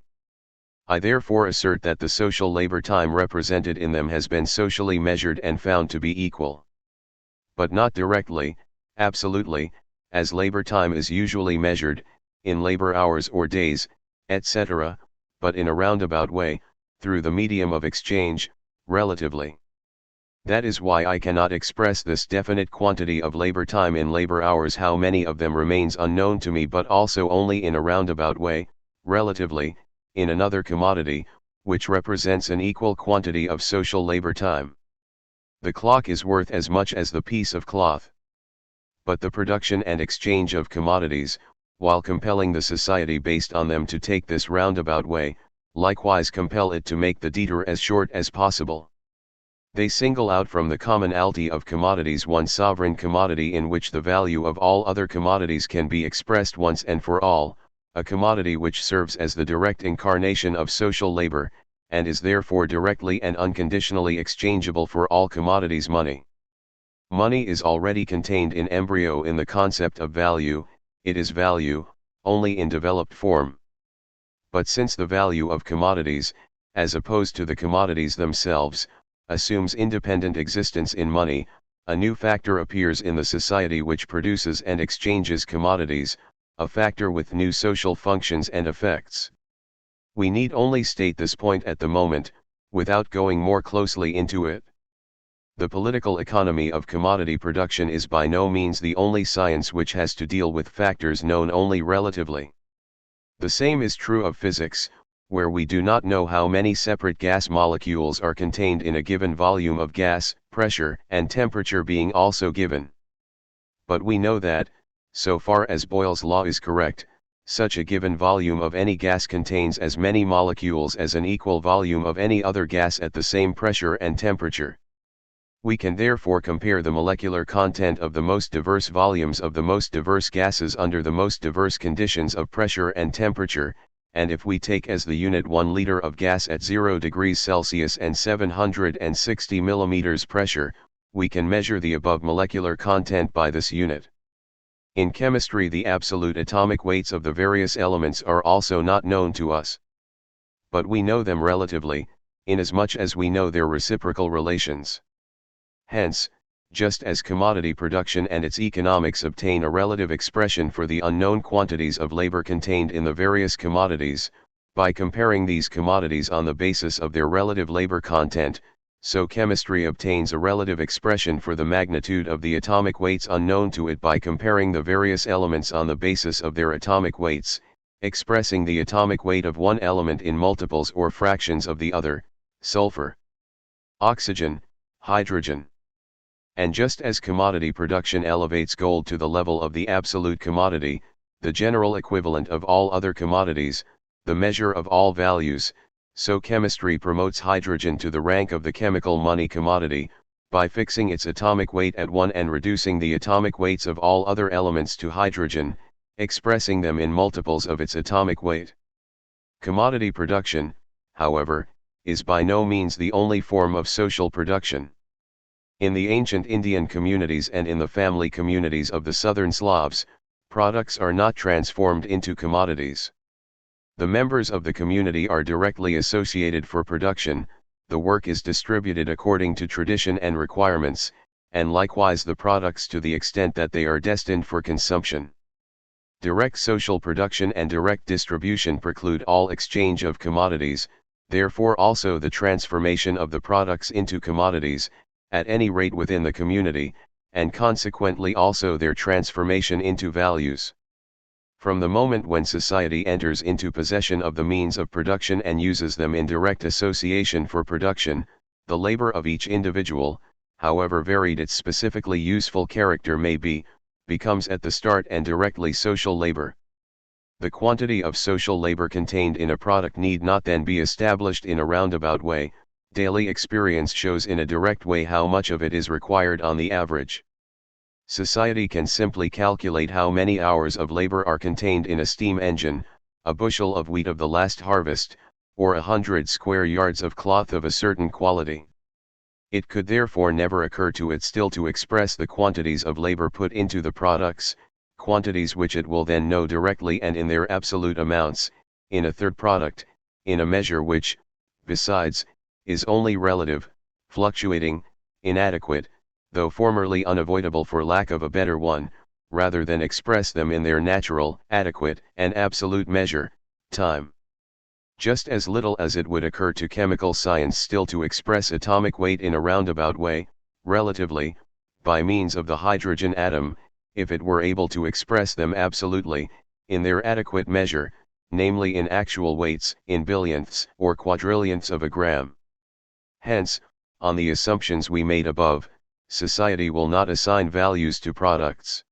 I therefore assert that the social labor time represented in them has been socially measured and found to be equal. But not directly, absolutely, as labor time is usually measured, in labor hours or days, etc., but in a roundabout way, through the medium of exchange, relatively. That is why I cannot express this definite quantity of labor time in labor hours. How many of them remains unknown to me, but also only in a roundabout way, relatively, in another commodity, which represents an equal quantity of social labor time. The clock is worth as much as the piece of cloth. But the production and exchange of commodities, while compelling the society based on them to take this roundabout way, likewise compel it to make the detour as short as possible. They single out from the commonalty of commodities one sovereign commodity in which the value of all other commodities can be expressed once and for all, a commodity which serves as the direct incarnation of social labor, and is therefore directly and unconditionally exchangeable for all commodities. Money. Money is already contained in embryo in the concept of value. It is value, only in developed form. But since the value of commodities, as opposed to the commodities themselves, assumes independent existence in money, a new factor appears in the society which produces and exchanges commodities, a factor with new social functions and effects. We need only state this point at the moment, without going more closely into it. The political economy of commodity production is by no means the only science which has to deal with factors known only relatively. The same is true of physics, where we do not know how many separate gas molecules are contained in a given volume of gas, pressure and temperature being also given. But we know that, so far as Boyle's law is correct, such a given volume of any gas contains as many molecules as an equal volume of any other gas at the same pressure and temperature. We can therefore compare the molecular content of the most diverse volumes of the most diverse gases under the most diverse conditions of pressure and temperature, and if we take as the unit 1 liter of gas at 0 degrees Celsius and 760 millimeters pressure, we can measure the above molecular content by this unit. In chemistry, the absolute atomic weights of the various elements are also not known to us. But we know them relatively, inasmuch as we know their reciprocal relations. Hence, just as commodity production and its economics obtain a relative expression for the unknown quantities of labor contained in the various commodities, by comparing these commodities on the basis of their relative labor content, so chemistry obtains a relative expression for the magnitude of the atomic weights unknown to it by comparing the various elements on the basis of their atomic weights, expressing the atomic weight of one element in multiples or fractions of the other, sulfur, oxygen, hydrogen. And just as commodity production elevates gold to the level of the absolute commodity, the general equivalent of all other commodities, the measure of all values, so chemistry promotes hydrogen to the rank of the chemical money commodity, by fixing its atomic weight at 1 and reducing the atomic weights of all other elements to hydrogen, expressing them in multiples of its atomic weight. Commodity production, however, is by no means the only form of social production. In the ancient Indian communities and in the family communities of the southern Slavs, products are not transformed into commodities. The members of the community are directly associated for production, the work is distributed according to tradition and requirements, and likewise the products to the extent that they are destined for consumption. Direct social production and direct distribution preclude all exchange of commodities, therefore also the transformation of the products into commodities, at any rate within the community, and consequently also their transformation into values. From the moment when society enters into possession of the means of production and uses them in direct association for production, the labor of each individual, however varied its specifically useful character may be, becomes at the start and directly social labor. The quantity of social labor contained in a product need not then be established in a roundabout way. Daily experience shows in a direct way how much of it is required on the average. Society can simply calculate how many hours of labor are contained in a steam engine, a bushel of wheat of the last harvest, or 100 square yards of cloth of a certain quality. It could therefore never occur to it still to express the quantities of labor put into the products, quantities which it will then know directly and in their absolute amounts, in a third product, in a measure which, besides, is only relative, fluctuating, inadequate, though formerly unavoidable for lack of a better one, rather than express them in their natural, adequate, and absolute measure, time. Just as little as it would occur to chemical science still to express atomic weight in a roundabout way, relatively, by means of the hydrogen atom, if it were able to express them absolutely, in their adequate measure, namely in actual weights, in billionths or quadrillionths of a gram. Hence, on the assumptions we made above, society will not assign values to products.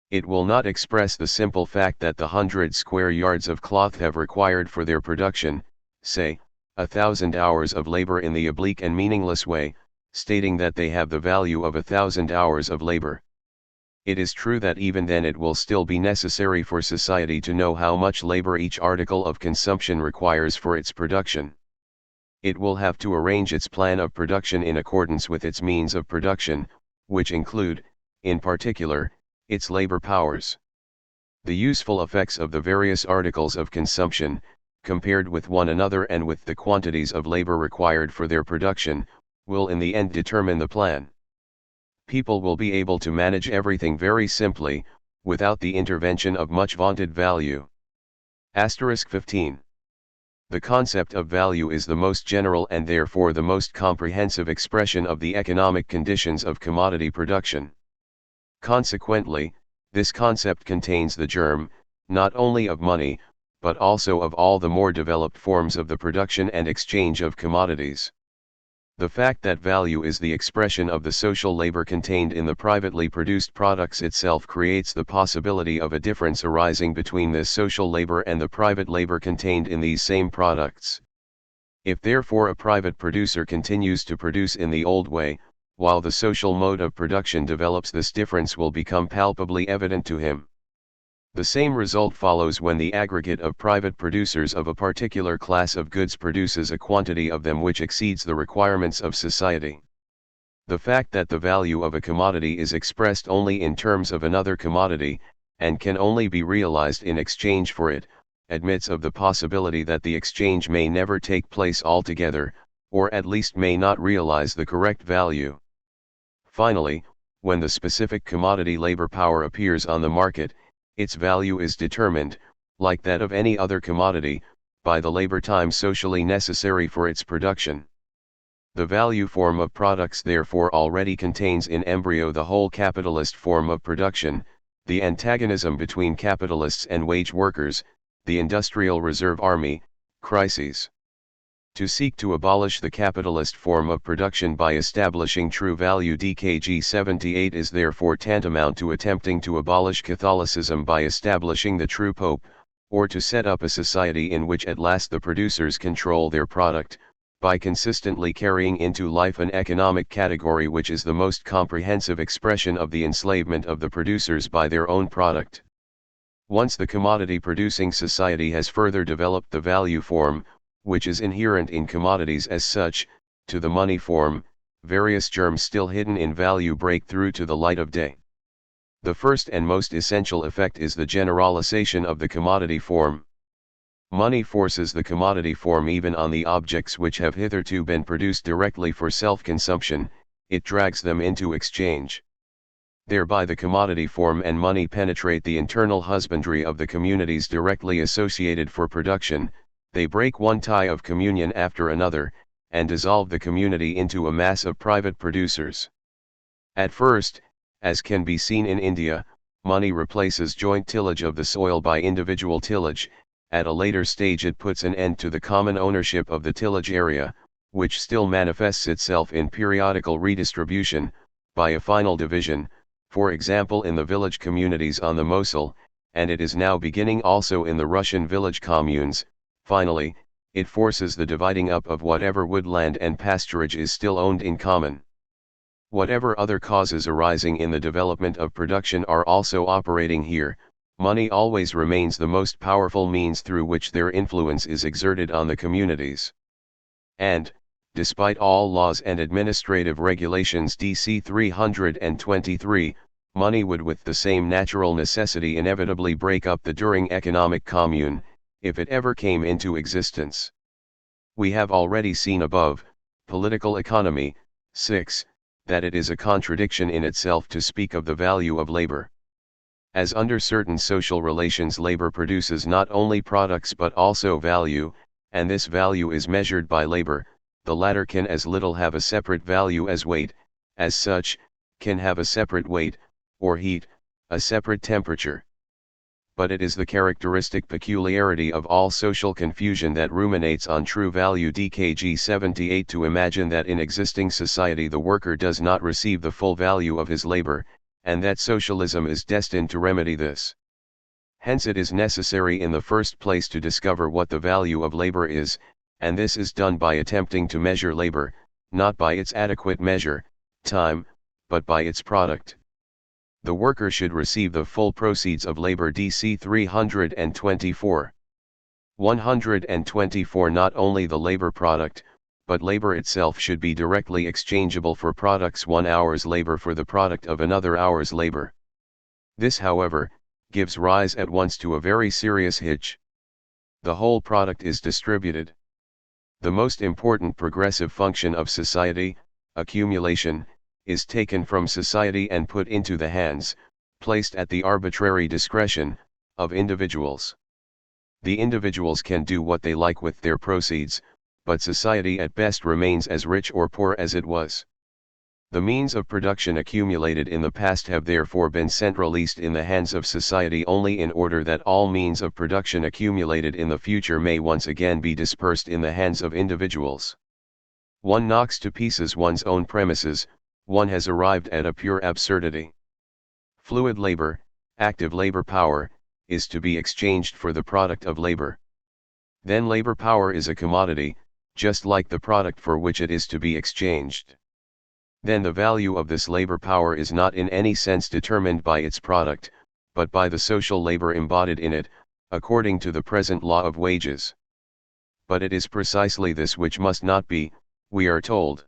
It will not express the simple fact that the 100 square yards of cloth have required for their production, say, 1,000 hours of labor in the oblique and meaningless way, stating that they have the value of 1,000 hours of labor. It is true that even then it will still be necessary for society to know how much labor each article of consumption requires for its production. It will have to arrange its plan of production in accordance with its means of production, which include, in particular, its labor powers. The useful effects of the various articles of consumption, compared with one another and with the quantities of labor required for their production, will in the end determine the plan. People will be able to manage everything very simply, without the intervention of much vaunted value. Asterisk 15. The concept of value is the most general and therefore the most comprehensive expression of the economic conditions of commodity production. Consequently, this concept contains the germ, not only of money, but also of all the more developed forms of the production and exchange of commodities. The fact that value is the expression of the social labor contained in the privately produced products itself creates the possibility of a difference arising between this social labor and the private labor contained in these same products. If therefore a private producer continues to produce in the old way, while the social mode of production develops, this difference will become palpably evident to him. The same result follows when the aggregate of private producers of a particular class of goods produces a quantity of them which exceeds the requirements of society. The fact that the value of a commodity is expressed only in terms of another commodity, and can only be realized in exchange for it, admits of the possibility that the exchange may never take place altogether, or at least may not realize the correct value. Finally, when the specific commodity labor power appears on the market, its value is determined, like that of any other commodity, by the labor time socially necessary for its production. The value form of products therefore already contains in embryo the whole capitalist form of production, the antagonism between capitalists and wage workers, the industrial reserve army, crises. To seek to abolish the capitalist form of production by establishing true value DKG 78 is therefore tantamount to attempting to abolish Catholicism by establishing the true Pope, or to set up a society in which at last the producers control their product, by consistently carrying into life an economic category which is the most comprehensive expression of the enslavement of the producers by their own product. Once the commodity-producing society has further developed the value form, which is inherent in commodities as such, to the money form, various germs still hidden in value break through to the light of day. The first and most essential effect is the generalization of the commodity form. Money forces the commodity form even on the objects which have hitherto been produced directly for self-consumption, it drags them into exchange. Thereby the commodity form and money penetrate the internal husbandry of the communities directly associated for production, they break one tie of communion after another, and dissolve the community into a mass of private producers. At first, as can be seen in India, money replaces joint tillage of the soil by individual tillage, at a later stage it puts an end to the common ownership of the tillage area, which still manifests itself in periodical redistribution, by a final division, for example in the village communities on the Mosul, and it is now beginning also in the Russian village communes. Finally, it forces the dividing up of whatever woodland and pasturage is still owned in common. Whatever other causes arising in the development of production are also operating here, money always remains the most powerful means through which their influence is exerted on the communities. And, despite all laws and administrative regulations DC 323, money would with the same natural necessity inevitably break up the Duhring economic commune, if it ever came into existence. We have already seen above, Political Economy, 6, that it is a contradiction in itself to speak of the value of labor. As under certain social relations labor produces not only products but also value, and this value is measured by labor, the latter can as little have a separate value as weight, as such, can have a separate weight, or heat, a separate temperature. But it is the characteristic peculiarity of all social confusion that ruminates on true value DKG 78 to imagine that in existing society the worker does not receive the full value of his labor, and that socialism is destined to remedy this. Hence it is necessary in the first place to discover what the value of labor is, and this is done by attempting to measure labor, not by its adequate measure, time, but by its product. The worker should receive the full proceeds of labor DC 324. 124 Not only the labor product, but labor itself should be directly exchangeable for products 1 hour's labor for the product of another hour's labor. This, however, gives rise at once to a very serious hitch. The whole product is distributed. The most important progressive function of society, accumulation, is taken from society and put into the hands, placed at the arbitrary discretion, of individuals. The individuals can do what they like with their proceeds, but society at best remains as rich or poor as it was. The means of production accumulated in the past have therefore been centralized in the hands of society only in order that all means of production accumulated in the future may once again be dispersed in the hands of individuals. One knocks to pieces one's own premises, one has arrived at a pure absurdity. Fluid labor, active labor power, is to be exchanged for the product of labor. Then labor power is a commodity, just like the product for which it is to be exchanged. Then the value of this labor power is not in any sense determined by its product, but by the social labor embodied in it, according to the present law of wages. But it is precisely this which must not be, we are told.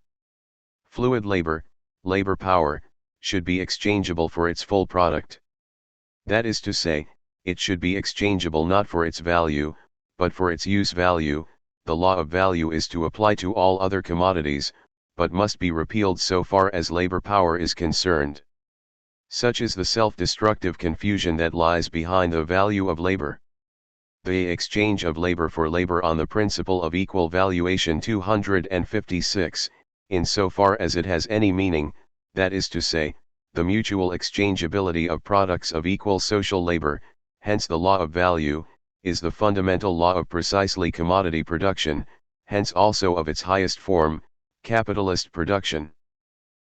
Fluid labor, labor power, should be exchangeable for its full product. That is to say, it should be exchangeable not for its value, but for its use value. The law of value is to apply to all other commodities, but must be repealed so far as labor power is concerned. Such is the self-destructive confusion that lies behind the value of labor. The exchange of labor for labor on the principle of equal valuation 256, in so far as it has any meaning, that is to say, the mutual exchangeability of products of equal social labor, hence the law of value, is the fundamental law of precisely commodity production, hence also of its highest form, capitalist production.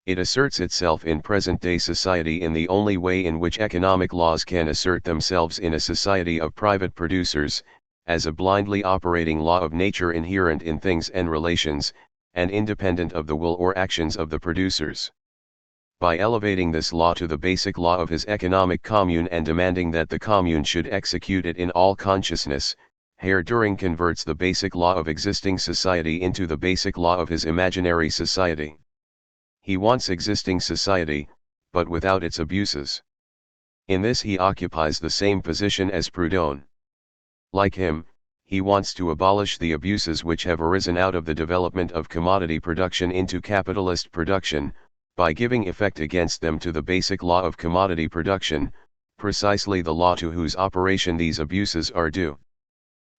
It asserts itself in present-day society in the only way in which economic laws can assert themselves in a society of private producers, as a blindly operating law of nature inherent in things and relations, and independent of the will or actions of the producers. By elevating this law to the basic law of his economic commune and demanding that the commune should execute it in all consciousness, Herr Duhring converts the basic law of existing society into the basic law of his imaginary society. He wants existing society, but without its abuses. In this he occupies the same position as Proudhon. Like him, he wants to abolish the abuses which have arisen out of the development of commodity production into capitalist production, by giving effect against them to the basic law of commodity production, precisely the law to whose operation these abuses are due.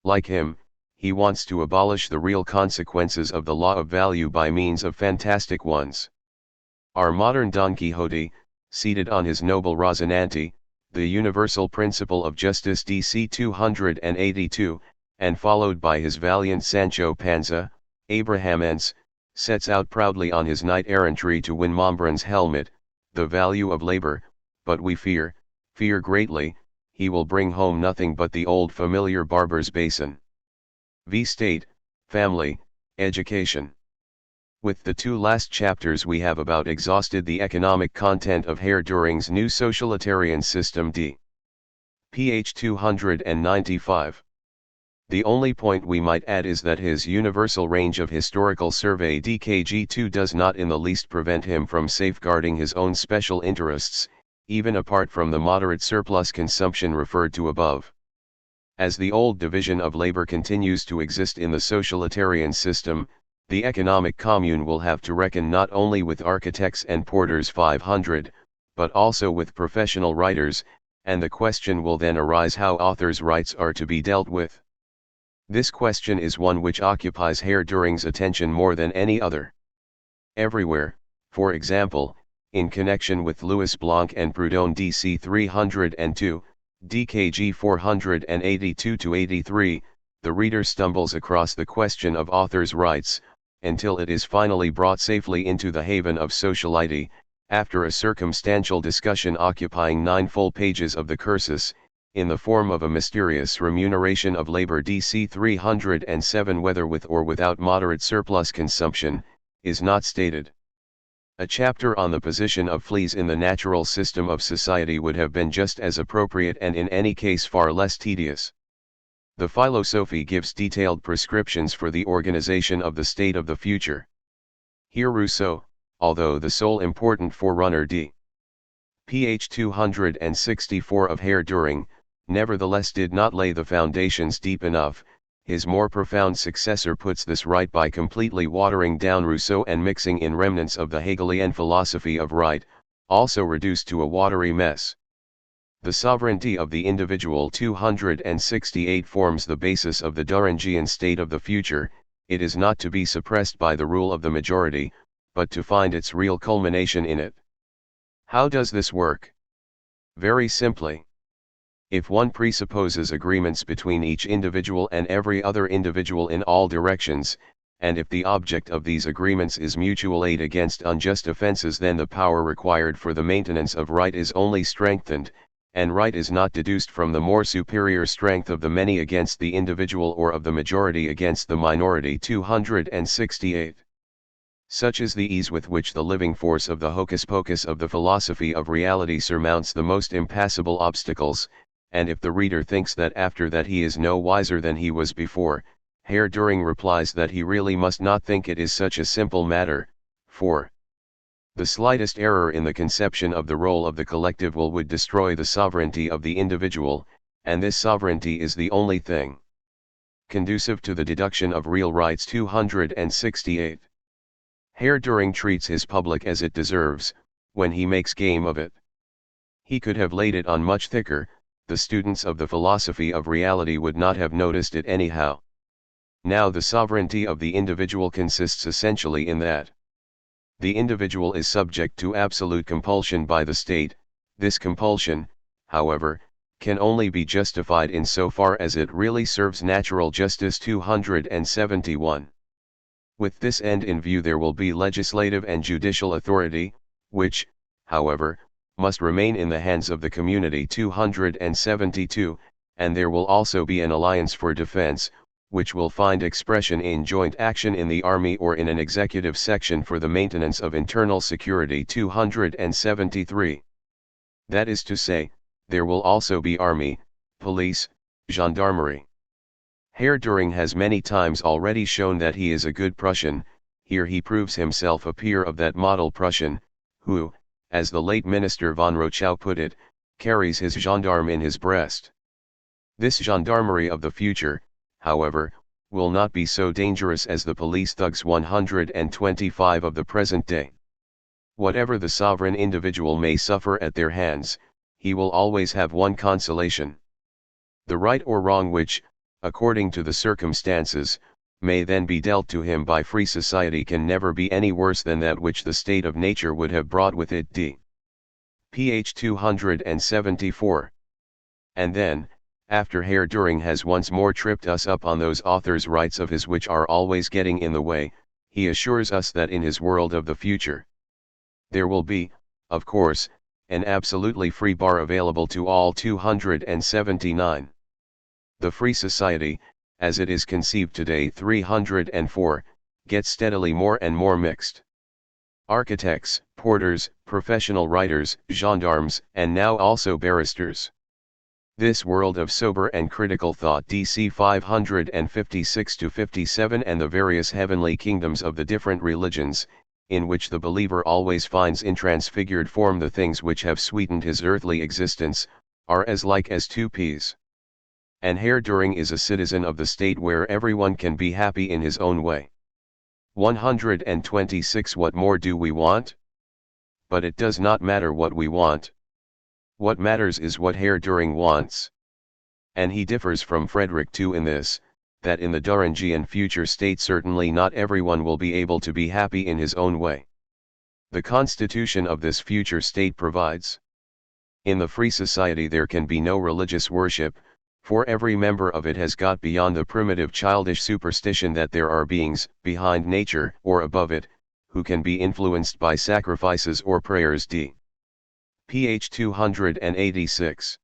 Like him, he wants to abolish the real consequences of the law of value by means of fantastic ones. Our modern Don Quixote, seated on his noble Rocinante, the universal principle of justice DC 282, and followed by his valiant Sancho Panza, Abrahamence, sets out proudly on his knight-errantry to win Montbrun's helmet, the value of labor, but we fear greatly, he will bring home nothing but the old familiar barber's basin. V. State, Family, Education. With the two last chapters we have about exhausted the economic content of Herr Duhring's new socialitarian system d. ph 295. The only point we might add is that his universal range of historical survey DKG2 does not in the least prevent him from safeguarding his own special interests, even apart from the moderate surplus consumption referred to above. As the old division of labor continues to exist in the socialitarian system, the economic commune will have to reckon not only with architects and porters 500, but also with professional writers, and the question will then arise how authors' rights are to be dealt with. This question is one which occupies Herr Duhring's attention more than any other. Everywhere, for example, in connection with Louis Blanc and Proudhon DC 302, DKG 482-83, the reader stumbles across the question of authors' rights, until it is finally brought safely into the haven of sociality, after a circumstantial discussion occupying 9 full pages of the cursus, in the form of a mysterious remuneration of labor DC 307 whether with or without moderate surplus consumption, is not stated. A chapter on the position of fleas in the natural system of society would have been just as appropriate and in any case far less tedious. The Philosophy gives detailed prescriptions for the organization of the state of the future. Here Rousseau, although the sole important forerunner d. ph. 264 of Herr Duhring, nevertheless did not lay the foundations deep enough. His more profound successor puts this right by completely watering down Rousseau and mixing in remnants of the Hegelian philosophy of right, also reduced to a watery mess. The sovereignty of the individual 268 forms the basis of the Duhringian state of the future. It is not to be suppressed by the rule of the majority, but to find its real culmination in it. How does this work? Very simply. If one presupposes agreements between each individual and every other individual in all directions, and if the object of these agreements is mutual aid against unjust offenses, then the power required for the maintenance of right is only strengthened, and right is not deduced from the more superior strength of the many against the individual or of the majority against the minority. 268. Such is the ease with which the living force of the hocus-pocus of the philosophy of reality surmounts the most impassable obstacles, and if the reader thinks that after that he is no wiser than he was before, Herr Duhring replies that he really must not think it is such a simple matter, for the slightest error in the conception of the role of the collective will would destroy the sovereignty of the individual, and this sovereignty is the only thing conducive to the deduction of real rights. 268. Herr Duhring treats his public as it deserves, when he makes game of it. He could have laid it on much thicker. The students of the philosophy of reality would not have noticed it anyhow. Now the sovereignty of the individual consists essentially in that the individual is subject to absolute compulsion by the state. This compulsion, however, can only be justified in so far as it really serves natural justice. 271. With this end in view there will be legislative and judicial authority, which, however, must remain in the hands of the community. 272, and there will also be an alliance for defense, which will find expression in joint action in the army or in an executive section for the maintenance of internal security. 273. That is to say, there will also be army, police, gendarmerie. Herr Duhring has many times already shown that he is a good Prussian. Here he proves himself a peer of that model Prussian, who, as the late minister von Rochow put it, carries his gendarme in his breast. This gendarmerie of the future, however, will not be so dangerous as the police thugs 125 of the present day. Whatever the sovereign individual may suffer at their hands, he will always have one consolation. The right or wrong which, according to the circumstances, may then be dealt to him by free society can never be any worse than that which the state of nature would have brought with it. D. ph. 274. And then, after Herr Duhring has once more tripped us up on those authors' rights of his which are always getting in the way, he assures us that in his world of the future, there will be, of course, an absolutely free bar available to all. 279. The free society, as it is conceived today. 304, gets steadily more and more mixed. Architects, porters, professional writers, gendarmes, and now also barristers. This world of sober and critical thought. DC 556-57 and the various heavenly kingdoms of the different religions, in which the believer always finds in transfigured form the things which have sweetened his earthly existence, are as like as two peas. And Herr Duhring is a citizen of the state where everyone can be happy in his own way. 126. What more do we want? But it does not matter what we want. What matters is what Herr Duhring wants. And he differs from Frederick too in this, that in the Duhringian future state certainly not everyone will be able to be happy in his own way. The constitution of this future state provides. In the free society there can be no religious worship, for every member of it has got beyond the primitive childish superstition that there are beings, behind nature, or above it, who can be influenced by sacrifices or prayers. Ph 286.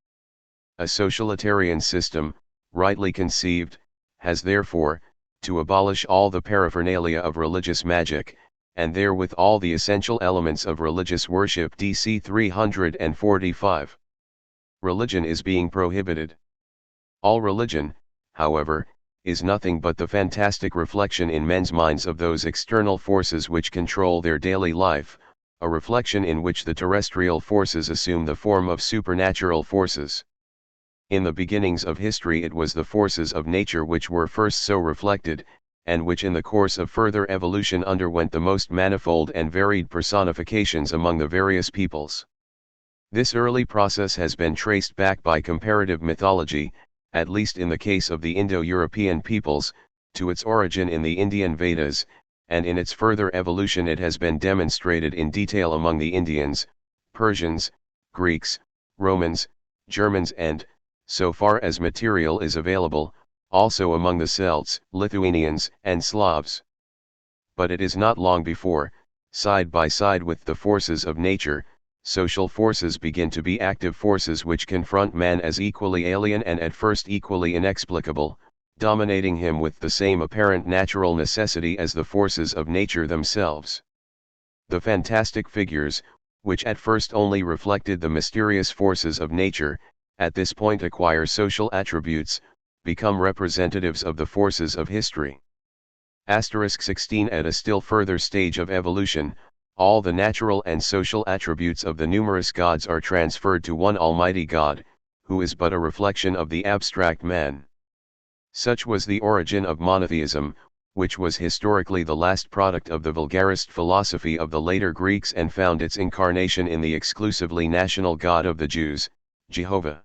A socialitarian system, rightly conceived, has therefore, to abolish all the paraphernalia of religious magic, and therewith all the essential elements of religious worship. DC 345. Religion is being prohibited. All religion, however, is nothing but the fantastic reflection in men's minds of those external forces which control their daily life, a reflection in which the terrestrial forces assume the form of supernatural forces. In the beginnings of history it was the forces of nature which were first so reflected, and which in the course of further evolution underwent the most manifold and varied personifications among the various peoples. This early process has been traced back by comparative mythology, at least in the case of the Indo-European peoples, to its origin in the Indian Vedas, and in its further evolution it has been demonstrated in detail among the Indians, Persians, Greeks, Romans, Germans and, so far as material is available, also among the Celts, Lithuanians, and Slavs. But it is not long before, side by side with the forces of nature, social forces begin to be active forces which confront man as equally alien and at first equally inexplicable, dominating him with the same apparent natural necessity as the forces of nature themselves. The fantastic figures, which at first only reflected the mysterious forces of nature, at this point acquire social attributes, become representatives of the forces of history. 16. At a still further stage of evolution, all the natural and social attributes of the numerous gods are transferred to one Almighty God, who is but a reflection of the abstract man. Such was the origin of monotheism, which was historically the last product of the vulgarist philosophy of the later Greeks and found its incarnation in the exclusively national God of the Jews, Jehovah.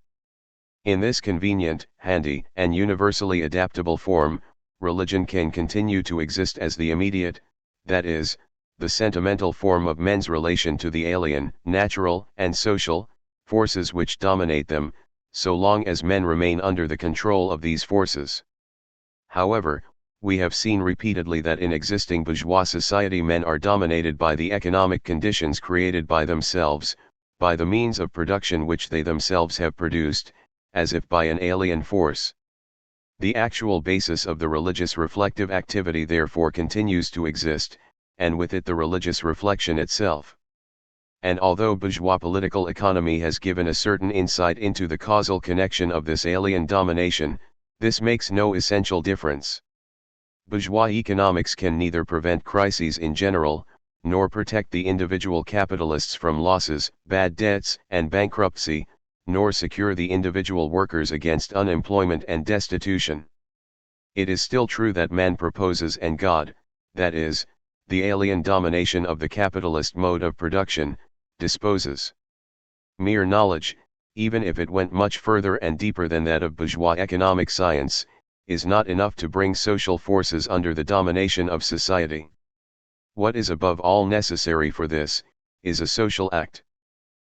In this convenient, handy, and universally adaptable form, religion can continue to exist as the immediate, that is, the sentimental form of men's relation to the alien, natural, and social, forces which dominate them, so long as men remain under the control of these forces. However, we have seen repeatedly that in existing bourgeois society men are dominated by the economic conditions created by themselves, by the means of production which they themselves have produced, as if by an alien force. The actual basis of the religious reflective activity therefore continues to exist, and with it the religious reflection itself. And although bourgeois political economy has given a certain insight into the causal connection of this alien domination, this makes no essential difference. Bourgeois economics can neither prevent crises in general, nor protect the individual capitalists from losses, bad debts, and bankruptcy, nor secure the individual workers against unemployment and destitution. It is still true that man proposes and God, that is, the alien domination of the capitalist mode of production, disposes. Mere knowledge, even if it went much further and deeper than that of bourgeois economic science, is not enough to bring social forces under the domination of society. What is above all necessary for this, is a social act.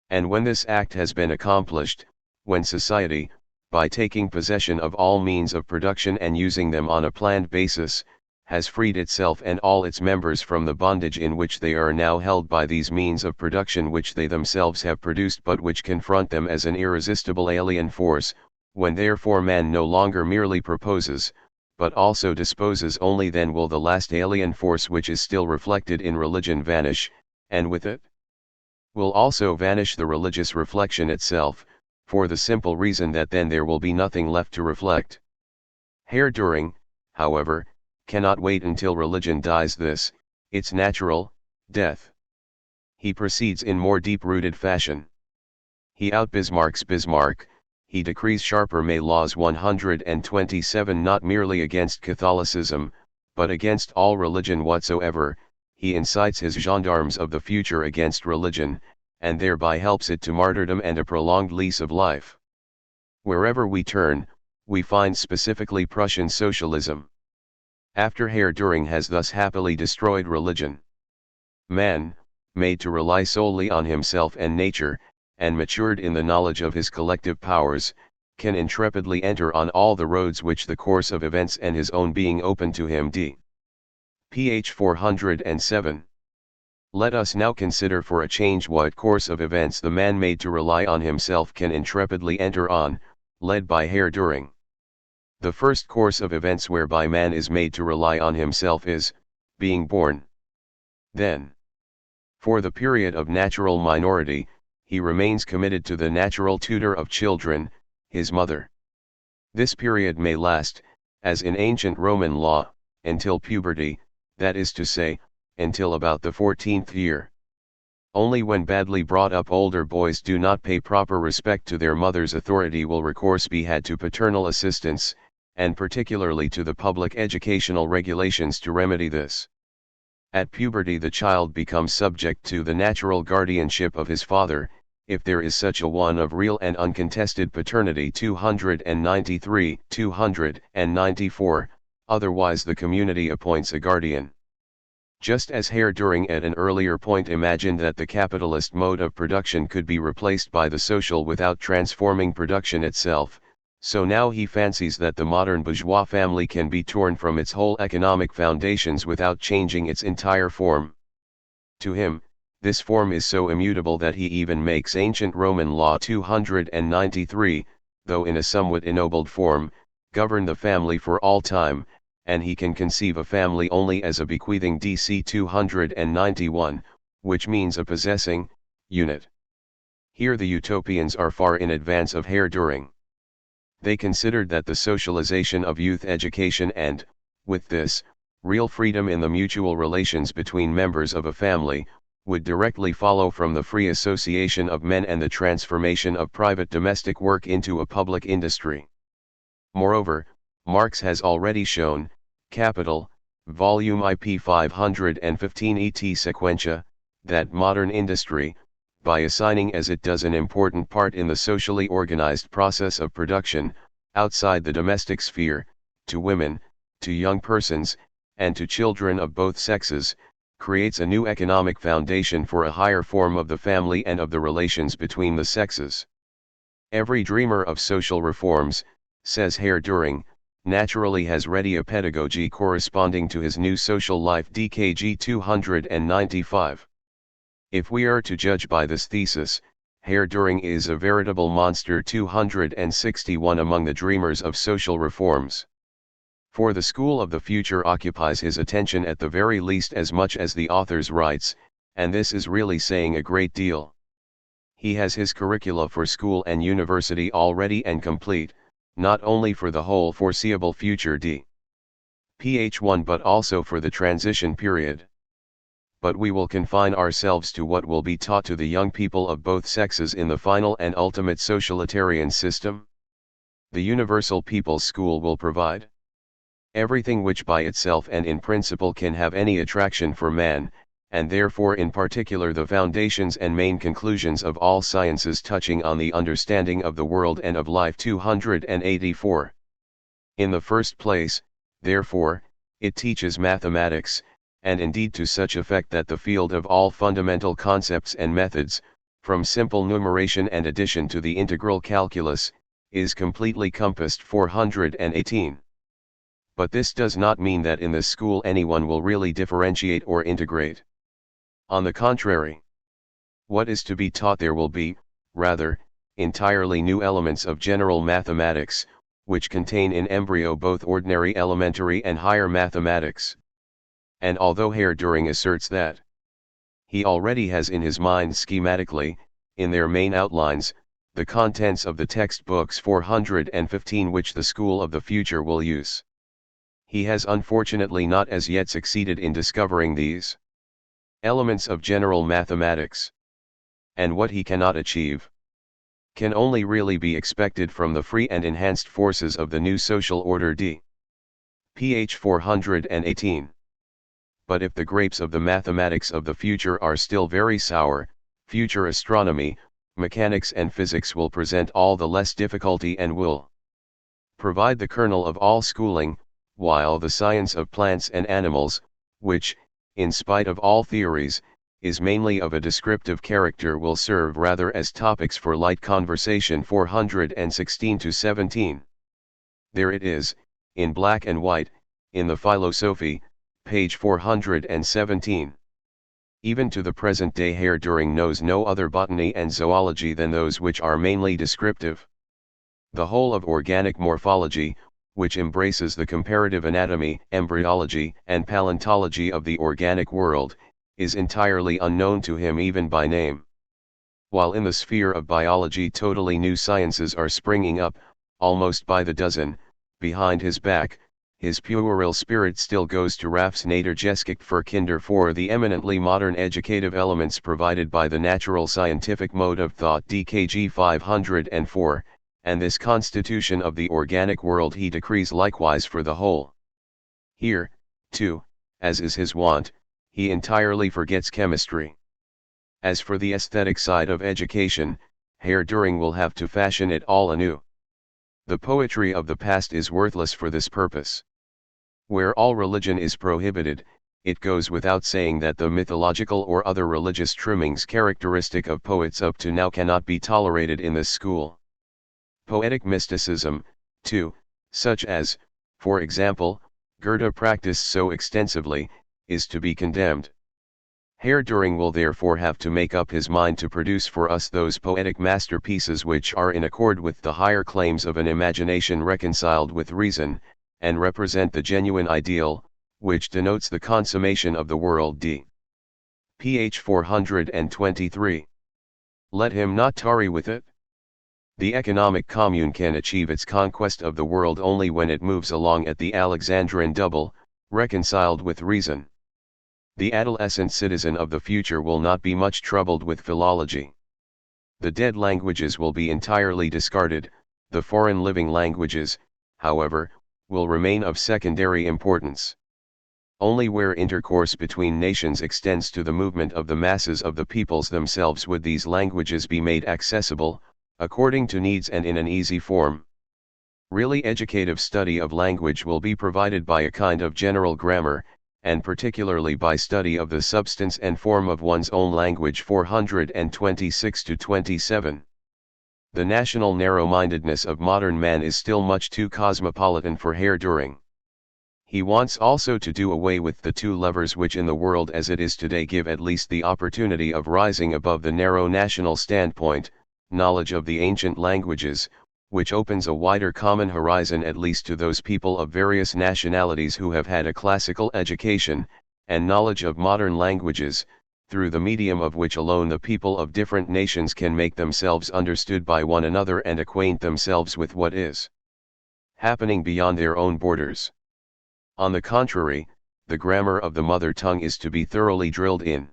And when this act has been accomplished, when society, by taking possession of all means of production and using them on a planned basis, has freed itself and all its members from the bondage in which they are now held by these means of production which they themselves have produced but which confront them as an irresistible alien force, when therefore man no longer merely proposes, but also disposes, only then will the last alien force which is still reflected in religion vanish, and with it will also vanish the religious reflection itself, for the simple reason that then there will be nothing left to reflect. Herr Duhring, however, cannot wait until religion dies. This, its natural, Death. He proceeds in more deep-rooted fashion. He out-Bismarcks Bismarck, he decrees sharper May laws 127 not merely against Catholicism, but against all religion whatsoever. He incites his gendarmes of the future against religion, and thereby helps it to martyrdom and a prolonged lease of life. Wherever we turn, we find specifically Prussian socialism. After Herr Duhring has thus happily destroyed religion, man, made to rely solely on himself and nature, and matured in the knowledge of his collective powers, can intrepidly enter on all the roads which the course of events and his own being open to him. Ph 407. Let us now consider for a change what course of events the man made to rely on himself can intrepidly enter on, led by Herr Duhring. The first course of events whereby man is made to rely on himself is, being born. Then, for the period of natural minority, he remains committed to the natural tutor of children, his mother. This period may last, as in ancient Roman law, until puberty, that is to say, until about the 14th year. Only when badly brought up older boys do not pay proper respect to their mother's authority will recourse be had to paternal assistance, and particularly to the public educational regulations to remedy this. At puberty the child becomes subject to the natural guardianship of his father, if there is such a one of real and uncontested paternity. 293, 294, otherwise the community appoints a guardian. Just as Herr Duhring at an earlier point imagined that the capitalist mode of production could be replaced by the social without transforming production itself, so now he fancies that the modern bourgeois family can be torn from its whole economic foundations without changing its entire form. To him, this form is so immutable that he even makes ancient Roman law 293, though in a somewhat ennobled form, govern the family for all time, and he can conceive a family only as a bequeathing DC 291, which means a possessing unit. Here the utopians are far in advance of Herr Duhring. They considered that the socialization of youth education and, with this, real freedom in the mutual relations between members of a family, would directly follow from the free association of men and the transformation of private domestic work into a public industry. Moreover, Marx has already shown, Capital, Volume IP 515 et Sequentia, that modern industry, by assigning as it does an important part in the socially organized process of production, outside the domestic sphere, to women, to young persons, and to children of both sexes, creates a new economic foundation for a higher form of the family and of the relations between the sexes. Every dreamer of social reforms, says Herr Duhring, naturally has ready a pedagogy corresponding to his new social life. DKG 295. If we are to judge by this thesis, Herr Duhring is a veritable monster. 261 among the dreamers of social reforms. For the school of the future occupies his attention at the very least as much as the author's writes, and this is really saying a great deal. He has his curricula for school and university already and complete, not only for the whole foreseeable future Ph1 but also for the transition period. But we will confine ourselves to what will be taught to the young people of both sexes in the final and ultimate socialitarian system. The Universal People's School will provide everything which by itself and in principle can have any attraction for man, and therefore in particular the foundations and main conclusions of all sciences touching on the understanding of the world and of life. 284. In the first place, therefore, it teaches mathematics, and indeed to such effect that the field of all fundamental concepts and methods, from simple numeration and addition to the integral calculus, is completely compassed. 418. But this does not mean that in this school anyone will really differentiate or integrate. On the contrary, what is to be taught there will be, rather, entirely new elements of general mathematics, which contain in embryo both ordinary elementary and higher mathematics. And although Herr Duhring asserts that he already has in his mind schematically, in their main outlines, the contents of the textbooks 415 which the school of the future will use, he has unfortunately not as yet succeeded in discovering these. Elements of general mathematics. And what he cannot achieve can only really be expected from the free and enhanced forces of the new social order d. Ph 418. But if the grapes of the mathematics of the future are still very sour, future astronomy, mechanics and physics will present all the less difficulty and will provide the kernel of all schooling, while the science of plants and animals, which, in spite of all theories, is mainly of a descriptive character, will serve rather as topics for light conversation. 416-17. There it is, in black and white, in the Philosophy, page 417. Even to the present day Herr Duhring knows no other botany and zoology than those which are mainly descriptive. The whole of organic morphology, which embraces the comparative anatomy, embryology, and paleontology of the organic world, is entirely unknown to him even by name. While in the sphere of biology totally new sciences are springing up, almost by the dozen, behind his back, his puerile spirit still goes to Raff's Nadergeschick für Kinder for the eminently modern educative elements provided by the natural scientific mode of thought DKG 504, and this constitution of the organic world he decrees likewise for the whole. Here, too, as is his wont, he entirely forgets chemistry. As for the aesthetic side of education, Herr Duhring will have to fashion it all anew. The poetry of the past is worthless for this purpose. Where all religion is prohibited, it goes without saying that the mythological or other religious trimmings characteristic of poets up to now cannot be tolerated in this school. Poetic mysticism, too, such as, for example, Goethe practiced so extensively, is to be condemned. Herr Duhring will therefore have to make up his mind to produce for us those poetic masterpieces which are in accord with the higher claims of an imagination reconciled with reason, and represent the genuine ideal, which denotes the consummation of the world d. Ph 423. Let him not tarry with it. The economic commune can achieve its conquest of the world only when it moves along at the Alexandrine double, reconciled with reason. The adolescent citizen of the future will not be much troubled with philology. The dead languages will be entirely discarded, the foreign living languages, however, will remain of secondary importance. Only where intercourse between nations extends to the movement of the masses of the peoples themselves would these languages be made accessible, according to needs and in an easy form. Really educative study of language will be provided by a kind of general grammar, and particularly by study of the substance and form of one's own language. 426-27. The national narrow-mindedness of modern man is still much too cosmopolitan for Herr Duhring. He wants also to do away with the two levers which in the world as it is today give at least the opportunity of rising above the narrow national standpoint, knowledge of the ancient languages, which opens a wider common horizon at least to those people of various nationalities who have had a classical education, and knowledge of modern languages, through the medium of which alone the people of different nations can make themselves understood by one another and acquaint themselves with what is happening beyond their own borders. On the contrary, the grammar of the mother tongue is to be thoroughly drilled in.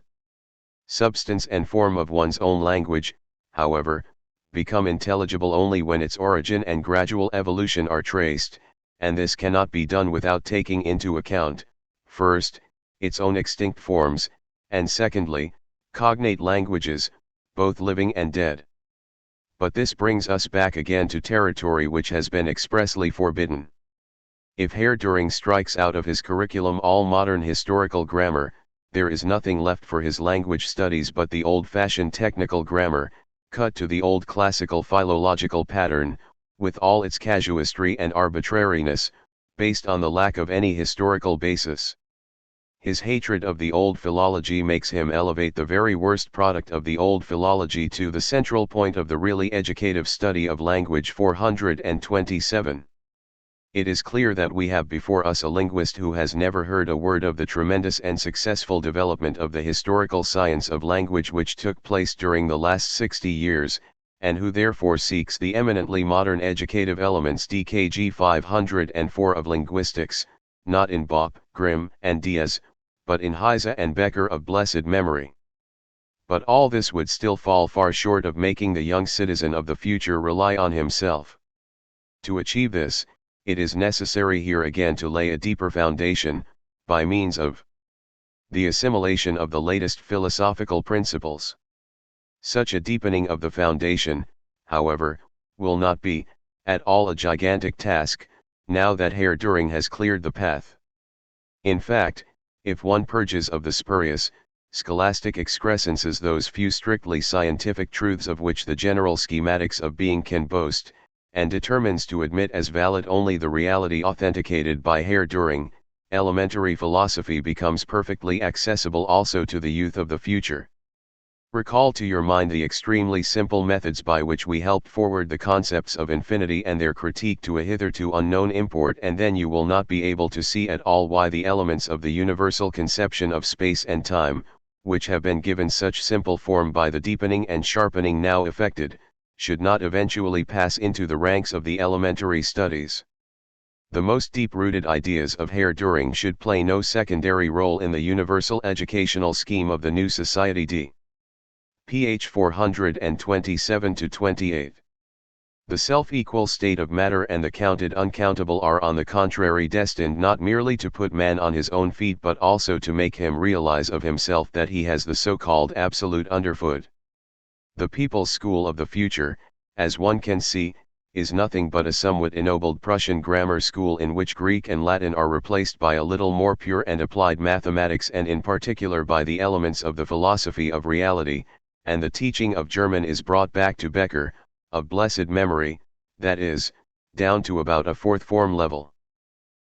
Substance and form of one's own language, however, become intelligible only when its origin and gradual evolution are traced, and this cannot be done without taking into account, first, its own extinct forms, and secondly, cognate languages, both living and dead. But this brings us back again to territory which has been expressly forbidden. If Herr Duhring strikes out of his curriculum all modern historical grammar, there is nothing left for his language studies but the old-fashioned technical grammar, cut to the old classical philological pattern, with all its casuistry and arbitrariness, based on the lack of any historical basis. His hatred of the old philology makes him elevate the very worst product of the old philology to the central point of the really educative study of language. 427. It is clear that we have before us a linguist who has never heard a word of the tremendous and successful development of the historical science of language which took place during the last 60 years, and who therefore seeks the eminently modern educative elements DKG 504 of linguistics, not in Bopp, Grimm, and Diaz, but in Heise and Becker of blessed memory. But all this would still fall far short of making the young citizen of the future rely on himself. To achieve this, it is necessary here again to lay a deeper foundation, by means of the assimilation of the latest philosophical principles. Such a deepening of the foundation, however, will not be, at all a gigantic task, now that Herr Duhring has cleared the path. In fact, if one purges of the spurious, scholastic excrescences those few strictly scientific truths of which the general schematics of being can boast, and determines to admit as valid only the reality authenticated by Herr Duhring, elementary philosophy becomes perfectly accessible also to the youth of the future. Recall to your mind the extremely simple methods by which we helped forward the concepts of infinity and their critique to a hitherto unknown import, and then you will not be able to see at all why the elements of the universal conception of space and time, which have been given such simple form by the deepening and sharpening now effected, should not eventually pass into the ranks of the elementary studies. The most deep-rooted ideas of Herr Duhring should play no secondary role in the universal educational scheme of the new society d. Ph 427-28. The self-equal state of matter and the counted uncountable are on the contrary destined not merely to put man on his own feet but also to make him realize of himself that he has the so-called absolute underfoot. The people's school of the future, as one can see, is nothing but a somewhat ennobled Prussian grammar school in which Greek and Latin are replaced by a little more pure and applied mathematics, and in particular by the elements of the philosophy of reality, and the teaching of German is brought back to Becker, of blessed memory, that is, down to about a fourth form level.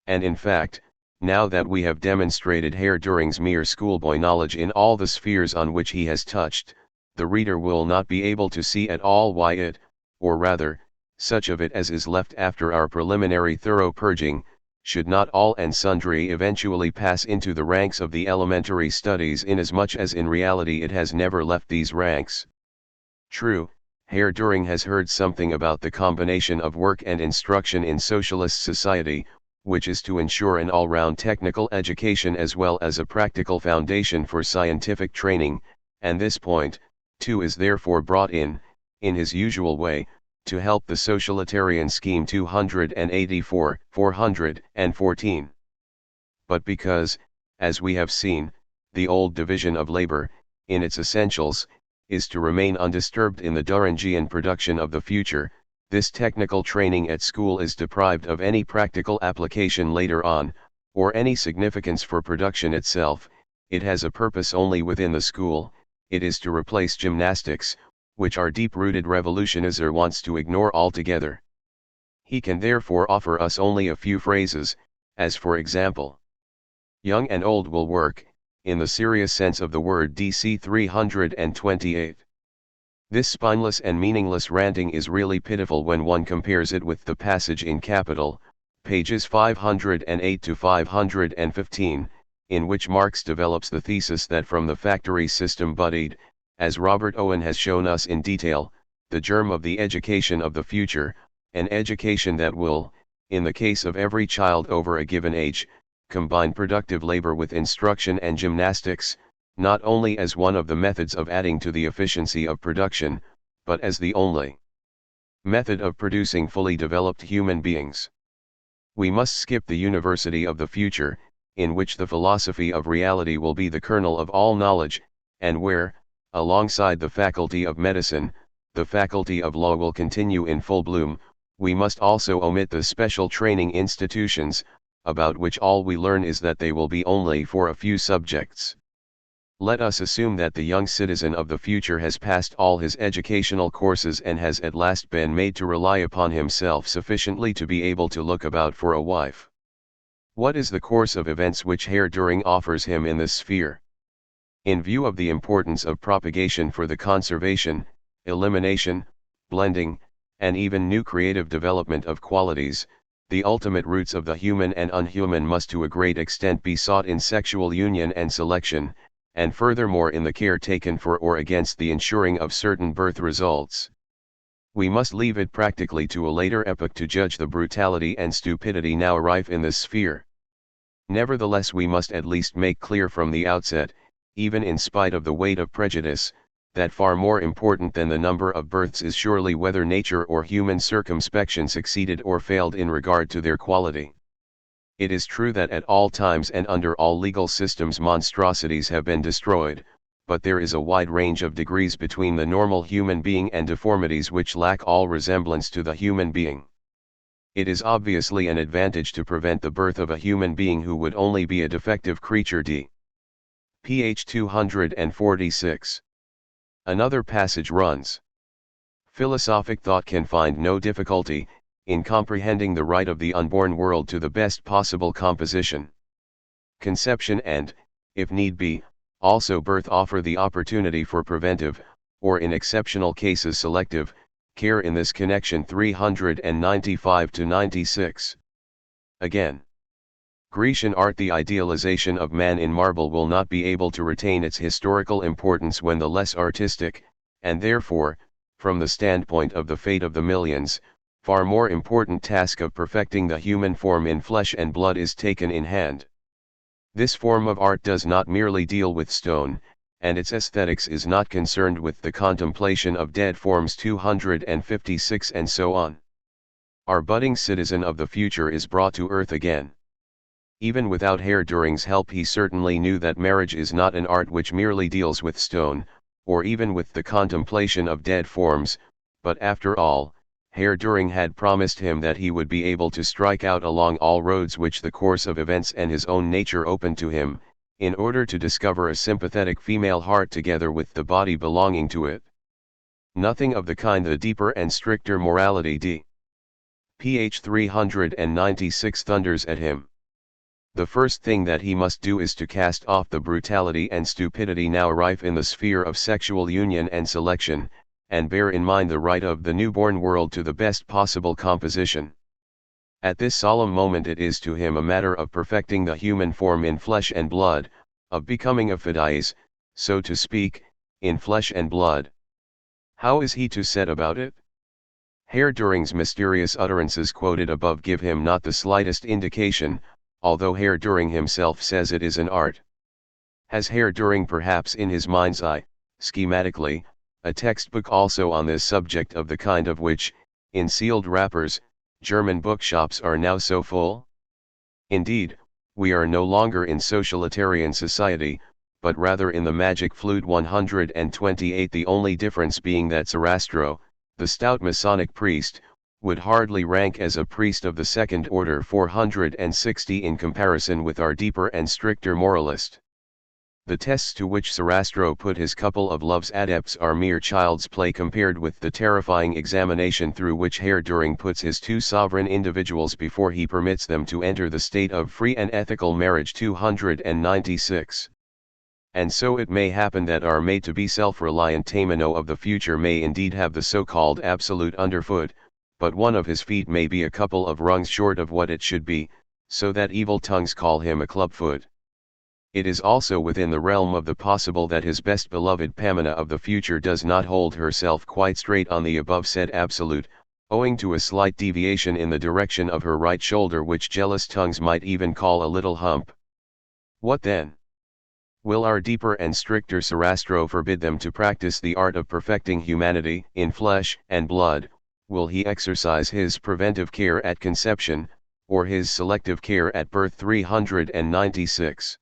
And in fact, now that we have demonstrated Herr Duhring's mere schoolboy knowledge in all the spheres on which he has touched, the reader will not be able to see at all why it, or rather, such of it as is left after our preliminary thorough purging, should not all and sundry eventually pass into the ranks of the elementary studies, inasmuch as in reality it has never left these ranks. True, Herr Duhring has heard something about the combination of work and instruction in socialist society, which is to ensure an all-round technical education as well as a practical foundation for scientific training, and this point, too, is therefore brought in his usual way, to help the socialitarian scheme 284, 414. But because, as we have seen, the old division of labor, in its essentials, is to remain undisturbed in the Duhringian production of the future, this technical training at school is deprived of any practical application later on, or any significance for production itself. It has a purpose only within the school. It is to replace gymnastics, which our deep-rooted revolutionizer wants to ignore altogether. He can therefore offer us only a few phrases, as for example, young and old will work, in the serious sense of the word DC 328. This spineless and meaningless ranting is really pitiful when one compares it with the passage in Capital, pages 508 to 515, in which Marx develops the thesis that from the factory system budded, as Robert Owen has shown us in detail, the germ of the education of the future, an education that will, in the case of every child over a given age, combine productive labor with instruction and gymnastics, not only as one of the methods of adding to the efficiency of production, but as the only method of producing fully developed human beings. We must skip the university of the future, in which the philosophy of reality will be the kernel of all knowledge, and where, alongside the faculty of medicine, the faculty of law will continue in full bloom. We must also omit the special training institutions, about which all we learn is that they will be only for a few subjects. Let us assume that the young citizen of the future has passed all his educational courses and has at last been made to rely upon himself sufficiently to be able to look about for a wife. What is the course of events which Herr Duhring offers him in this sphere? In view of the importance of propagation for the conservation, elimination, blending, and even new creative development of qualities, the ultimate roots of the human and unhuman must to a great extent be sought in sexual union and selection, and furthermore in the care taken for or against the ensuring of certain birth results. We must leave it practically to a later epoch to judge the brutality and stupidity now rife in this sphere. Nevertheless, we must at least make clear from the outset, even in spite of the weight of prejudice, that far more important than the number of births is surely whether nature or human circumspection succeeded or failed in regard to their quality. It is true that at all times and under all legal systems monstrosities have been destroyed, but there is a wide range of degrees between the normal human being and deformities which lack all resemblance to the human being. It is obviously an advantage to prevent the birth of a human being who would only be a defective creature. Ph 246. Another passage runs. Philosophic thought can find no difficulty in comprehending the right of the unborn world to the best possible composition. Conception and, if need be, also birth offer the opportunity for preventive, or in exceptional cases selective, care in this connection. 395-96. Again, Grecian art. The idealization of man in marble will not be able to retain its historical importance when the less artistic, and therefore, from the standpoint of the fate of the millions, far more important task of perfecting the human form in flesh and blood is taken in hand. This form of art does not merely deal with stone, and its aesthetics is not concerned with the contemplation of dead forms. 256 and so on. Our budding citizen of the future is brought to earth again. Even without Herr Duhring's help, he certainly knew that marriage is not an art which merely deals with stone, or even with the contemplation of dead forms, but after all, Herr Duhring had promised him that he would be able to strike out along all roads which the course of events and his own nature opened to him, in order to discover a sympathetic female heart together with the body belonging to it. Nothing of the kind. The deeper and stricter morality. Ph 396 thunders at him. The first thing that he must do is to cast off the brutality and stupidity now rife in the sphere of sexual union and selection, and bear in mind the right of the newborn world to the best possible composition. At this solemn moment it is to him a matter of perfecting the human form in flesh and blood, of becoming a fides, so to speak, in flesh and blood. How is he to set about it? Herr Duhring's mysterious utterances quoted above give him not the slightest indication, although Herr Duhring himself says it is an art. Has Herr Duhring perhaps in his mind's eye, schematically, a textbook also on this subject of the kind of which, in sealed wrappers, German bookshops are now so full? Indeed, we are no longer in socialitarian society, but rather in the magic flute. 128. The only difference being that Sarastro, the stout Masonic priest, would hardly rank as a priest of the second order. 460. In comparison with our deeper and stricter moralist, the tests to which Sarastro put his couple of love's adepts are mere child's play compared with the terrifying examination through which Herr Duhring puts his two sovereign individuals before he permits them to enter the state of free and ethical marriage. 296. And so it may happen that our made-to-be self-reliant Tamino of the future may indeed have the so-called absolute underfoot, but one of his feet may be a couple of rungs short of what it should be, so that evil tongues call him a clubfoot. It is also within the realm of the possible that his best beloved Pamina of the future does not hold herself quite straight on the above said absolute, owing to a slight deviation in the direction of her right shoulder which jealous tongues might even call a little hump. What then? Will our deeper and stricter Sarastro forbid them to practice the art of perfecting humanity in flesh and blood? Will he exercise his preventive care at conception, or his selective care at birth? 396.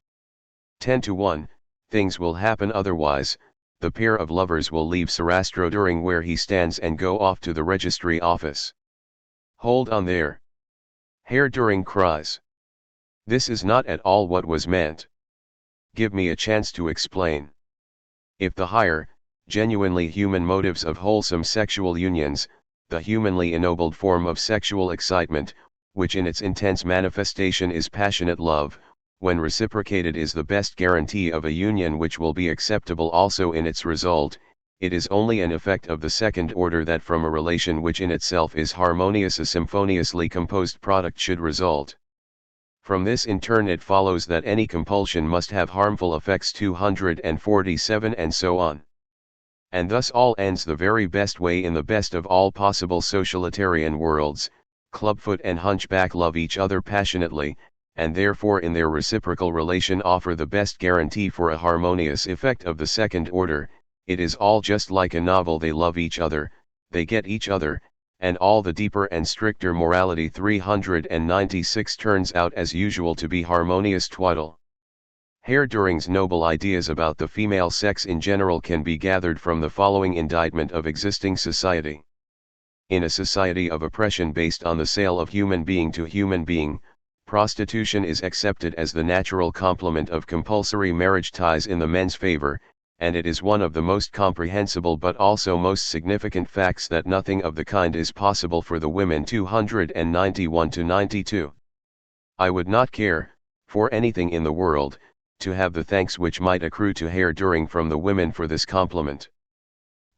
10-1, things will happen otherwise. The pair of lovers will leave Sarastro Duhring where he stands and go off to the registry office. Hold on there! Herr Duhring cries. This is not at all what was meant. Give me a chance to explain. If the higher, genuinely human motives of wholesome sexual unions, the humanly ennobled form of sexual excitement, which in its intense manifestation is passionate love, when reciprocated is the best guarantee of a union which will be acceptable also in its result, it is only an effect of the second order that from a relation which in itself is harmonious a symphoniously composed product should result. From this in turn it follows that any compulsion must have harmful effects. 247 and so on. And thus all ends the very best way in the best of all possible socialitarian worlds. Clubfoot and hunchback love each other passionately, and therefore in their reciprocal relation offer the best guarantee for a harmonious effect of the second order. It is all just like a novel. They love each other, they get each other, and all the deeper and stricter morality. 396 turns out as usual to be harmonious twaddle. Herr Duhring's noble ideas about the female sex in general can be gathered from the following indictment of existing society. In a society of oppression based on the sale of human being to human being, prostitution is accepted as the natural complement of compulsory marriage ties in the men's favor, and it is one of the most comprehensible but also most significant facts that nothing of the kind is possible for the women. 291-92. I would not care, for anything in the world, to have the thanks which might accrue to Herr Duhring from the women for this compliment.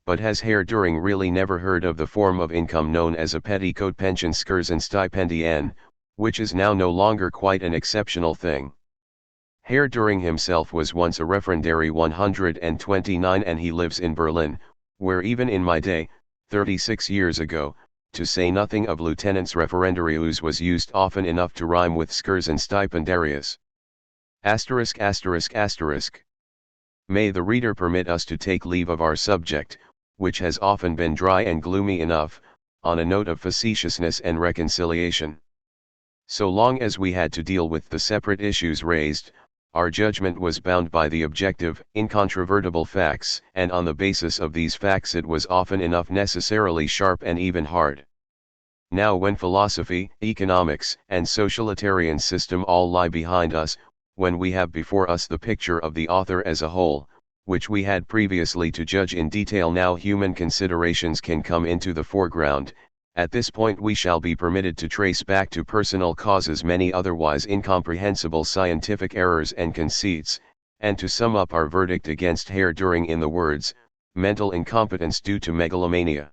But has Herr Duhring really never heard of the form of income known as a petticoat pension Skursenstipendien, which is now no longer quite an exceptional thing? Herr Duhring himself was once a referendary 129, and he lives in Berlin, where even in my day, 36 years ago, to say nothing of lieutenants referendarius, was used often enough to rhyme with Skursenstipendarius. ******* May the reader permit us to take leave of our subject, which has often been dry and gloomy enough, on a note of facetiousness and reconciliation. So long as we had to deal with the separate issues raised, our judgment was bound by the objective, incontrovertible facts, and on the basis of these facts it was often enough necessarily sharp and even hard. Now when philosophy, economics, and socialitarian system all lie behind us, when we have before us the picture of the author as a whole, which we had previously to judge in detail, now human considerations can come into the foreground. At this point we shall be permitted to trace back to personal causes many otherwise incomprehensible scientific errors and conceits, and to sum up our verdict against Herr Duhring in the words, mental incompetence due to megalomania.